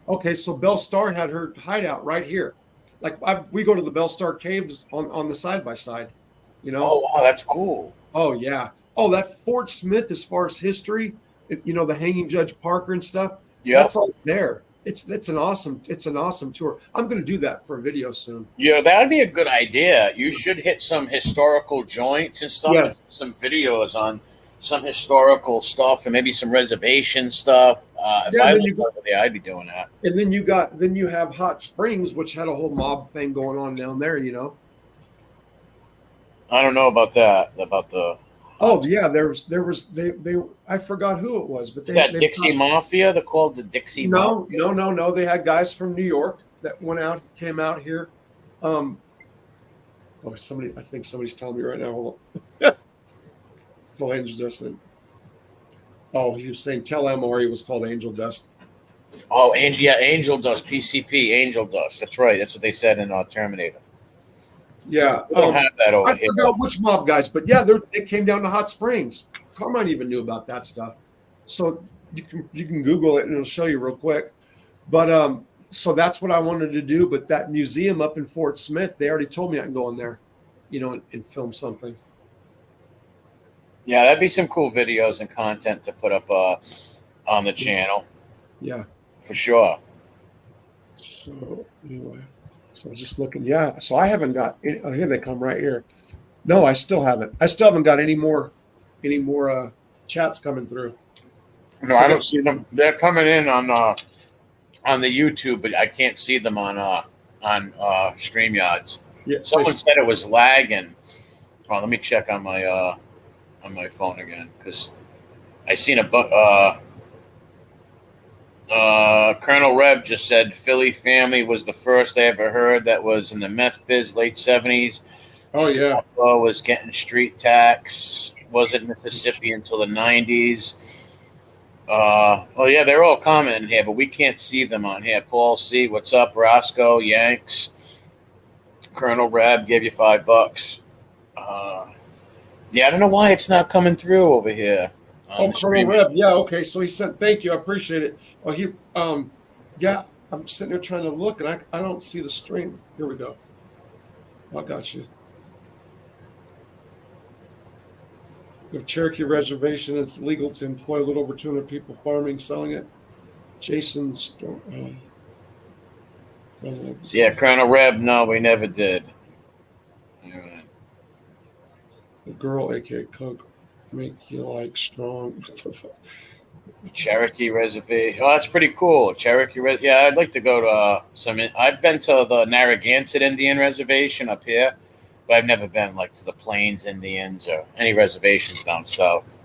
Okay, so Belle Starr had her hideout right here. Like we go to the Belle Starr caves on the side by side. You know. Oh wow, that's cool. Oh yeah. Oh, that Fort Smith, as far as history, you know, the hanging Judge Parker and stuff. Yeah, that's all there. It's an awesome tour. I'm going to do that for a video soon. Yeah, that'd be a good idea. You should hit some historical joints and stuff. Yeah. And some videos on some historical stuff and maybe some reservation stuff. If I lived over there, I'd be doing that. And then you have Hot Springs, which had a whole mob thing going on down there. You know. I don't know about that. About the. Oh yeah, there was they I forgot who it was, but they Dixie Mafia. They're called the Dixie Mafia. No. They had guys from New York that came out here. I think somebody's telling me right now. Hold on. Called Angel Dust. Oh, he was saying tell MRE it was called Angel Dust. Oh, Angel Dust, PCP, Angel Dust. That's right. That's what they said in Terminator. Yeah. We don't have that over I here. forgot which mob guys, but yeah, they came down to Hot Springs. Carmine even knew about that stuff. So you can Google it and it'll show you real quick. But so that's what I wanted to do. But that museum up in Fort Smith, they already told me I can go in there, and film something. Yeah, that'd be some cool videos and content to put up on the channel Yeah. for sure. So anyway, so I was just looking. Yeah. So I haven't got. Oh, here they come right here. No, I still haven't. I still haven't got any more chats coming through. No, So I don't see them. They're coming in on the YouTube, but I can't see them on StreamYards. Yeah. Someone said it was lagging. Oh, let me check on my phone again because I seen Colonel Reb just said Philly Family was the first I ever heard that was in the meth biz, late 70s. Oh yeah. Was getting street tax. Wasn't Mississippi until the 90s. Oh yeah, they're all commenting here, but we can't see them on here. Paul C, what's up? Roscoe, Yanks, Colonel Rab gave you $5. Yeah, I don't know why it's not coming through over here. Oh, Colonel Reb. Yeah. Okay. So he sent. Thank you. I appreciate it. Well, yeah. I'm sitting there trying to look, and I don't see the stream. Here we go. I got you. With Cherokee Reservation, it's legal to employ a little over 200 people farming, selling it. Jason Storm. Yeah, Colonel Reb. No, we never did. The girl, aka Coke, make you like strong. What the fuck? Cherokee Reservation. Oh, that's pretty cool. Yeah, I'd like to go to some. I've been to the Narragansett Indian Reservation up here, but I've never been like to the Plains Indians or any reservations down south.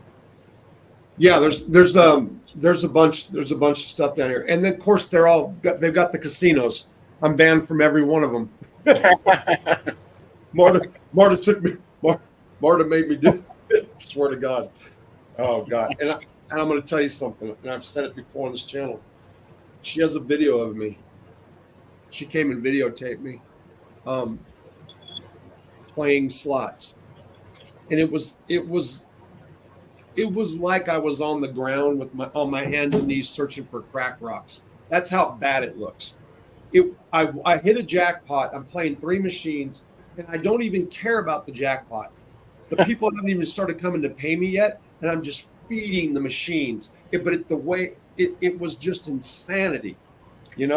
Yeah, there's a bunch of stuff down here, and then of course they've got the casinos. I'm banned from every one of them. Marta took me. Marta made me do it. I swear to God. Oh God. And I'm going to tell you something, and I've said it before on this channel. She has a video of me. She came and videotaped me playing slots, and it was like I was on the ground on my hands and knees searching for crack rocks. That's how bad it looks. I hit a jackpot. I'm playing 3 machines, and I don't even care about the jackpot. The people haven't even started coming to pay me yet, and I'm just feeding the machines. It was just insanity, And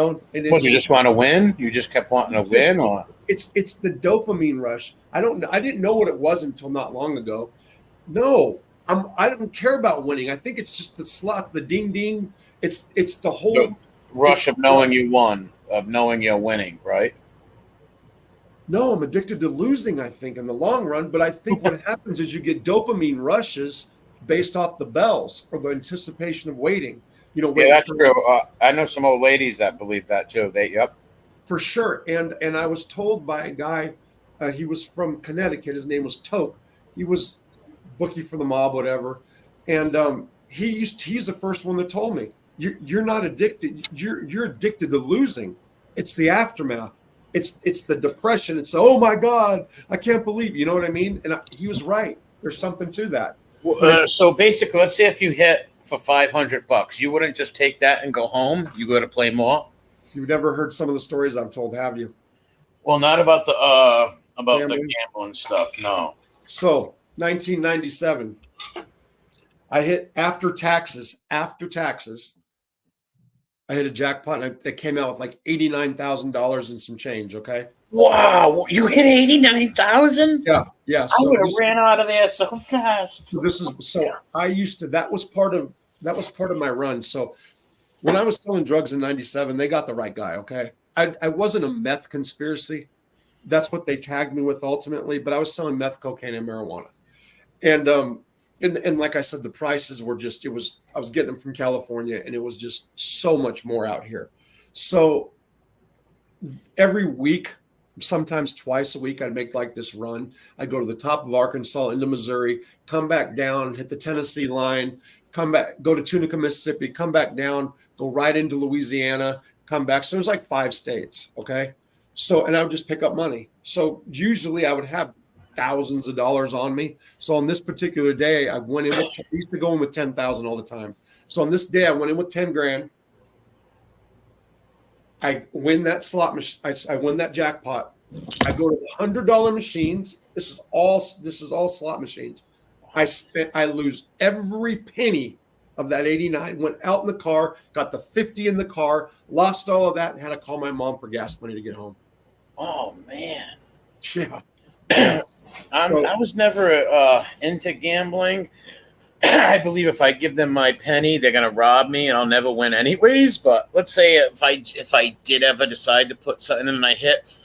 What, you just want to win? You just kept wanting to win, or it's the dopamine rush. I didn't know what it was until not long ago. No, I don't care about winning. I think it's just the slot, the ding ding. It's the whole rush of knowing you won, of knowing you're winning, right? No, I'm addicted to losing, I think, in the long run. But I think what happens is you get dopamine rushes based off the bells or the anticipation of waiting. Yeah, that's true. I know some old ladies that believe that too. Yep. For sure. And I was told by a guy, he was from Connecticut. His name was Toke. He was bookie for the mob, whatever. And he's the first one that told me, you're not addicted. You're addicted to losing. It's the aftermath. It's the depression. It's, oh my God, I can't believe, you know what I mean? And he was right. There's something to that. So basically, let's say if you hit for $500, you wouldn't just take that and go home. You go to play more. You've never heard some of the stories I've told, have you? Well, not about the gambling stuff. No. So 1997, I hit after taxes. I hit a jackpot, and it came out with like $89,000 and some change. Okay. Wow, you hit 89,000? Yeah. So I would have ran out of there so fast. I used to. That was part of my run. So when I was selling drugs in '97, they got the right guy. Okay, I wasn't a meth conspiracy. That's what they tagged me with ultimately. But I was selling meth, cocaine, and marijuana, and like I said, the prices were just. I was getting them from California, and it was just so much more out here. So every week, sometimes twice a week, I'd make like this run. I'd go to the top of Arkansas into Missouri, come back down, hit the Tennessee line, come back, go to Tunica, Mississippi, come back down, go right into Louisiana, come back. So there's like 5 states. Okay. So, and I would just pick up money. So usually I would have thousands of dollars on me. So on this particular day, I went in with, I used to go in with 10,000 all the time. So on this day, I went in with 10 grand. I win that slot machine. I win that jackpot. I go to the $100 machines. This is all slot machines. I lose every penny of that 89, went out in the car, got the 50 in the car, lost all of that, and had to call my mom for gas money to get home. Oh man. Yeah. I was never into gambling. I believe if I give them my penny, they're gonna rob me, and I'll never win anyways. But let's say if I did ever decide to put something in and I hit,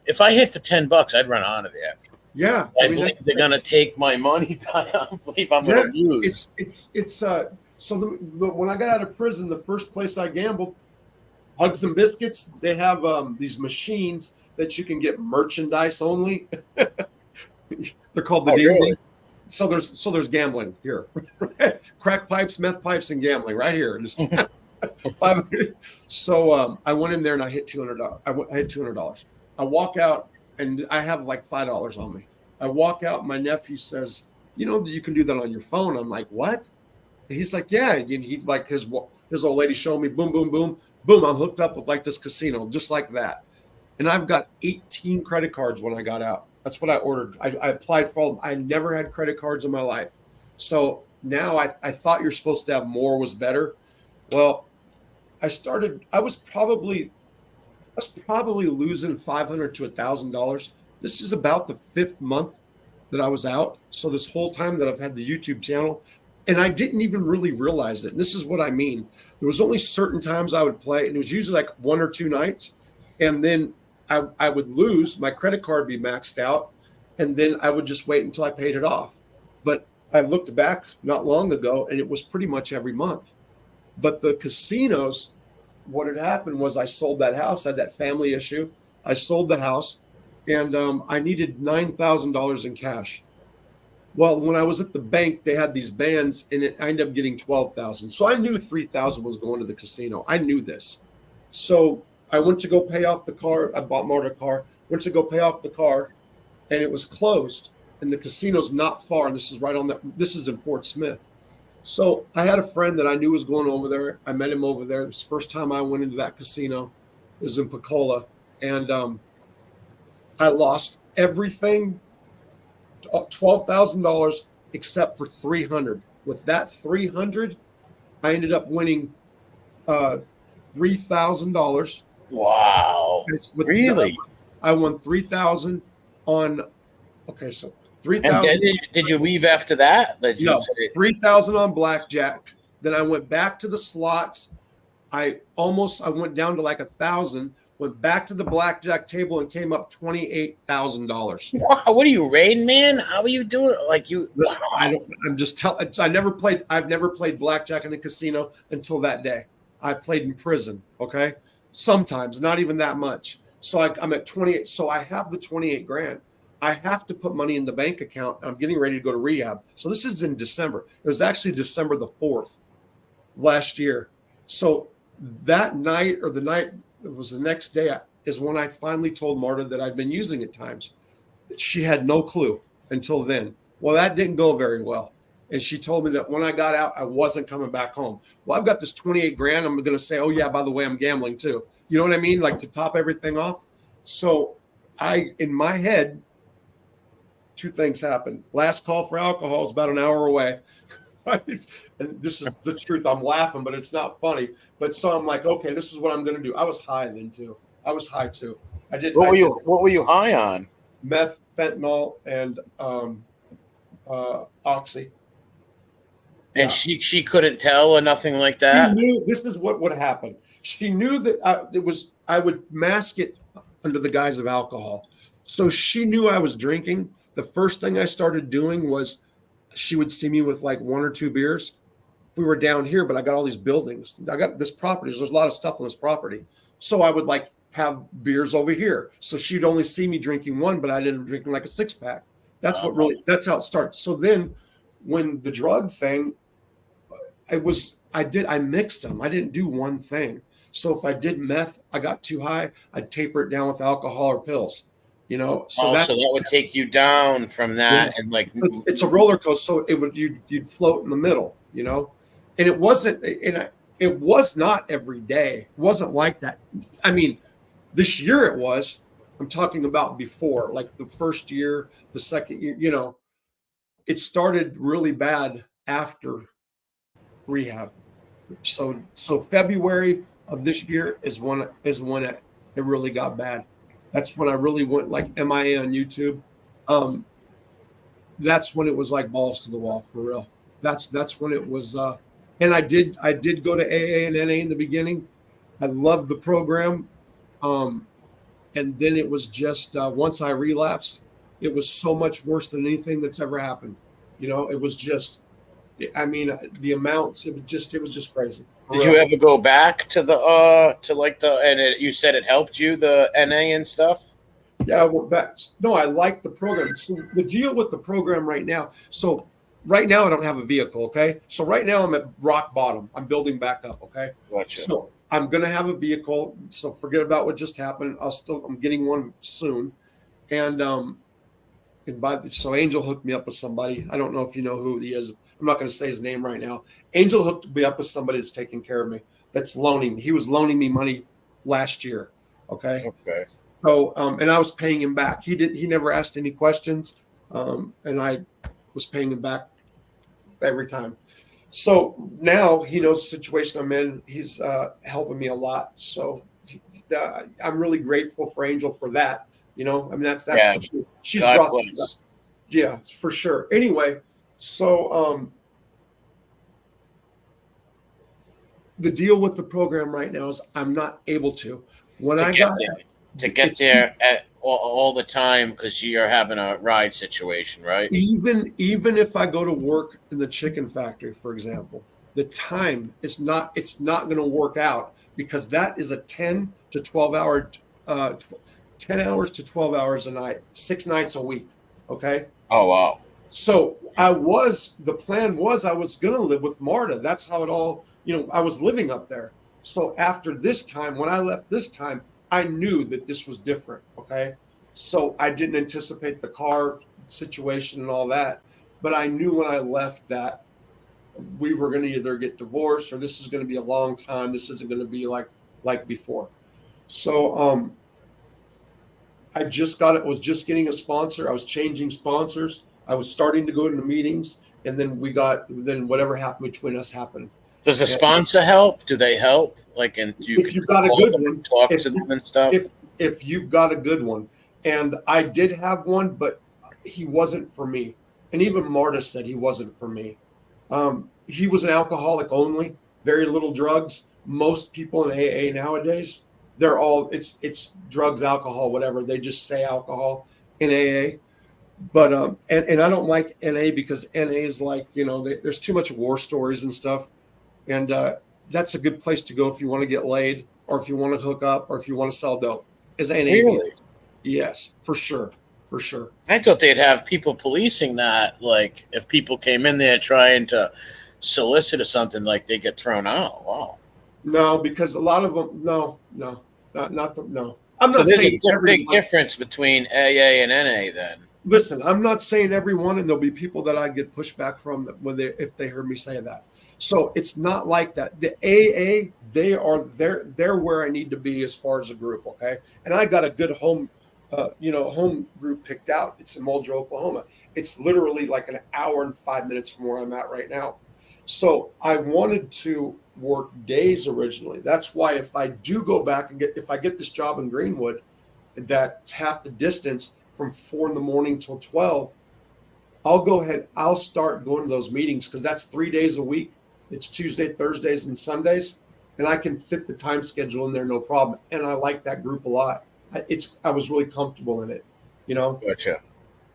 if I hit for $10, I'd run out of there. Yeah, I believe they're gonna take my money. I don't believe I'm gonna lose. When I got out of prison, the first place I gambled, Hugs and Biscuits, they have these machines that you can get merchandise only. They're called the ding ding. So there's gambling here. Crack pipes, meth pipes, and gambling right here. Just so I went in there and I hit $200. I hit $200. I walk out and I have like $5 on me. I walk out. My nephew says, "You know, you can do that on your phone." I'm like, "What?" And he's like, "Yeah." And he like his old lady showed me. Boom, boom, boom, boom. I'm hooked up with like this casino, just like that. And I've got 18 credit cards when I got out. That's what I ordered. I applied for all of them. I never had credit cards in my life. So now I thought you're supposed to have more was better. Well, I was probably losing $500 to $1,000. This is about the 5th month that I was out. So this whole time that I've had the YouTube channel, and I didn't even really realize it. And this is what I mean. There was only certain times I would play, and it was usually like 1 or 2 nights. And then I would lose, my credit card would be maxed out, and then I would just wait until I paid it off. But I looked back not long ago, and it was pretty much every month. But the casinos, what had happened was I sold that house, I had that family issue. I sold the house, and I needed $9,000 in cash. Well, when I was at the bank, they had these bands, and I ended up getting $12,000. So I knew $3,000 was going to the casino. I knew this. So I went to go pay off the car. I bought Marta a car, went to go pay off the car, and it was closed. And the casino's not far. And this is right on that. This is in Fort Smith. So I had a friend that I knew was going over there. I met him over there. It was the first time I went into that casino. It was in Pensacola. And I lost everything, $12,000 except for $300. With that $300, I ended up winning $3,000. Wow. Really? I won $3,000 on. Okay, so $3,000. And did you leave after that? No, $3,000 on blackjack. Then I went back to the slots. I went down to like 1,000. Went back to the blackjack table and came up $28,000. Wow, what are you, Rain Man? How are you doing? Like you? Listen, I've never played blackjack in a casino until that day. I played in prison. Okay, sometimes not even that much. So I'm at 28. So I have the 28 grand. I have to put money in the bank account. I'm getting ready to go to rehab. So this is in December. It was actually December the 4th last year. So that night, or the night, it was the next day, is when I finally told Marta that I'd been using at times. She had no clue until then. Well, that didn't go very well. And she told me that when I got out, I wasn't coming back home. Well, I've got this 28 grand. I'm going to say, oh yeah, by the way, I'm gambling too. You know what I mean? Like to top everything off. So in my head, 2 things happened. Last call for alcohol is about an hour away. And this is the truth. I'm laughing, but it's not funny. But so I'm like, okay, this is what I'm going to do. I was high then too. I did. What were you high on? Meth, fentanyl, and oxy. And she couldn't tell or nothing like that. She knew this is what would happen. She knew that I would mask it under the guise of alcohol. So she knew I was drinking. The first thing I started doing was she would see me with like 1 or 2 beers. We were down here, but I got all these buildings. I got this property. There's a lot of stuff on this property. So I would like have beers over here. So she'd only see me drinking 1, but I didn't drinking like a 6-pack. That's that's how it starts. So then when the drug thing, I mixed them. I didn't do one thing. So if I did meth, I got too high, I'd taper it down with alcohol or pills, So So that would take you down from yeah, that, and like, it's a roller coaster. So you'd float in the middle, and it wasn't, it was not every day. It wasn't like that. I mean, this year it was. I'm talking about before, like the first year, the second year, it started really bad after rehab. So February of this year is when it really got bad. That's when I really went like MIA on YouTube. Um, that's when it was like balls to the wall for real. That's when it was. And I did go to AA and NA in the beginning. I loved the program. And then it was just once I relapsed, it was so much worse than anything that's ever happened. It was just, I mean, the amounts, it was just crazy. did you ever go back to the to like the, and you said it helped you, the NA and stuff? Yeah, I went back. No, I like the program. So the deal with the program right now. So right now I don't have a vehicle. Okay. So right now I'm at rock bottom. I'm building back up. Okay. Gotcha. So I'm gonna have a vehicle. So forget about what just happened. I'm getting one soon. And so Angel hooked me up with somebody. I don't know if you know who he is. I'm not going to say his name right now. Angel hooked me up with somebody that's taking care of me. That's loaning. He was loaning me money last year. Okay. Okay. So, and I was paying him back. He never asked any questions. And I was paying him back every time. So now he knows the situation I'm in. He's helping me a lot. So I'm really grateful for Angel for that. I mean, that's Yeah. what she's God brought. bless. Yeah, for sure. Anyway, so the deal with the program right now is I'm not able to. When I got to get there at all the time because you're having a ride situation, right? even if I go to work in the chicken factory, for example, the time is not it's not going to work out because that is a 10 to 12 hour 10 hours to 12 hours a night, 6 nights a week. Okay. Oh wow. So the plan was I was going to live with Marta. That's how it all, I was living up there. So after this time, when I left this time, I knew that this was different. Okay. So I didn't anticipate the car situation and all that, but I knew when I left that we were going to either get divorced or this is going to be a long time. This isn't going to be like before. So, I was just getting a sponsor. I was changing sponsors. I was starting to go to the meetings, and then whatever happened between us happened. Does the sponsor help? Do they help? Like, and if you've got a good one, talk to them and stuff. If you've got a good one, and I did have one, but he wasn't for me. And even Marta said he wasn't for me. He was an alcoholic only, very little drugs. Most people in AA nowadays, they're all it's drugs, alcohol, whatever. They just say alcohol in AA. But and I don't like NA because NA is like, there's too much war stories and stuff. And that's a good place to go if you want to get laid or if you want to hook up or if you want to sell dope. Is NA? Really? Yes, for sure. For sure. I thought they'd have people policing that. Like if people came in there trying to solicit or something, like they get thrown out. Wow. No, because a lot of them, no. I'm not saying there's a big difference between AA and NA then. Listen, I'm not saying everyone, and there'll be people that I get pushback from if they heard me say that. So it's not like that. The AA, they're where I need to be as far as a group, okay? And I got a good home group picked out. It's in Muldrow, Oklahoma. It's literally like an hour and 5 minutes from where I'm at right now. So I wanted to work days originally. That's why if I do go back and if I get this job in Greenwood, that's half the distance from 4 a.m. till 12, I'll go ahead. I'll start going to those meetings because that's 3 days a week. It's Tuesday, Thursdays, and Sundays, and I can fit the time schedule in there no problem. And I like that group a lot. I was really comfortable in it, Gotcha.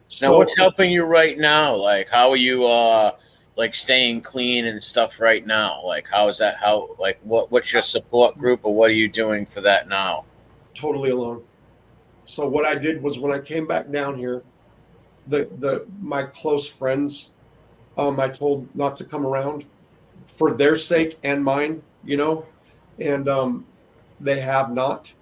So, now, what's helping you right now? Like, how are you like staying clean and stuff right now? Like, how is that? What's your support group, or what are you doing for that now? Totally alone. So what I did was when I came back down here, my close friends, I told not to come around for their sake and mine, and They have not.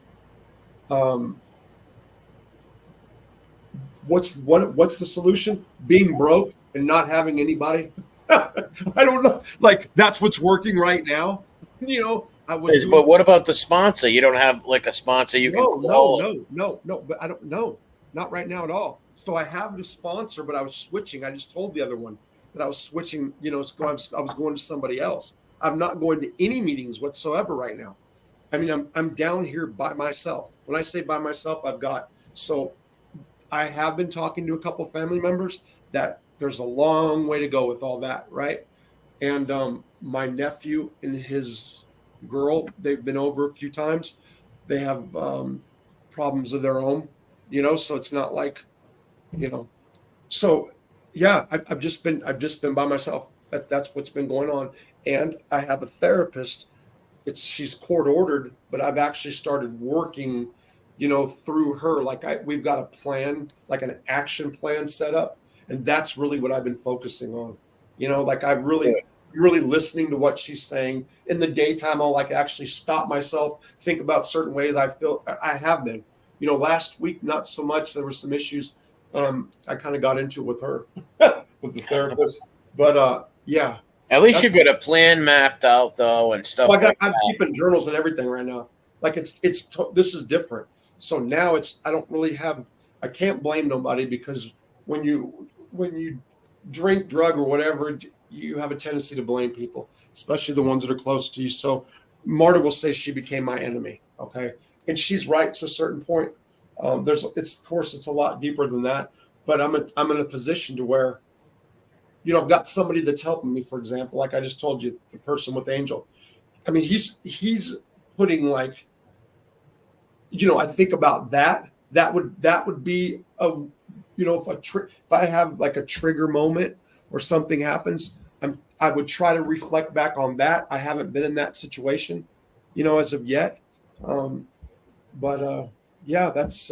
What's the solution? Being broke and not having anybody. I don't know. Like that's what's working right now. I was doing. But what about the sponsor? You don't have like a sponsor you can call? No. But I don't know. Not right now at all. So I have the sponsor, but I was switching. I just told the other one that I was switching. I was going to somebody else. I'm not going to any meetings whatsoever right now. I mean, I'm down here by myself. When I say by myself, I have been talking to a couple of family members that there's a long way to go with all that, right? And my nephew and his girl, they've been over a few times. They have problems of their own, so it's not like, so yeah, I've just been by myself. That's what's been going on. And I have a therapist. She's court ordered, but I've actually started working, through her. Like we've got a plan, like an action plan set up. And that's really what I've been focusing on. Like I really listening to what she's saying. In the daytime, I'll like actually stop myself, think about certain ways I feel. I have been, last week, not so much. There were some issues I kind of got into with her, with the therapist. But yeah. At least you got a plan mapped out though and stuff. Well, I'm keeping journals and everything right now. Like this is different. So now I can't blame nobody, because when you drink, drug, or whatever, you have a tendency to blame people, especially the ones that are close to you. So Marta will say she became my enemy. Okay. And she's right to a certain point. Of course it's a lot deeper than that, but I'm in a position to where, I've got somebody that's helping me, for example, like I just told you, the person with Angel. I mean, he's putting like, I think about that would be if I have like a trigger moment or something happens, I would try to reflect back on that. I haven't been in that situation, as of yet. Yeah, that's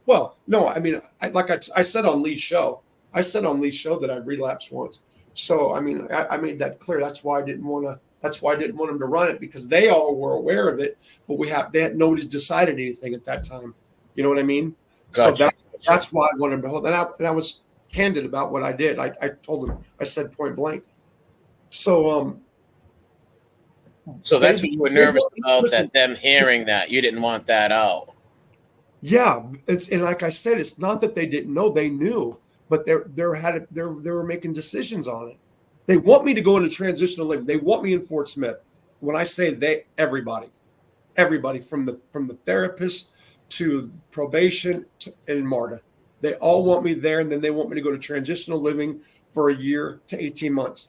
well, no, I mean, I said on Lee's show, that I relapsed once. So, I mean, I made that clear. That's why I didn't want him to run it, because they all were aware of it, but nobody's decided anything at that time. You know what I mean? Gotcha. So that's why I wanted him to hold. And I was candid about what I did. I told him, I said point blank. So that's what you were nervous about, that them hearing that you didn't want that out. Yeah, and like I said, it's not that they didn't know; they knew, but they were making decisions on it. They want me to go into transitional living. They want me in Fort Smith. When I say they, everybody from the therapist to probation and Marta, they all want me there, and then they want me to go to transitional living for a year to 18 months.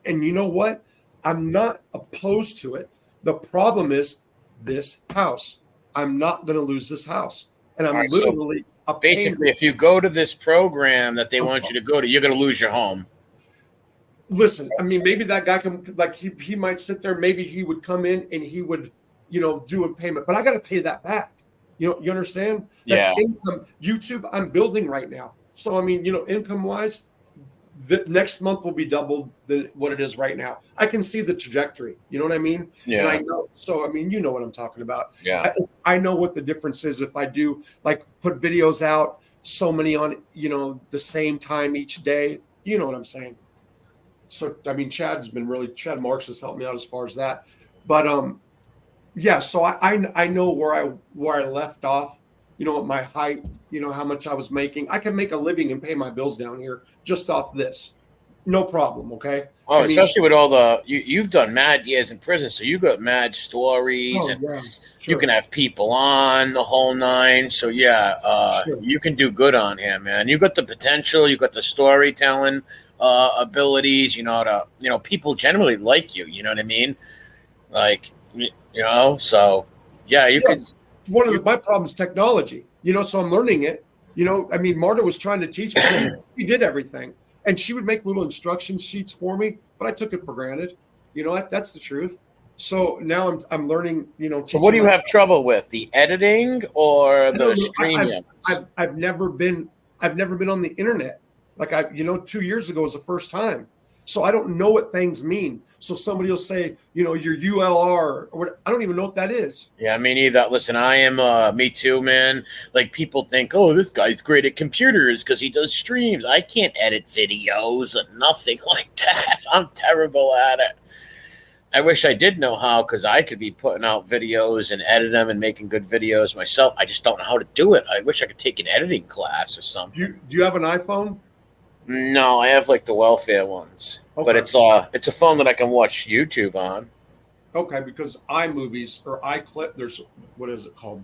And you know what? I'm not opposed to it. The problem is this house. I'm not going to lose this house. And I'm literally basically, if you go to this program that they want you to go to, you're going to lose your home. Listen, I mean, maybe that guy he might sit there. Maybe he would come in and he would, do a payment, but I got to pay that back. You understand? That's income. YouTube, I'm building right now. So, I mean, income wise, the next month will be double than what it is right now. I can see the trajectory. You know what I mean? Yeah. And I know. So, I mean, you know what I'm talking about. Yeah. I know what the difference is if I do like put videos out, so many on, the same time each day. You know what I'm saying? So, I mean, Chad Marks has helped me out as far as that. But, yeah, so I know where I left off, at my height, how much I was making. I can make a living and pay my bills down here just off this. No problem, okay? Oh, especially with all the you've done mad years in prison, so you got mad stories, and yeah, sure. You can have people on the whole nine. So yeah, Sure. You can do good on here, man. You got the potential, you got the storytelling abilities. People generally like you. You know what I mean? Like, so yeah, you can. One of my problems is technology. So I'm learning it. I mean, Marta was trying to teach me. She did everything, and she would make little instruction sheets for me, but I took it for granted. That's the truth. So now I'm learning. So what do you have trouble with? The editing or the streaming? I've never been on the internet. Like 2 years ago was the first time. So I don't know what things mean. So somebody will say, your ULR, or what, I don't even know what that is. Yeah, me neither. Listen, I am, me too, man. Like, people think, oh, this guy's great at computers because he does streams. I can't edit videos or nothing like that. I'm terrible at it. I wish I did know how, because I could be putting out videos and edit them and making good videos myself. I just don't know how to do it. I wish I could take an editing class or something. Do you have an iPhone? No, I have like the welfare ones, but Okay. it's a phone that I can watch YouTube on. Okay, because iMovies or iClip, there's, what is it called?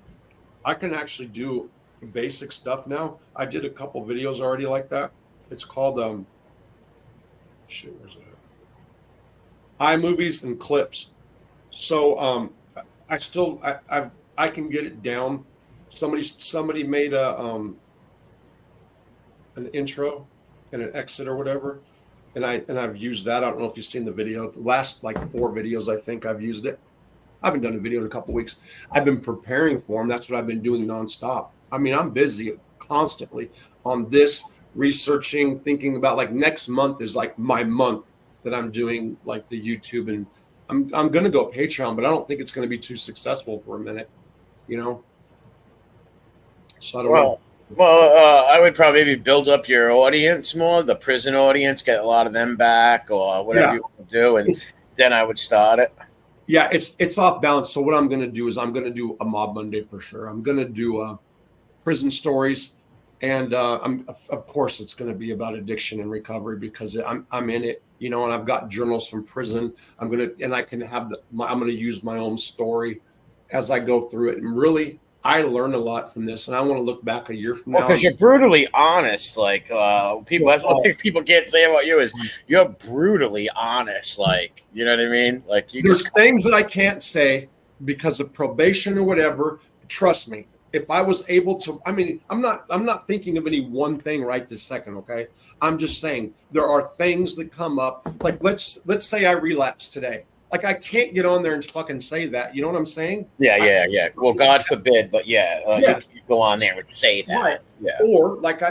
I can actually do basic stuff now. I did a couple videos already like that. It's called where's it at? iMovies and clips. So I can get it down. Somebody made an intro and an exit or whatever, and I've used that. I don't know if you've seen the video. The last like 4 videos, I think I've used it. I haven't done a video in a couple of weeks. I've been preparing for them. That's what I've been doing nonstop. I mean, I'm busy constantly on this, researching, thinking about, like, next month is like my month that I'm doing like the YouTube, and I'm gonna go Patreon, but I don't think it's gonna be too successful for a minute, you know. So I don't know. I would probably maybe build up your audience more, the prison audience, get a lot of them back, or whatever Yeah, you want to do, and it's then I would start it. yeah, it's off balance. So what I'm gonna do is I'm gonna do a Mob Monday for sure. I'm gonna do prison stories, and I'm of course it's going to be about addiction and recovery because I'm in it, and I've got journals from prison. I can have I'm going to use my own story as I go through it, and really I learn a lot from this, and I want to look back a year from Well, now because and you're brutally honest. Like, people, that's one thing people can't say about you is you're brutally honest. Like, you know what I mean? Like, there's things that I can't say because of probation or whatever. Trust me. If I was able to, I mean, I'm not thinking of any one thing right this second. Okay. I'm just saying there are things that come up. Like, let's say I relapse today. Like, I can't get on there and fucking say that. You know what I'm saying? Yeah. Well, God forbid, but yeah, Yes. you go on there and say that. Right. Yeah. Or like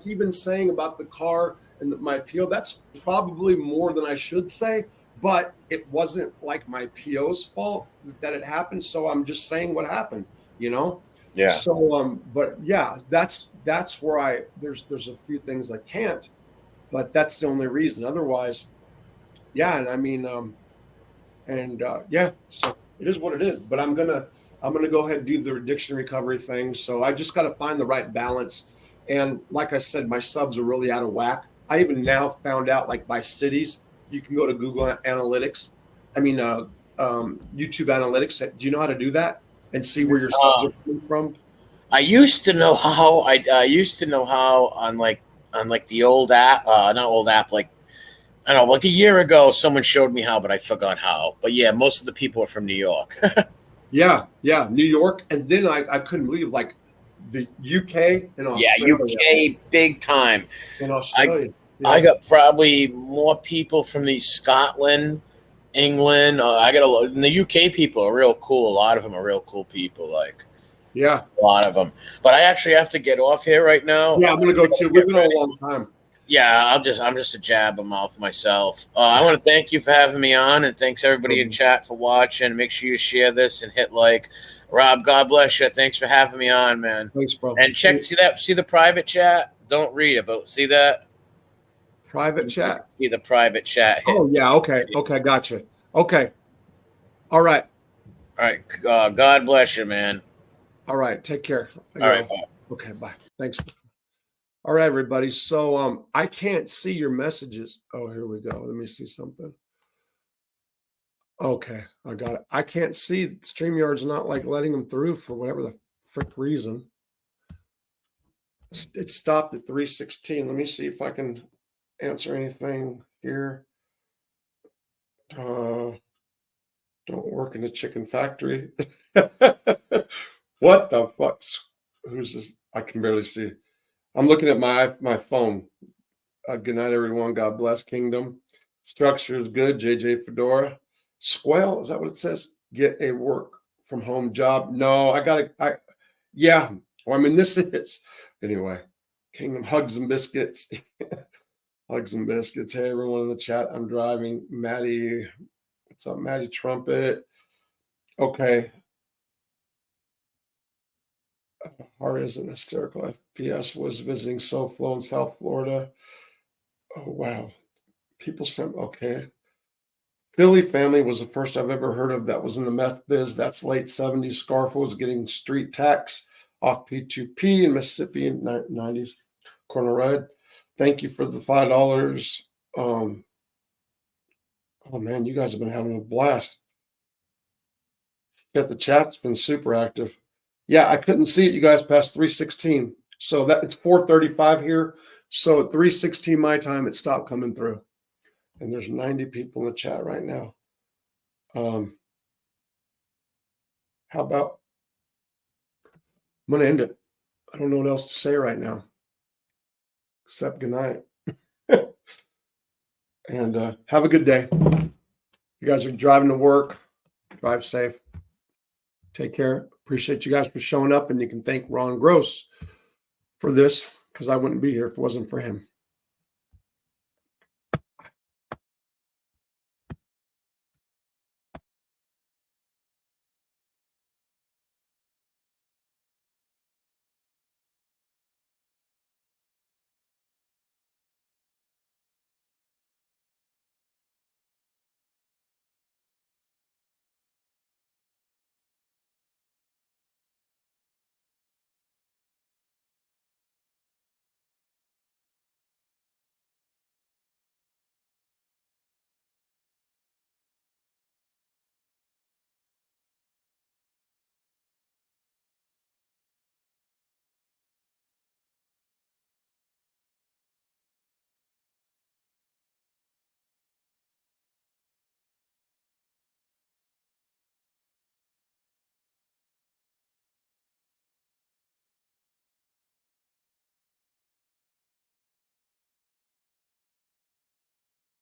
even saying about the car and my PO, that's probably more than I should say, but it wasn't like my PO's fault that it happened. So I'm just saying what happened, you know? Yeah. So but yeah, that's where there's a few things I can't, but that's the only reason. Otherwise, yeah, and I mean yeah, so it is what it is. But I'm gonna go ahead and do the addiction recovery thing. So I just got to find the right balance. And like I said, my subs are really out of whack. I even now found out, like, by cities, you can go to Google Analytics. I mean, YouTube Analytics. Do you know how to do that and see where your subs are coming from? I used to know how. I used to know how on the old app, not old app, like, I don't know, like a year ago, someone showed me how, but I forgot how. But yeah, most of the people are from New York. Yeah, New York, and then I couldn't believe, like, the UK and Yeah, Australia. UK big time. In Australia, I got probably more people from the Scotland, England. I got and the UK people are real cool. A lot of them are real cool people. Like, yeah, a lot of them. But I actually have to get off here right now. yeah. I'm gonna go too. We've been on a long time. Yeah, I'm just a jab a mouth myself. I want to thank you for having me on, and thanks everybody in chat for watching. Make sure you share this and hit like. Rob, God bless you. Thanks for having me on, man. Thanks, bro. And see the private chat. Don't read it, but see that private chat. See the private chat. Oh yeah. Okay. Gotcha. Okay. All right. God bless you, man. All right. Take care. All right. Bye. Okay. Bye. Thanks. All right, everybody. So I can't see your messages. Oh, here we go. Let me see something. Okay, I got it. I can't see. StreamYard's not like letting them through for whatever the frick reason. It stopped at 3:16. Let me see if I can answer anything here. Don't work in the chicken factory. What the fuck? Who's this? I can barely see. I'm looking at my phone. Good night, everyone. God bless. Kingdom. Structure is good. JJ Fedora. Squell, is that what it says? Get a work from home job. No, yeah. Well, I mean, this is anyway. Kingdom hugs and biscuits. Hugs and biscuits. Hey, everyone in the chat. I'm driving. Maddie, what's up, Maddie Trumpet? Okay. Heart isn't hysterical. FPS was visiting SoFlo in South Florida. Oh, wow. People sent, okay. Philly family was the first I've ever heard of that was in the meth biz. That's late 70s. Scarf was getting street tax off P2P in Mississippi in 90s. Corner Red, thank you for the $5. Oh man, you guys have been having a blast. Yeah, the chat's been super active. Yeah, I couldn't see it, you guys, past 3:16. So that it's 4:35 here. So at 3:16 my time, it stopped coming through. And there's 90 people in the chat right now. How about I'm gonna end it. I don't know what else to say right now. Except good night. And have a good day. You guys are driving to work. Drive safe. Take care. Appreciate you guys for showing up. And you can thank Ron Gross for this because I wouldn't be here if it wasn't for him.